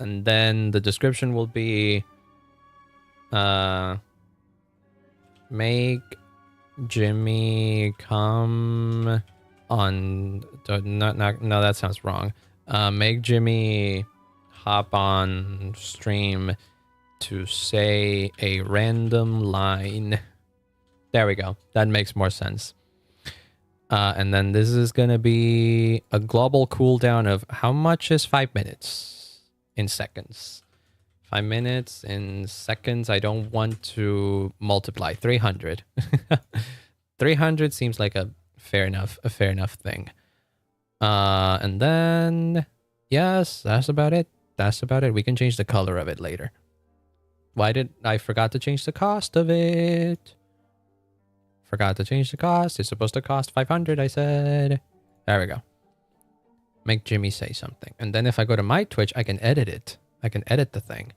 And then the description will be make Jimmy come on no, that sounds wrong. Make Jimmy hop on stream to say a random line. There we go. That makes more sense. And then this is gonna be a global cooldown of how much is 5 minutes in seconds? 5 minutes in seconds. I don't want to multiply 300. 300 seems like a fair enough thing. And then yes, that's about it. That's about it. We can change the color of it later. Why did I forgot to change the cost of it? Forgot to change the cost. It's supposed to cost 500, I said. There we go. Make Jimmy say something. And then if I go to my Twitch, I can edit it. I can edit the thing.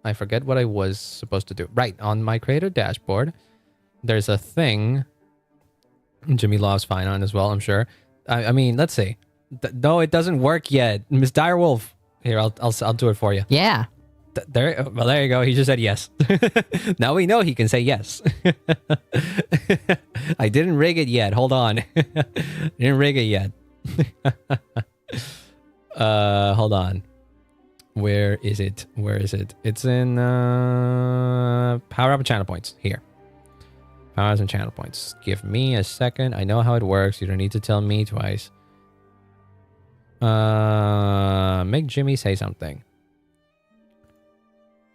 I forget what I was supposed to do. Right, on my creator dashboard, there's a thing Jimmy Law's fine on as well, I'm sure. I mean, let's see. No, it doesn't work yet. Miss Direwolf. Here, I'll do it for you. Yeah. There you go. He just said yes. Now we know he can say yes. I didn't rig it yet. Hold on. Didn't rig it yet. Hold on. Where is it? It's in power up and channel points. Here. Powers and channel points. Give me a second. I know how it works. You don't need to tell me twice. Make Jimmy say something.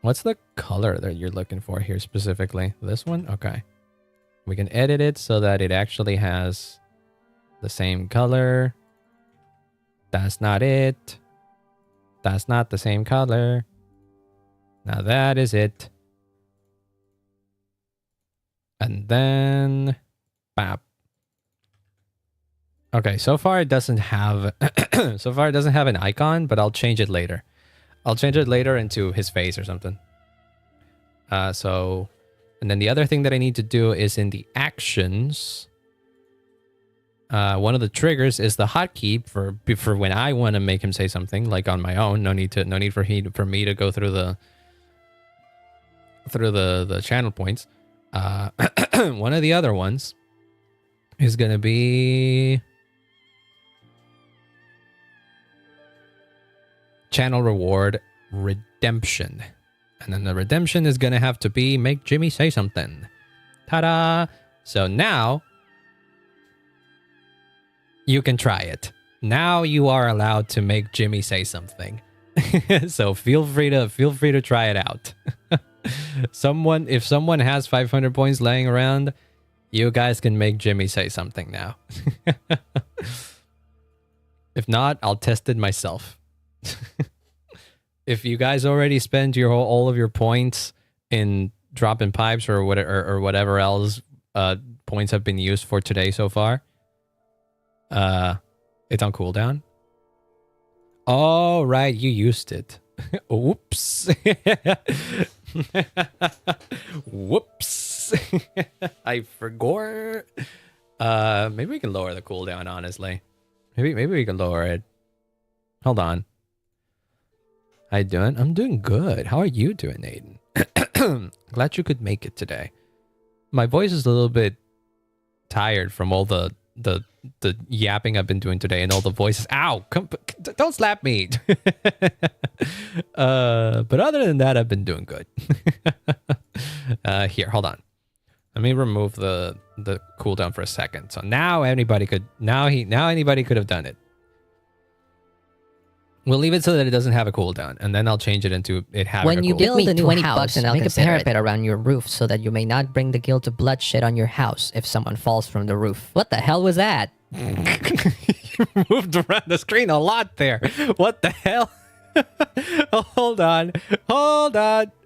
What's the color that you're looking for here specifically? This one? Okay. We can edit it so that it actually has the same color. That's not it. That's not the same color. Now that is it. And then bap. Okay, so far it doesn't have an icon, but I'll change it later. I'll change it later into his face or something. And then the other thing that I need to do is in the actions. One of the triggers is the hotkey for when I want to make him say something, like on my own. No need for me to go through the channel points. One of the other ones is gonna be channel reward redemption. And then the redemption is gonna have to be make Jimmy say something. Ta-da! So now you can try it. Now you are allowed to make Jimmy say something. So feel free to try it out. If someone has 500 points laying around, you guys can make Jimmy say something now. If not, I'll test it myself. If you guys already spend all of your points in dropping pipes or whatever else points have been used for today so far, it's on cooldown. Oh, right, you used it. Oops. Whoops. I forgot. Maybe we can lower the cooldown, honestly. Maybe we can lower it. Hold on. How you doing? I'm doing good. How are you doing, Aiden? Glad you could make it today. My voice is a little bit tired from all the yapping I've been doing today and all the voices. Ow! Don't slap me. But other than that, I've been doing good. Here, hold on. Let me remove the cooldown for a second. So now anybody could have done it. We'll leave it so that it doesn't have a cooldown, and then I'll change it into it having a cooldown. When you build a new 20 house, and I'll make a consider it. parapet around your roof so that you may not bring the guilt of bloodshed on your house if someone falls from the roof. What the hell was that? You moved around the screen a lot there. What the hell? Hold on.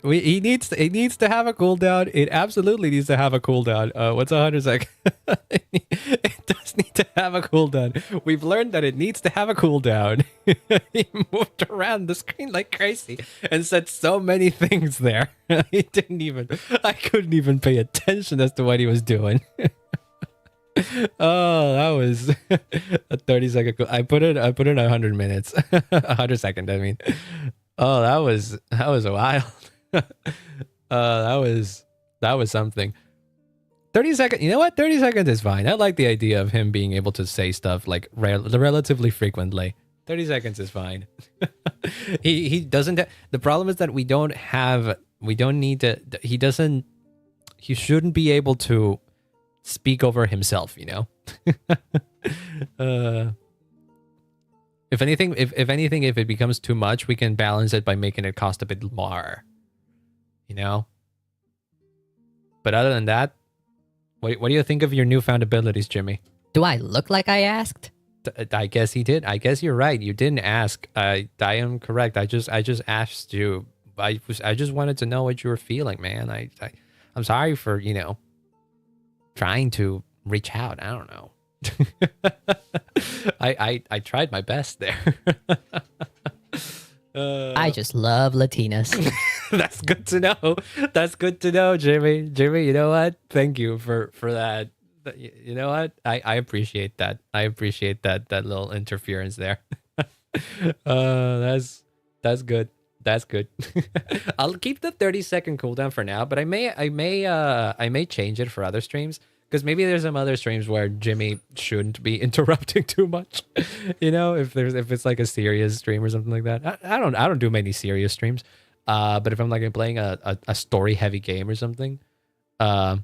It needs to have a cooldown. It absolutely needs to have a cooldown. What's 100 seconds? It does need to have a cooldown. We've learned that it needs to have a cooldown. He moved around the screen like crazy and said so many things there. I couldn't even pay attention as to what he was doing. Oh, that was a 30-second. I put it. I put in 100 minutes. 100 seconds. I mean. Oh, that was wild. That was something. 30 seconds. You know what? 30 seconds is fine. I like the idea of him being able to say stuff like relatively frequently. 30 seconds is fine. He doesn't. The problem is that we don't need to. He shouldn't be able to speak over himself. You know. If anything, if it becomes too much, we can balance it by making it cost a bit more. You know. But other than that, what do you think of your newfound abilities, Jimmy? Do I look like I asked? I guess he did. I guess you're right. You didn't ask. I am correct. I just asked you. I just wanted to know what you were feeling, man. I'm sorry for, you know, trying to reach out. I don't know. I tried my best there. I just love Latinas. That's good to know. That's good to know, Jimmy. Jimmy, you know what? Thank you for that. You know what? I appreciate that. I appreciate that little interference there. That's good. That's good. I'll keep the 30-second cooldown for now, but I may change it for other streams. Because maybe there's some other streams where Jimmy shouldn't be interrupting too much, you know. If it's like a serious stream or something like that. I don't do many serious streams, but if I'm like playing a story heavy game or something, I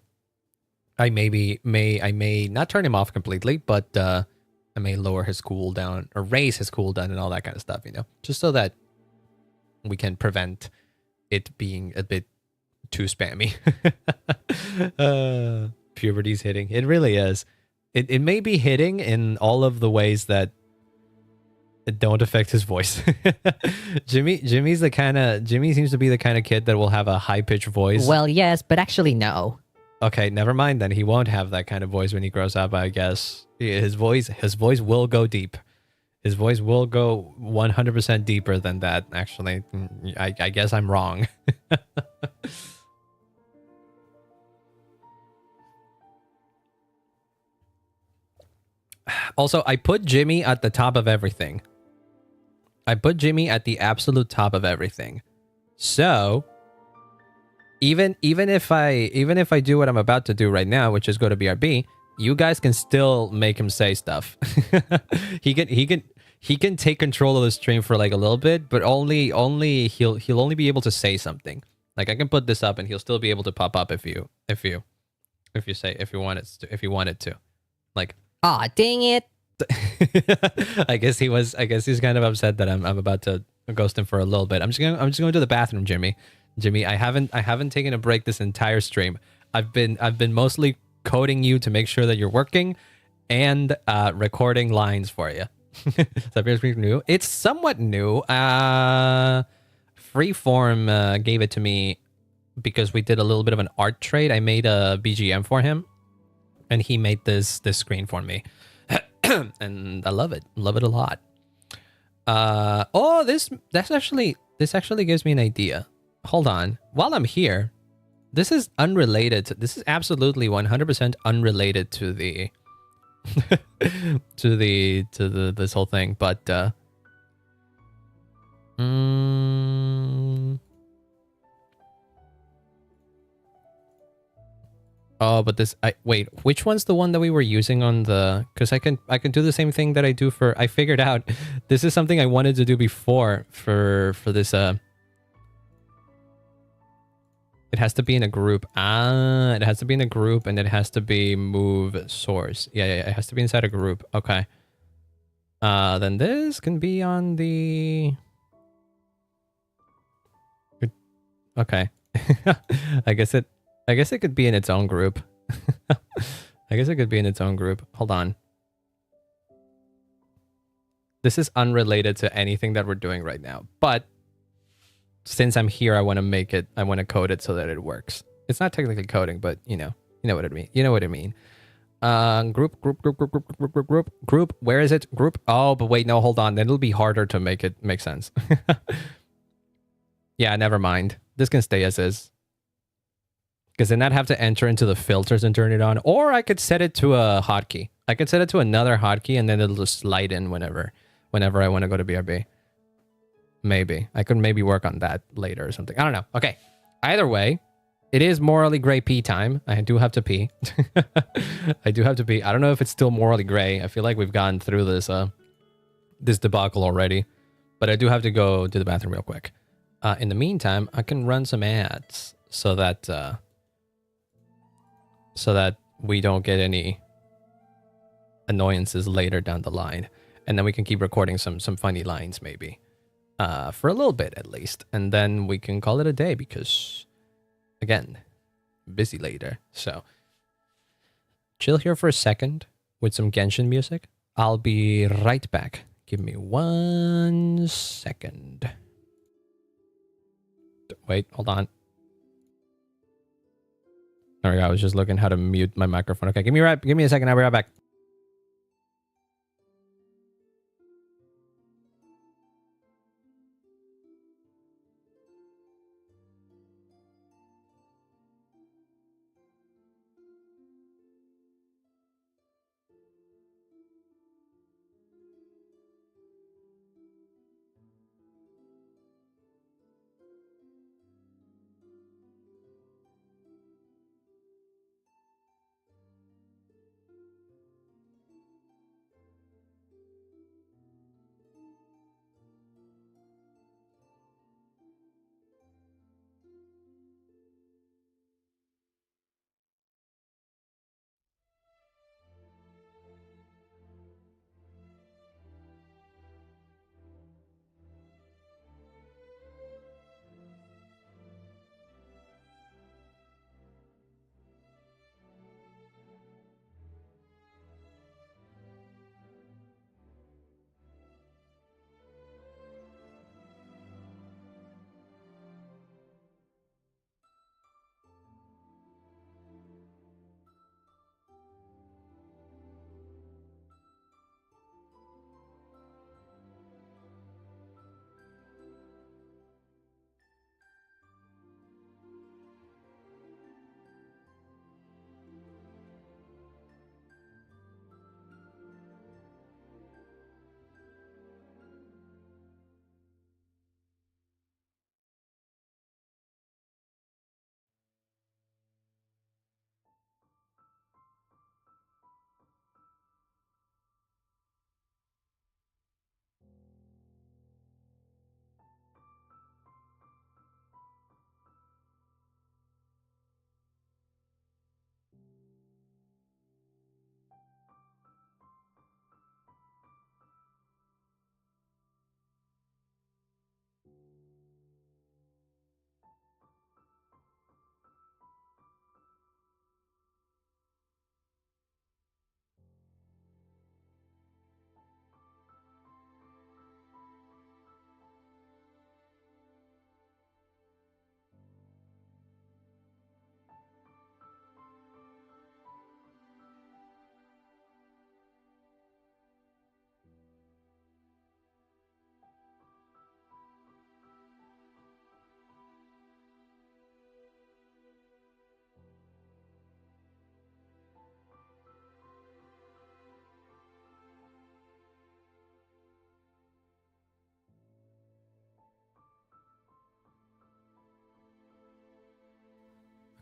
may not turn him off completely, but I may lower his cooldown or raise his cooldown and all that kind of stuff, you know, just so that we can prevent it being a bit too spammy. Puberty's hitting. It really is. It may be hitting in all of the ways that don't affect his voice. Jimmy seems to be the kind of kid that will have a high pitched voice. Well, yes, but actually no. Okay, never mind then. He won't have that kind of voice when he grows up, I guess. His voice will go deep. His voice will go 100% deeper than that, actually. I guess I'm wrong. Also, I put Jimmy at the top of everything. I put Jimmy at the absolute top of everything. So, even if I do what I'm about to do right now, which is go to BRB, you guys can still make him say stuff. he can take control of the stream for like a little bit, but only he'll only be able to say something. Like I can put this up and he'll still be able to pop up if you wanted to. Like, Aw, dang it. I guess he's kind of upset that I'm about to ghost him for a little bit. I'm just going to the bathroom, Jimmy. Jimmy, I haven't taken a break this entire stream. I've been mostly coding you to make sure that you're working and recording lines for you. So new. It's somewhat new. Freeform gave it to me because we did a little bit of an art trade. I made a BGM for him, and he made this screen for me, and I love it. Love it a lot. This actually gives me an idea. Hold on. While I'm here, this is unrelated. This is absolutely 100% unrelated to the this whole thing. But but this wait, which one's the one that we were using on the? Because I can do the same thing that I do for. I figured out this is something I wanted to do before for this. It has to be in a group. It has to be in a group, and it has to be move source. Yeah, it has to be inside a group. Okay. Then this can be on the. Okay. I guess it could be in its own group. I guess it could be in its own group. Hold on. This is unrelated to anything that we're doing right now, but since I'm here, I want to code it so that it works. It's not technically coding, but you know what I mean. You know what I mean. Group. Where is it? Group. Oh, but wait, no, hold on. Then it'll be harder to make it make sense. Yeah, never mind. This can stay as is. Because then I'd have to enter into the filters and turn it on. Or I could set it to a hotkey. I could set it to another hotkey and then it'll just slide in whenever I want to go to BRB. Maybe. I could maybe work on that later or something. I don't know. Okay. Either way, it is morally gray pee time. I do have to pee. I do have to pee. I don't know if it's still morally gray. I feel like we've gone through this this debacle already. But I do have to go to the bathroom real quick. In the meantime, I can run some ads so that we don't get any annoyances later down the line. And then we can keep recording some funny lines maybe. For a little bit at least. And then we can call it a day because, again, busy later. So, chill here for a second with some Genshin music. I'll be right back. Give me 1 second. Wait, hold on. There we go. I was just looking how to mute my microphone. Okay, give me a second. I'll be right back.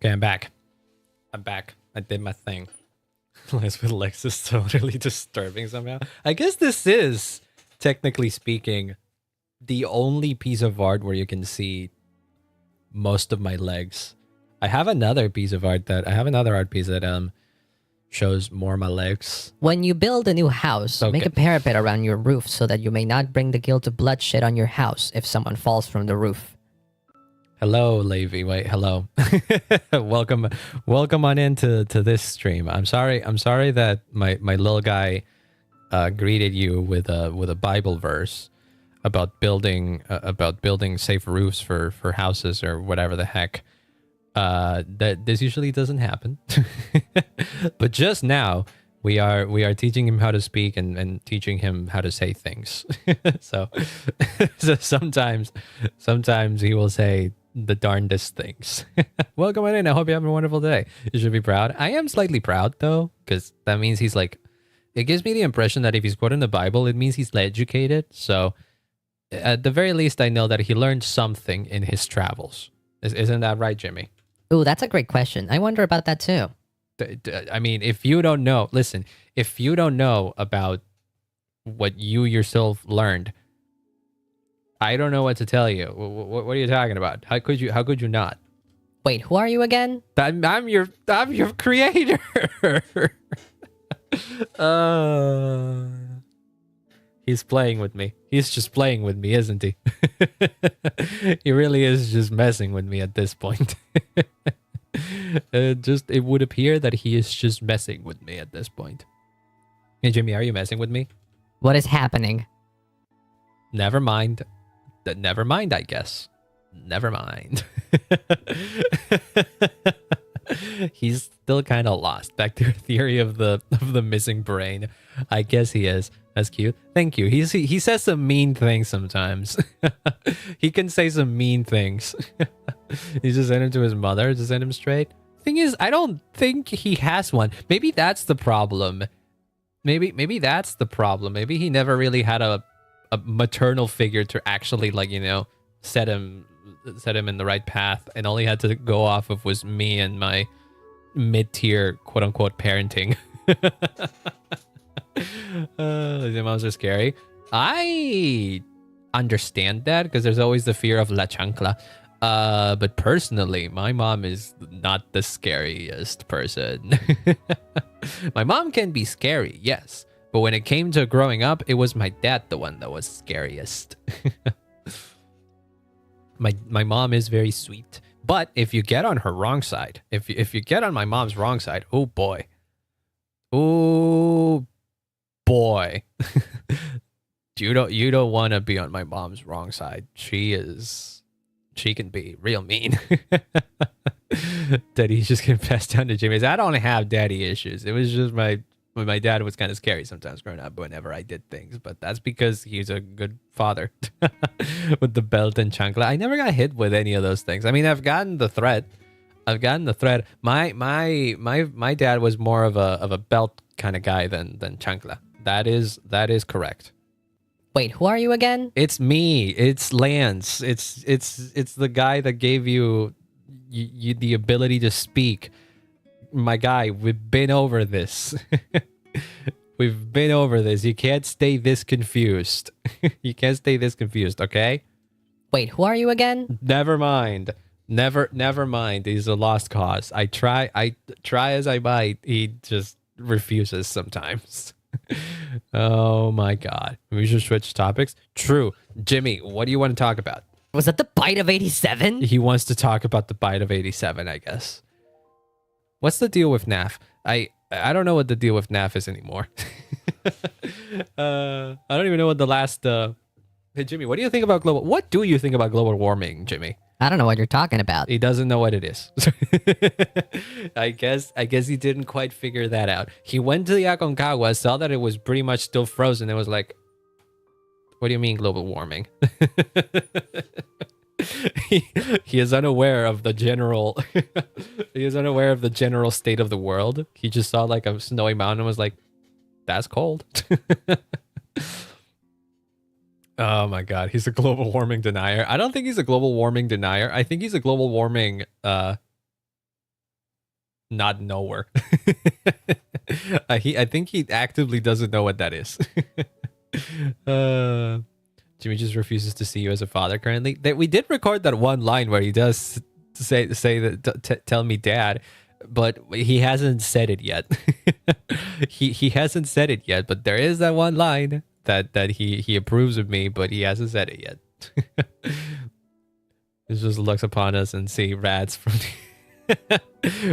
Okay, I'm back. I did my thing. Lies with Lex is totally disturbing somehow. I guess this is, technically speaking, the only piece of art where you can see most of my legs. I have another art piece that shows more of my legs. When you build a new house, make a parapet around your roof so that you may not bring the guilt of bloodshed on your house if someone falls from the roof. Hello, Levi. Wait, hello. welcome on into this stream. I'm sorry that my little guy greeted you with a Bible verse about building safe roofs for houses or whatever the heck. That this usually doesn't happen. But just now we are teaching him how to speak and teaching him how to say things. so sometimes he will say the darndest things. Welcome on in. I hope you're having a wonderful day. You should be proud. I am slightly proud though, because that means he's like, it gives me the impression that if he's quoting the Bible, it means he's educated. So at the very least, I know that he learned something in his travels. Isn't that right, Jimmy? Ooh, that's a great question. I wonder about that too. I mean, if you don't know, listen, if you don't know about what you yourself learned, I don't know what to tell you. What are you talking about? How could you not? Wait, who are you again? I'm your creator. He's playing with me. He's just playing with me, isn't he? He really is just messing with me at this point. It would appear that he is just messing with me at this point. Hey, Jimmy, are you messing with me? What is happening? Never mind. Never mind, I guess. Never mind. He's still kind of lost. Back to your theory of the missing brain. I guess he is. That's cute. Thank you. He says some mean things sometimes. He can say some mean things. You just send him to his mother to send him straight. Thing is, I don't think he has one. Maybe that's the problem. Maybe that's the problem. Maybe he never really had a maternal figure to actually, like, you know, set him in the right path, and all he had to go off of was me and my mid-tier quote-unquote parenting. The moms are scary. I understand that because there's always the fear of la chancla. But personally, my mom is not the scariest person. My mom can be scary, yes, but when it came to growing up, it was my dad the one that was scariest. My mom is very sweet, but if you get on her wrong side, if you get on my mom's wrong side, oh boy, you don't want to be on my mom's wrong side. She can be real mean. Daddy's just gonna pass down to Jimmy. I don't have daddy issues. It was just my dad was kind of scary sometimes growing up whenever I did things, but that's because he's a good father. With the belt and chancla, I never got hit with any of those things. I mean, I've gotten the threat. My dad was more of a belt kind of guy than chancla. That is correct. Wait, who are you again? It's me. It's Lance. It's the guy that gave you the ability to speak. My guy, we've been over this. We've been over this. You can't stay this confused. You can't stay this confused, okay? Wait, who are you again? Never mind. Never mind. He's a lost cause. I try as I might. He just refuses sometimes. Oh my god. We should switch topics. True. Jimmy, what do you want to talk about? Was that the bite of 87? He wants to talk about the bite of 87, I guess. What's the deal with NAF? I don't know what the deal with NAF is anymore. I don't even know what the last Hey Jimmy, what do you think about global warming, Jimmy? I don't know what you're talking about. He doesn't know what it is. I guess he didn't quite figure that out. He went to the Aconcagua, saw that it was pretty much still frozen, and was like, what do you mean global warming? He is unaware of the general state of the world. He just saw like a snowy mountain and was like, that's cold. Oh my god, he's a global warming denier. I don't think he's a global warming denier. I think he's a global warming not knower. I think he actively doesn't know what that is. Jimmy just refuses to see you as a father currently. We did record that one line where he does say that tell me dad, but he hasn't said it yet. he hasn't said it yet, but there is that one line that he approves of me, but he hasn't said it yet. He just looks upon us and see rats from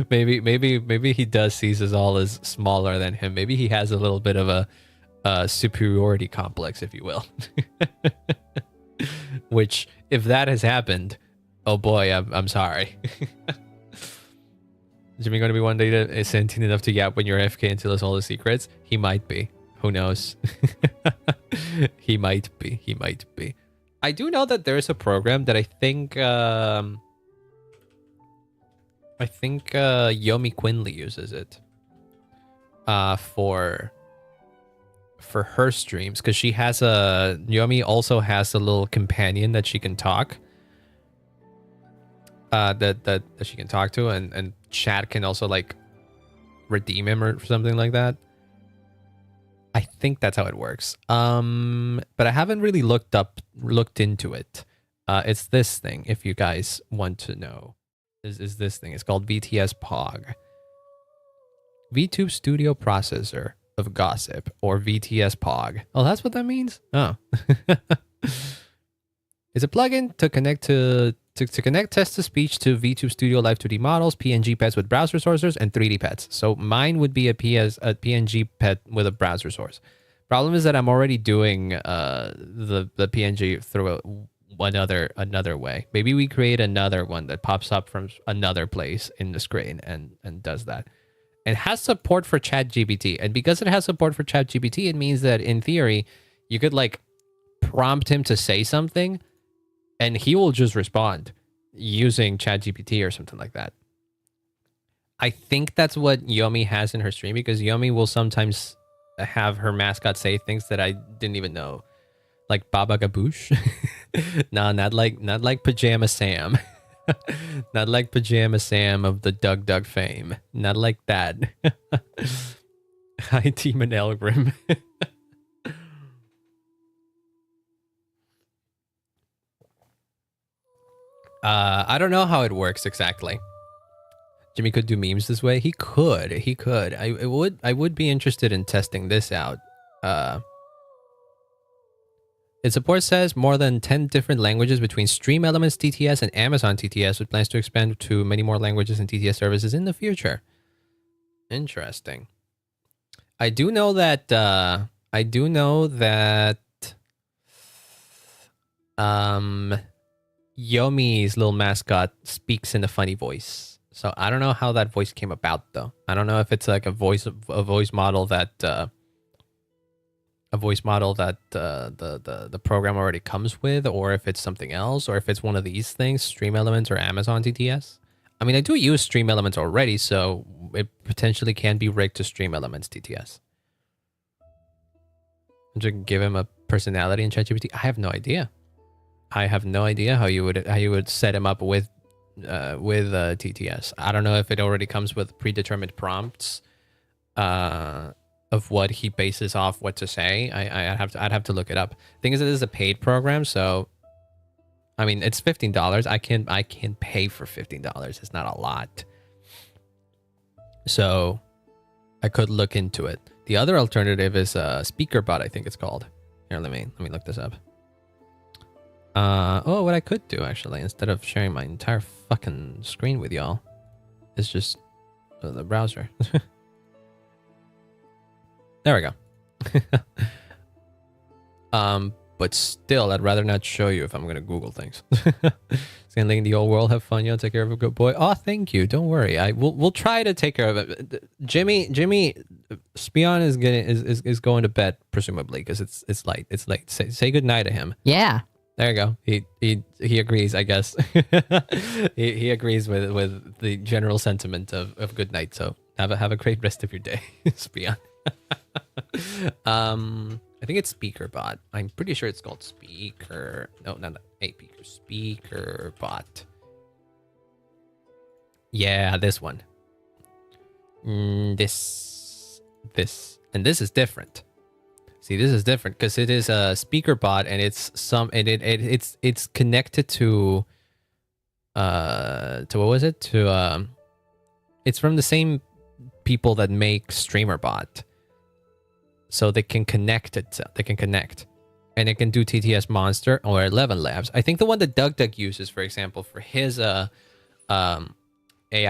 maybe he does sees us all as smaller than him. Maybe he has a little bit of a superiority complex, if you will. Which, if that has happened, oh boy, I'm sorry. Jimmy going to be one day sentient enough to yap when you're AFK and tell us all the secrets? He might be. Who knows? He might be. I do know that there's a program that I think I think Yomi Quinley uses it for her streams because she has Yomi also has a little companion that she can talk that she can talk to, and chat can also like redeem him or something like that. I think that's how it works. But I haven't really looked into it. It's this thing, if you guys want to know. Is this thing. It's called VTS POG. VTube Studio Processor of Gossip, or VTS POG. Oh, that's what that means? Oh. It's a plugin to connect connect text-to-speech to VTube Studio Live 2D models, PNG pets with browser sources, and 3D pets. So mine would be a PNG pet with a browser source. Problem is that I'm already doing the PNG through another way. Maybe we create another one that pops up from another place in the screen and does that. It has support for ChatGPT, and because it has support for ChatGPT, it means that in theory, you could like prompt him to say something, and he will just respond using ChatGPT or something like that. I think that's what Yomi has in her stream, because Yomi will sometimes have her mascot say things that I didn't even know, like Baba Gaboosh. No, not like Pajama Sam. Not like Pajama Sam of the Doug fame. Not like that. Hi, Demon Elgrim. I don't know how it works exactly. Jimmy could do memes this way. He could. I would be interested in testing this out. Its support says more than 10 different languages between Stream Elements TTS and Amazon TTS, with plans to expand to many more languages and TTS services in the future. Interesting. I do know that Yomi's little mascot speaks in a funny voice. So I don't know how that voice came about, though. I don't know if it's like a voice model that the program already comes with, or if it's something else, or if it's one of these things, Stream Elements or Amazon TTS. I mean, I do use Stream Elements already, so it potentially can be rigged to Stream Elements TTS. Just give him a personality in ChatGPT. I have no idea. I have no idea how you would set him up with TTS. I don't know if it already comes with predetermined prompts of what he bases off what to say. I'd have to look it up. Thing is, it is a paid program, so I mean, it's $15. I can pay for $15. It's not a lot, so I could look into it. The other alternative is SpeakerBot, I think it's called. Here, let me look this up. What I could do, actually, instead of sharing my entire fucking screen with y'all, is just the browser. There we go. But still, I'd rather not show you if I'm gonna Google things. Scanning in the old world, have fun, y'all. Take care of a good boy. Oh, thank you. Don't worry. We'll try to take care of it. Jimmy, Spion is going to bed presumably because it's late. It's late. Say good night to him. Yeah. There you go. He agrees, I guess. he agrees with the general sentiment of good night. So have a great rest of your day, Spion. I think it's SpeakerBot. I'm pretty sure it's called Speaker. No, not SpeakerBot. Yeah, this one. This and this is different. See, this is different because it is a SpeakerBot, and it's connected to what was it? It's from the same people that make StreamerBot. So they can connect it. They can connect, and it can do TTS Monster or 11 Labs. I think the one that Doug uses, for example, for his AI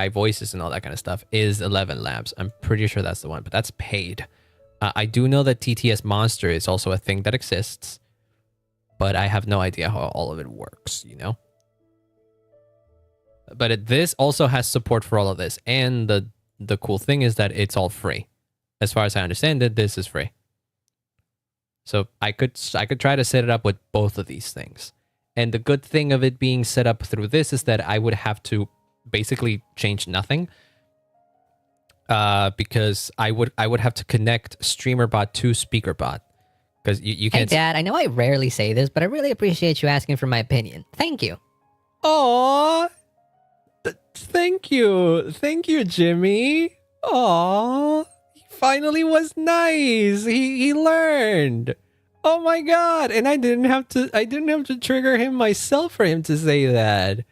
voices and all that kind of stuff, is 11 Labs. I'm pretty sure that's the one, but that's paid. I do know that TTS Monster is also a thing that exists, but I have no idea how all of it works. You know. But this also has support for all of this, and the cool thing is that it's all free. As far as I understand it, this is free. So I could try to set it up with both of these things. And the good thing of it being set up through this is that I would have to basically changed nothing. Because I would have to connect StreamerBot to SpeakerBot because you Hey, can't. Dad, I know I rarely say this, but I really appreciate you asking for my opinion. Thank you. Aw, thank you, Jimmy. Aw, he finally was nice. He learned. Oh my god! And I didn't have to trigger him myself for him to say that.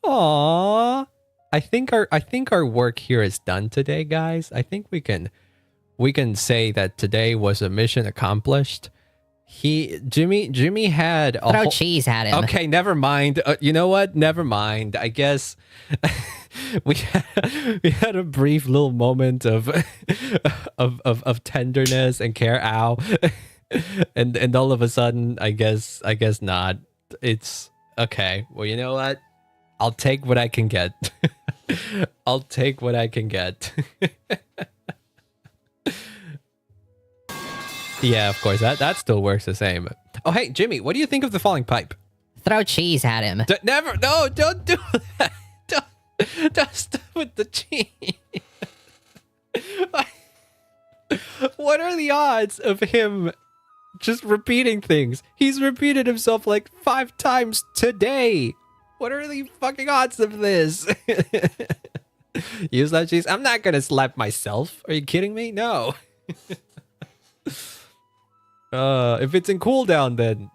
Aw. I think our work here is done today, guys. I think we can say that today was a mission accomplished. Jimmy had a Throw cheese at him. Okay, never mind. You know what? Never mind. I guess we had a brief little moment of of tenderness and care. Ow. and all of a sudden, I guess not. It's okay. Well, you know what? I'll take what I can get. I'll take what I can get. Yeah, of course. That still works the same. Oh, hey, Jimmy, what do you think of the falling pipe? Throw cheese at him. Never. No, don't do that. Don't stop with the cheese. What are the odds of him just repeating things? He's repeated himself like 5 times today. What are the fucking odds of this? Use that cheese. I'm not gonna slap myself. Are you kidding me? No. If it's in cooldown, then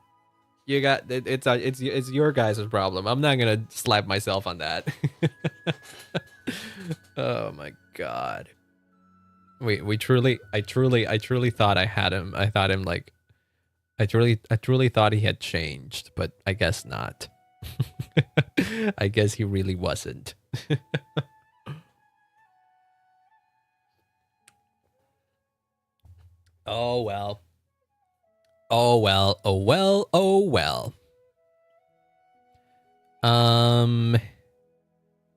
you got it's your guys' problem. I'm not gonna slap myself on that. Oh my god. I truly thought I had him. I truly thought he had changed, but I guess not. I guess he really wasn't. Oh well. Oh well. Oh well. Oh well.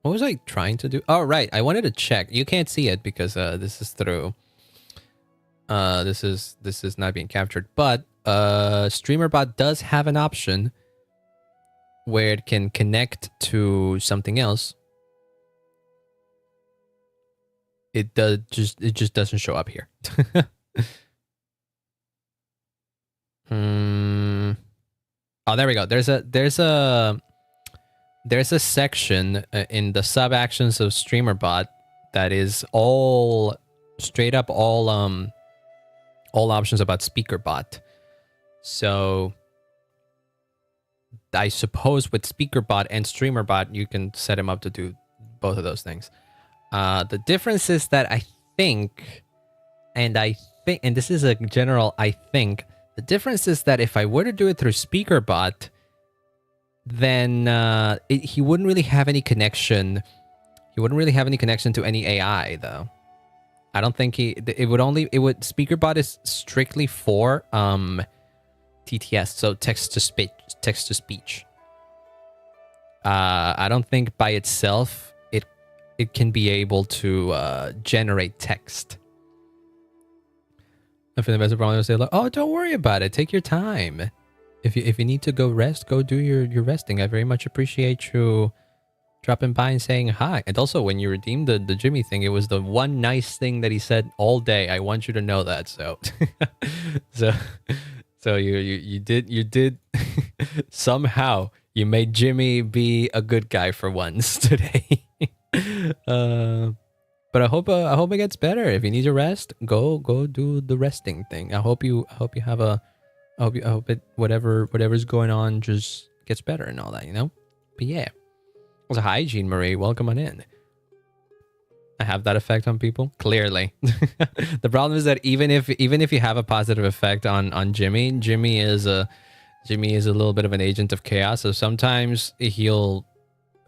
What was I trying to do? Oh right, I wanted to check. You can't see it because this is through. This is not being captured, but StreamerBot does have an option where it can connect to something else. It just doesn't show up here. Oh, there we go. There's a section in the sub actions of StreamerBot that is all straight up all options about SpeakerBot. So I suppose with SpeakerBot and StreamerBot, you can set him up to do both of those things. The difference is that I think, and this is a general I think, the difference is that if I were to do it through SpeakerBot, then he wouldn't really have any connection. He wouldn't really have any connection to any AI, though. I don't think SpeakerBot is strictly for TTS, so text to speech. I don't think by itself it can be able to generate text. If the best problem, say like, oh, don't worry about it. Take your time. If you need to go rest, go do your resting. I very much appreciate you dropping by and saying hi. And also, when you redeemed the Jimmy thing, it was the one nice thing that he said all day. I want you to know that. So, so you did somehow you made Jimmy be a good guy for once today. But I hope it gets better. If you need to rest, go do the resting thing. I hope you have a. I hope it whatever's going on just gets better and all that, you know. But yeah, also hi Jean Marie, welcome on in. I have that effect on people clearly. The problem is that even if you have a positive effect on Jimmy is a little bit of an agent of chaos. So sometimes he'll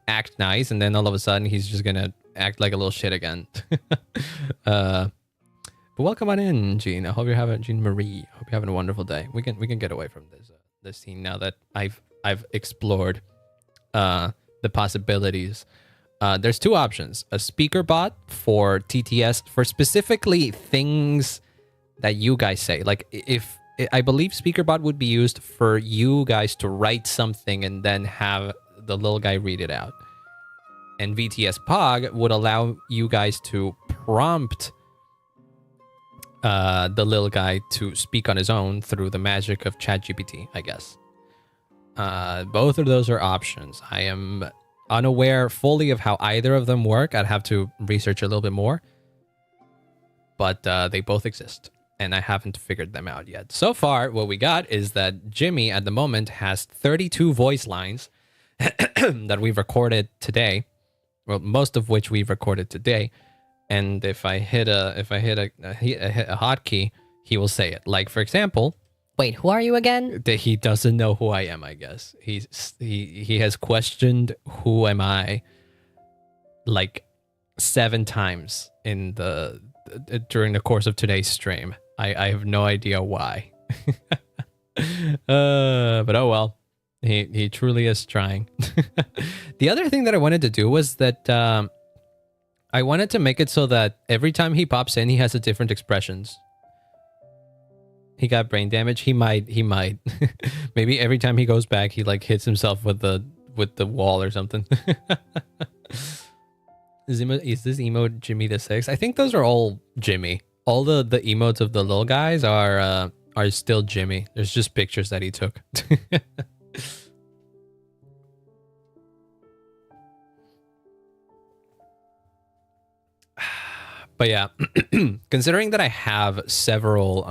act nice, and then all of a sudden he's just gonna act like a little shit again. But welcome on in, Jean. I hope you're having Jean Marie. Hope you're having a wonderful day. We can get away from this scene now that I've explored the possibilities. There's 2 options: a speaker bot for TTS for specifically things that you guys say. Like if I believe speaker bot would be used for you guys to write something and then have the little guy read it out. And VTS Pog would allow you guys to prompt the little guy to speak on his own through the magic of ChatGPT, I guess. Both of those are options. I am unaware fully of how either of them work. I'd have to research a little bit more. But they both exist, and I haven't figured them out yet. So far, what we got is that Jimmy at the moment has 32 voice lines that we've recorded today. Well, most of which we've recorded today. And if I hit a hotkey, he will say it. Like, for example, Wait, who are you again? that he doesn't know who I am, I guess. He has questioned who am I like 7 times in during the course of today's stream. I have no idea why. But oh well. He truly is trying. The other thing that I wanted to do was that I wanted to make it so that every time he pops in, he has a different expressions. He got brain damage. He might. Maybe every time he goes back, he like hits himself with the wall or something. Is this emote Jimmy the Sixth? I think those are all Jimmy. All the emotes of the little guys are still Jimmy. There's just pictures that he took. But yeah, considering that I have several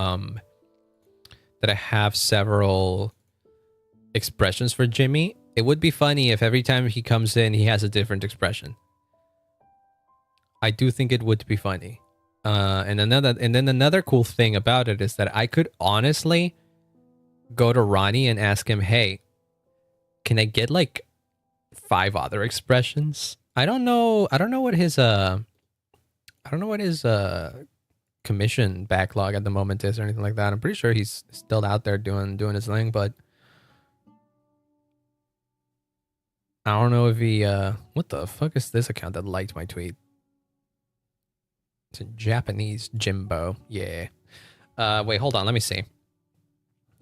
expressions for Jimmy, it would be funny if every time he comes in, he has a different expression. I do think it would be funny. And then another cool thing about it is that I could honestly go to Ronnie and ask him, "Hey, can I get like 5 other expressions?" I don't know what his commission backlog at the moment is or anything like that. I'm pretty sure he's still out there doing his thing, but I don't know if he what the fuck is this account that liked my tweet? It's a Japanese Jimbo. Yeah. Wait, hold on, let me see.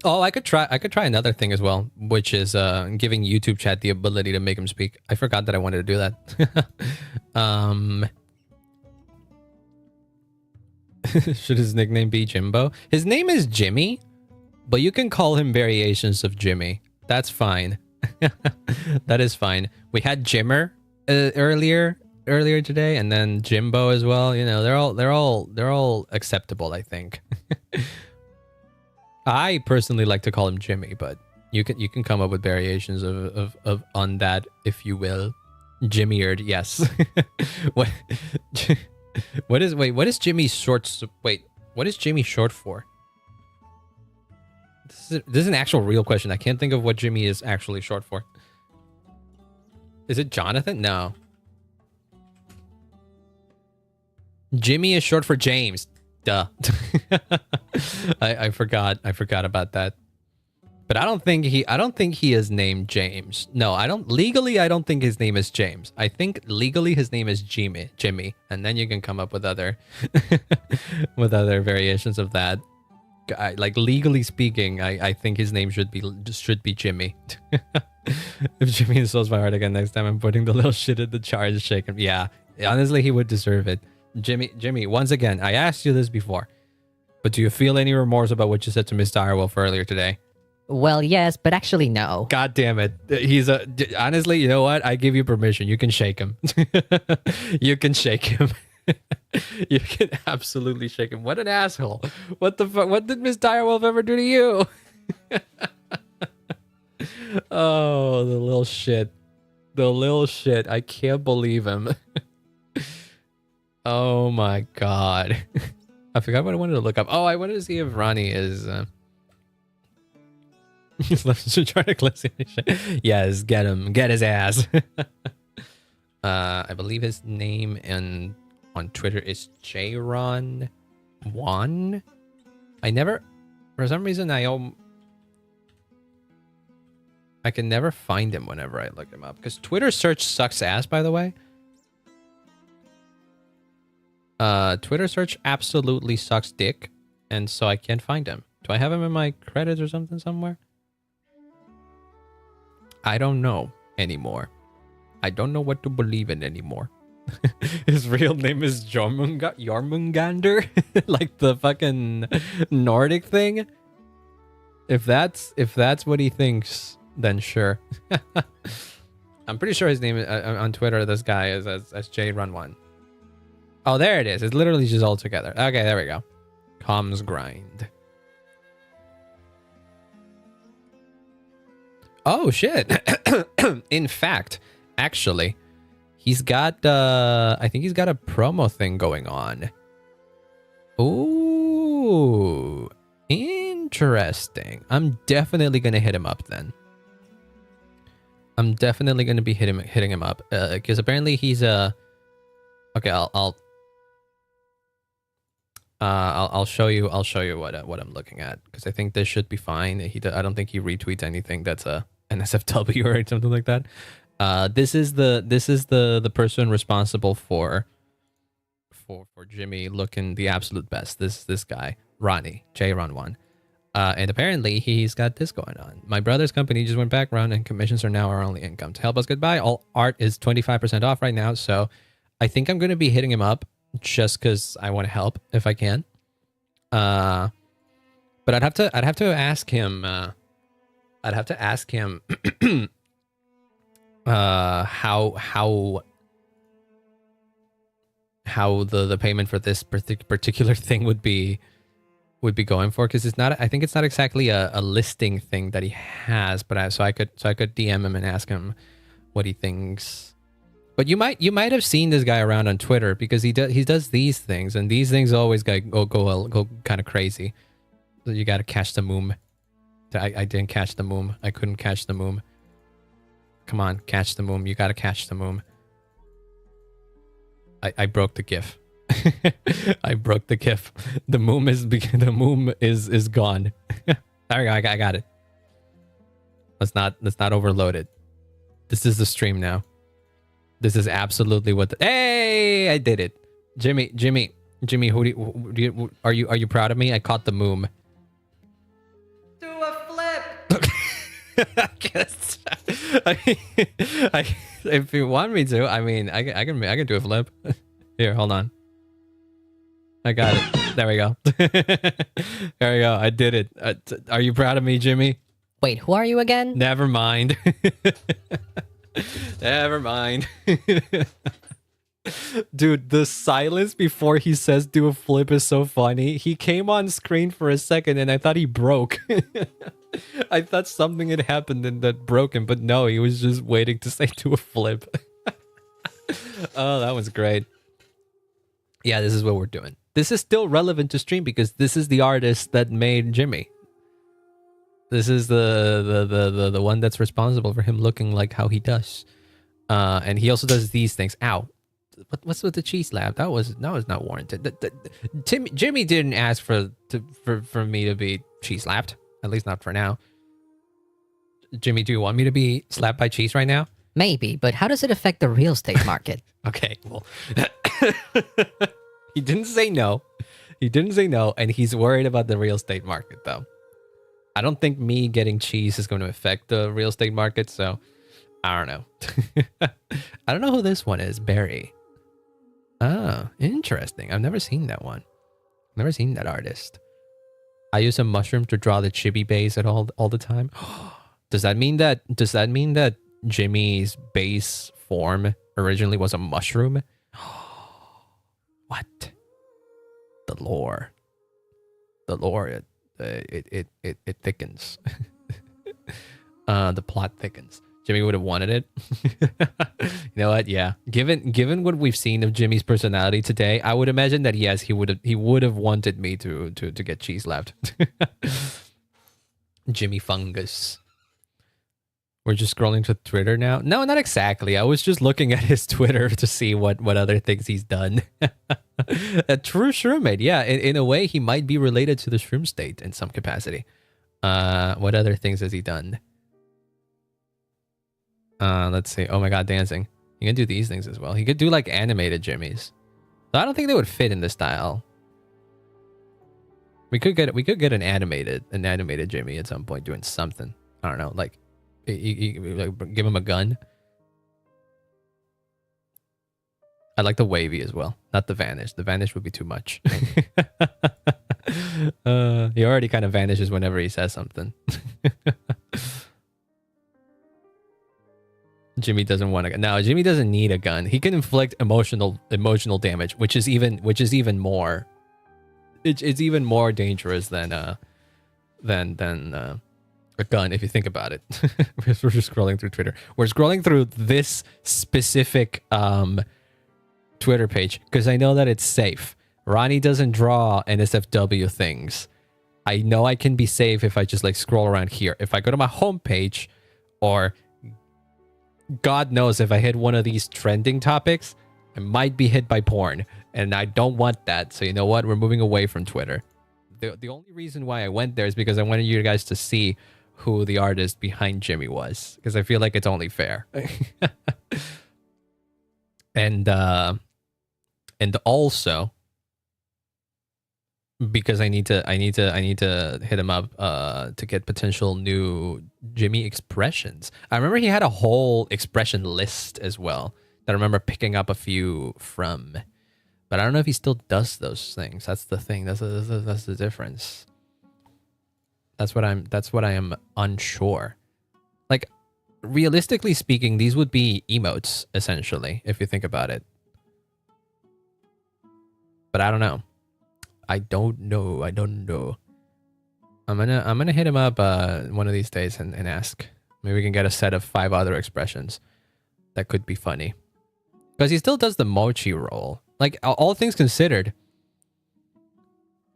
Oh, I could try another thing as well, which is giving YouTube chat the ability to make him speak. I forgot that I wanted to do that. Should his nickname be Jimbo? His name is Jimmy, but you can call him variations of Jimmy. That's fine. That is fine. We had Jimmer earlier today, and then Jimbo as well. You know, they're all acceptable, I think. I personally like to call him Jimmy, but you can come up with variations of on that, if you will. Jimmyard, yes. What? What is Jimmy short for? This is an actual real question. I can't think of what Jimmy is actually short for. Is it Jonathan? No. Jimmy is short for James. Duh. I forgot about that. But I don't think he is named James. No, I don't think his name is James. I think legally his name is Jimmy, and then you can come up with other with other variations of that. Like legally speaking, I think his name should be Jimmy. If Jimmy insults my heart again next time, I'm putting the little shit in the jar and shake him. Yeah, honestly, he would deserve it. Jimmy, once again, I asked you this before, but do you feel any remorse about what you said to Miss Direwolf earlier today? Well, yes, but actually no. God damn it. Honestly, you know what? I give you permission. You can shake him. You can shake him. You can absolutely shake him. What an asshole. What the fuck? What did Miss Direwolf ever do to you? Oh, the little shit. I can't believe him. Oh my god. I forgot what I wanted to look up. Oh, I wanted to see if Ronnie is... Yes, get him. Get his ass. I believe his name on Twitter is Jron1. For some reason, I can never find him whenever I look him up. Because Twitter search sucks ass, by the way. Twitter search absolutely sucks dick. And so I can't find him. Do I have him in my credits or something somewhere? I don't know anymore. I don't know what to believe in anymore. His real name is Jormungandr, like the fucking Nordic thing. If that's what he thinks, then sure. I'm pretty sure his name on Twitter. This guy is as JRun1. Oh, there it is. It's literally just all together. Okay, there we go. Comms grind. Oh shit! In fact, actually, he's got I think he's got a promo thing going on. Ooh, interesting. I'm definitely gonna hit him up then. I'm definitely gonna be hitting him up because apparently he's a. Okay, I'll show you what I'm looking at because I think this should be fine. I don't think he retweets anything that's a NSFW or something like that. This is the person responsible for Jimmy looking the absolute best. This guy, Ronnie, JRun1. And apparently he's got this going on. My brother's company just went background and commissions are now our only income. To help us get by, all art is 25% off right now. So I think I'm going to be hitting him up just because I want to help if I can. But I'd have to ask him. I'd have to ask him how the payment for this particular thing would be going for, because it's not. I think it's not exactly a listing thing that he has. But so I could DM him and ask him what he thinks. But you might have seen this guy around on Twitter because he does these things, and these things always go kind of crazy. So you got to catch the moom. I didn't catch the moom. I couldn't catch the moom. Come on, catch the moom. You got to catch the moom. I broke the GIF. I broke the GIF. The moom is gone. There we go. I got it. Let's not overload it. This is the stream now. This is absolutely what. Hey, I did it, Jimmy. Are you proud of me? I caught the moom. Do a flip. I guess. If you want me to, I mean, I can do a flip. Here, hold on. I got it. There we go. There we go. I did it. Are you proud of me, Jimmy? Wait, who are you again? Never mind. Never mind. Dude, the silence before he says do a flip is so funny. He came on screen for a second and I thought he broke. I thought something had happened and that broke him, but no, he was just waiting to say do a flip. Oh, that was great. Yeah, this is what we're doing. This is still relevant to stream because this is the artist that made Jimmy. This is the one that's responsible for him looking like how he does. And he also does these things. Ow. What's with the cheese slap? That was not warranted. Jimmy didn't ask for me to be cheese slapped. At least not for now. Jimmy, do you want me to be slapped by cheese right now? Maybe, but how does it affect the real estate market? Okay, well, he didn't say no. He didn't say no, and he's worried about the real estate market, though. I don't think me getting cheese is going to affect the real estate market, so I don't know. I don't know who this one is, Barry. Oh, interesting. I've never seen that one. Never seen that artist. I use a mushroom to draw the chibi base at all the time. Does that mean that Jimmy's base form originally was a mushroom? What? The lore. It thickens. The plot thickens. Jimmy would have wanted it. You know what? Yeah. Given what we've seen of Jimmy's personality today, I would imagine that yes, he would have wanted me to get cheese left. Jimmy Fungus. We're just scrolling to Twitter now. No, not exactly. I was just looking at his Twitter to see what other things he's done. A true shroomate. Yeah, in a way, he might be related to the shroom state in some capacity. What other things has he done? Let's see. Oh my god, dancing. He can do these things as well. He could do like animated Jimmys. So I don't think they would fit in this style. We could get an animated Jimmy at some point doing something. I don't know, like, like give him a gun. I like the wavy as well, not the vanish. The vanish would be too much. He already kind of vanishes whenever he says something. Jimmy doesn't want a gun. No, Jimmy doesn't need a gun. He can inflict emotional damage, which is even more. It's even more dangerous than a gun if you think about it. We're just scrolling through Twitter. We're scrolling through this specific Twitter page because I know that it's safe. Ronnie doesn't draw NSFW things. I know I can be safe if I just like scroll around here. If I go to my homepage, or God knows if I hit one of these trending topics, I might be hit by porn, and I don't want that. So you know what? We're moving away from Twitter. The only reason why I went there is because I wanted you guys to see who the artist behind Jimmy was, because I feel like it's only fair. and also because I need to hit him up to get potential new Jimmy expressions. I remember he had a whole expression list as well that I remember picking up a few from, but I don't know if he still does those things. That's the thing. That's the difference. That's what I am unsure. Like, realistically speaking, these would be emotes essentially if you think about it. But I don't know. I don't know. I'm gonna hit him up one of these days and ask. Maybe we can get a set of 5 other expressions that could be funny. Because he still does the mochi roll. Like, all things considered,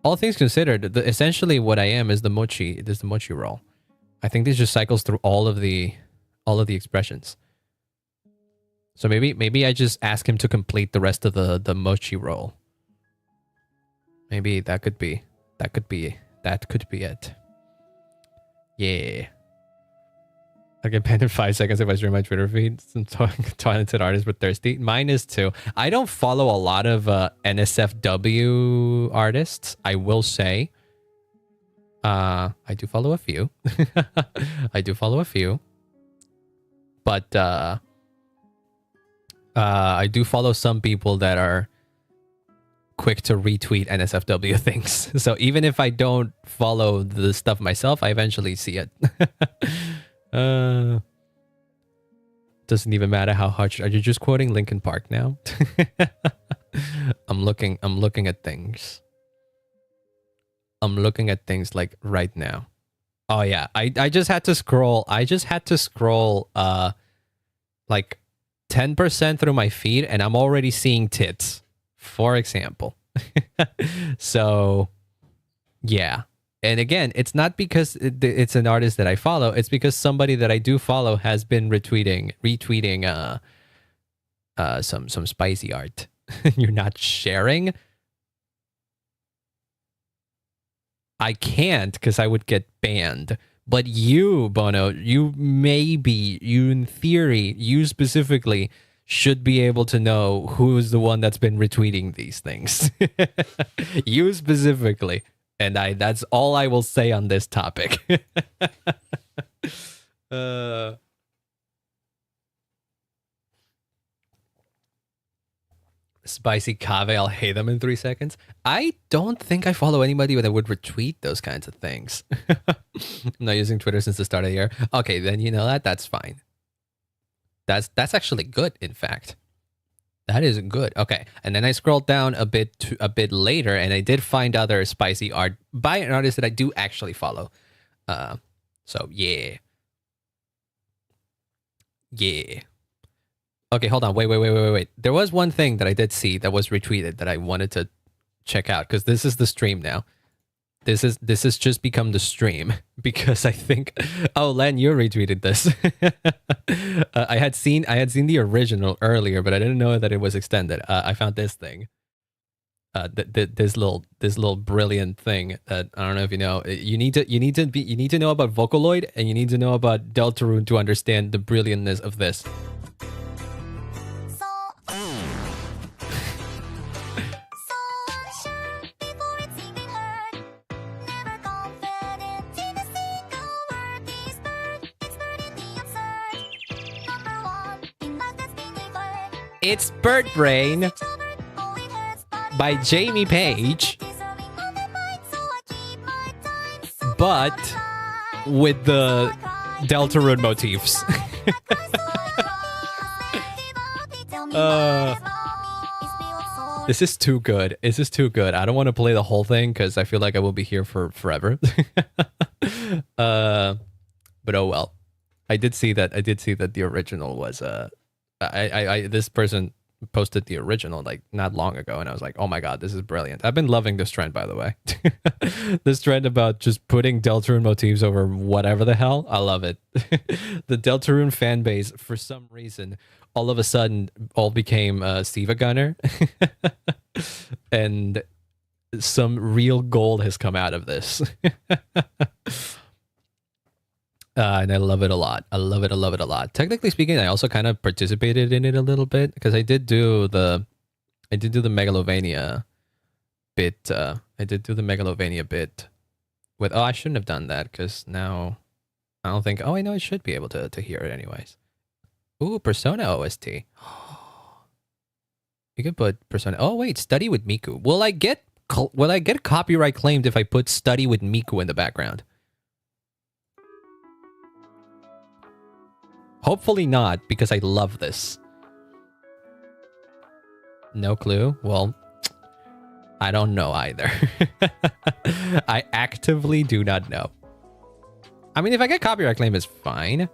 essentially what I am is the mochi. There's the mochi roll. I think this just cycles through all of the expressions. So maybe I just ask him to complete the rest of the mochi roll. Maybe that could be it. Yeah. I get banned in 5 seconds if I stream my Twitter feed. Some talented artists but thirsty. Mine is too. I don't follow a lot of NSFW artists, I will say. I do follow a few. But I do follow some people that are quick to retweet NSFW things. So even if I don't follow the stuff myself, I eventually see it. Doesn't even matter how harsh. Are you just quoting Linkin Park now? I'm looking at things. I'm looking at things like right now. Oh yeah, I just had to scroll. Like 10% through my feed and I'm already seeing tits, for example. So yeah. And again, it's not because it's an artist that I follow. It's because somebody that I do follow has been retweeting some spicy art. You're not sharing? I can't because I would get banned. But you, Bono, you in theory, you specifically should be able to know who is the one that's been retweeting these things. You specifically. And that's all I will say on this topic. Spicy cave, I'll hate them in 3 seconds. I don't think I follow anybody that would retweet those kinds of things. I'm not using Twitter since the start of the year. Okay, then you know that's fine. That's actually good, in fact. That is good. Okay, and then I scrolled down a bit later, and I did find other spicy art by an artist that I do actually follow. So yeah. Okay, hold on. Wait. There was one thing that I did see that was retweeted that I wanted to check out because this is the stream now. This has just become the stream because I think, oh, Len, you retweeted this. I had seen the original earlier, but I didn't know that it was extended. I found this thing, this little brilliant thing that I don't know if you know. You need to know about Vocaloid and you need to know about Deltarune to understand the brilliantness of this. It's Bird Brain by Jamie Page, but with the Deltarune motifs. This is too good. This is too good. I don't want to play the whole thing because I feel like I will be here for forever. But oh well. I did see that the original was this person posted the original like not long ago, and I was like, oh my god, this is brilliant. I've been loving this trend, by the way. This trend about just putting Deltarune motifs over whatever the hell. I love it. The Deltarune fan base, for some reason, all of a sudden all became Siva Gunner. And some real gold has come out of this. And I love it a lot. I love it a lot. Technically speaking, I also kind of participated in it a little bit because I did do the Megalovania bit. I did do the Megalovania bit with. Oh, I shouldn't have done that because now I don't think. Oh, I know I should be able to hear it anyways. Ooh, Persona OST. You could put Persona. Oh wait, Study with Miku. Will I get copyright claimed if I put Study with Miku in the background? Hopefully not, because I love this. No clue? Well, I don't know either. I actively do not know. I mean, if I get copyright claim, it's fine.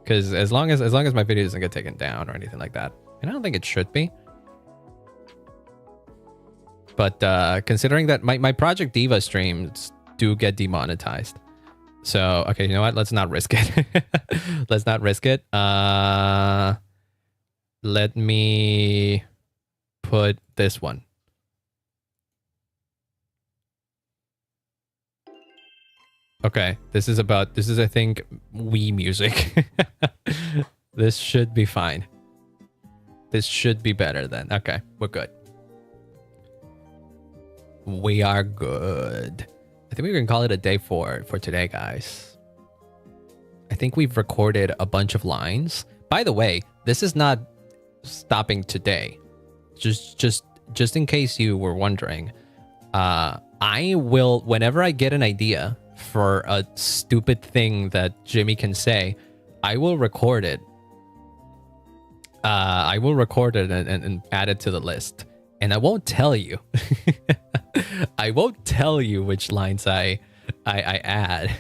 Because as long as my video doesn't get taken down or anything like that. And I don't think it should be. But considering that my Project Diva streams do get demonetized. So, okay, you know what? Let's not risk it. Let's not risk it. Let me put this one. Okay, this is I think Wii music. This should be fine. This should be better then. Okay, we're good. We are good. I think we can call it a day for today, guys. I think we've recorded a bunch of lines. By the way, this is not stopping today. Just in case you were wondering, I will, whenever I get an idea for a stupid thing that Jimmy can say, I will record it. I will record it and add it to the list. And I won't tell you. I won't tell you which lines I add.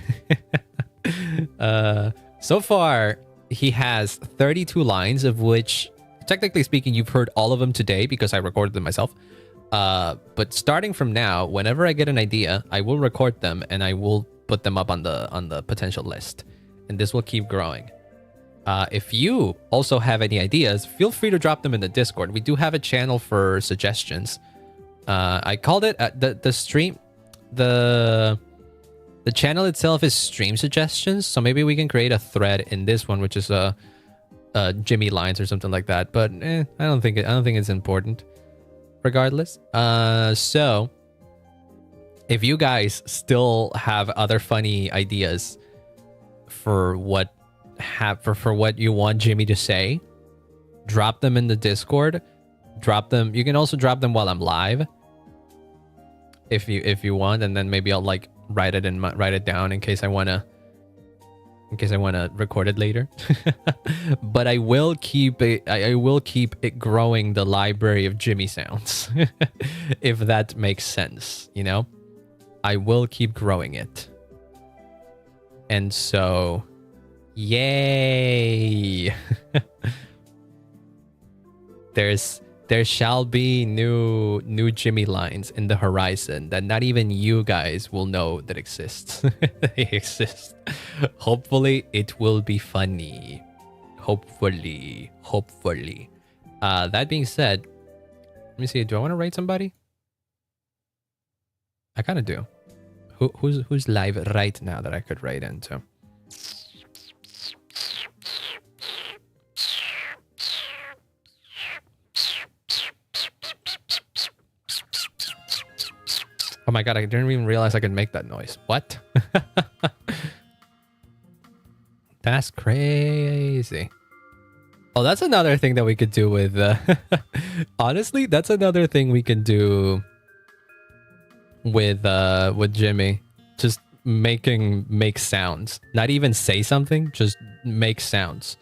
So far, he has 32 lines, of which, technically speaking, you've heard all of them today because I recorded them myself. But starting from now, whenever I get an idea, I will record them and I will put them up on the potential list. And this will keep growing. If you also have any ideas, feel free to drop them in the Discord. We do have a channel for suggestions. I called it the stream. The channel itself is stream suggestions, so maybe we can create a thread in this one, which is Jimmy lines or something like that. But I don't think it's important. Regardless, so if you guys still have other funny ideas for what you want Jimmy to say, drop them in the Discord. Drop them. You can also drop them while I'm live, if you want, and then maybe I'll like write it down in case I wanna record it later. But I will keep it growing, the library of Jimmy sounds, if that makes sense. You know, I will keep growing it, and so. Yay! There shall be new Jimmy lines in the horizon that not even you guys will know that exists. They exist. Hopefully it will be funny. Hopefully. That being said, let me see. Do I want to rate somebody? I kind of do. Who's live right now that I could rate into? Oh my god, I didn't even realize I could make that noise. What? That's crazy. Oh, that's another thing that we could do with. Honestly, that's another thing we can do with Jimmy. Just make sounds. Not even say something. Just make sounds.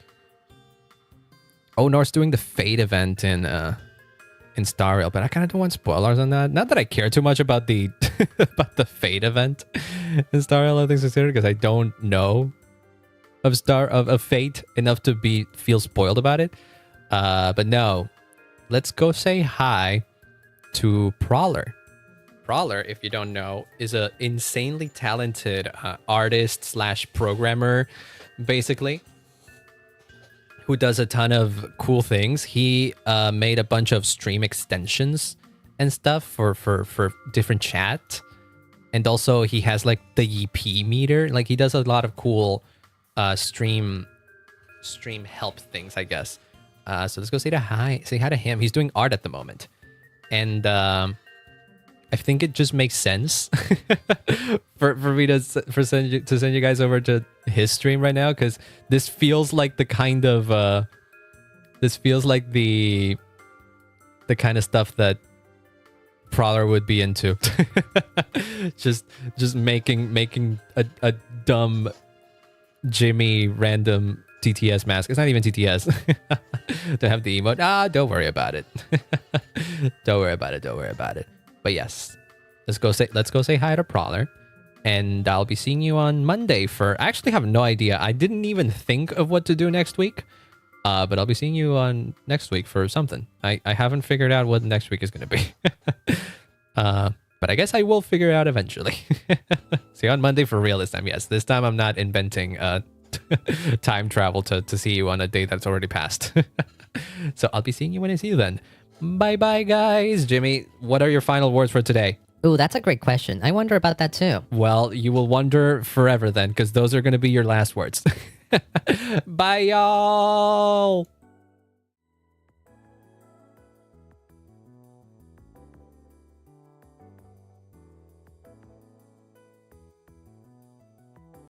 Oh, North's doing the Fate event in Star Rail, but I kind of don't want spoilers on that. Not that I care too much about the about the Fate event in Star Rail, all things considered, because I don't know of Fate enough to feel spoiled about it. But no, let's go say hi to Prowler. Prowler, if you don't know, is a insanely talented artist slash programmer, basically, who does a ton of cool things. He made a bunch of stream extensions and stuff for different chat. And also he has like the EP meter. Like he does a lot of cool stream help things, I guess. So let's go say hi to him. He's doing art at the moment. And I think it just makes sense for me to send you guys over to his stream right now, because this feels like the kind of the kind of stuff that Prowler would be into. just making a dumb Jimmy random TTS mask. It's not even TTS. To have the emote. Don't worry about it. Don't worry about it. But yes, let's go say hi to Prowler, and I'll be seeing you on Monday for. I actually have no idea. I didn't even think of what to do next week, but I'll be seeing you on next week for something. I haven't figured out what next week is going to be, but I guess I will figure it out eventually. See you on Monday for real this time. Yes, this time I'm not inventing time travel to see you on a day that's already passed. So I'll be seeing you when I see you then. Bye bye, guys. Jimmy, what are your final words for today? Ooh, that's a great question. I wonder about that too. Well, you will wonder forever then, because those are going to be your last words. Bye, y'all.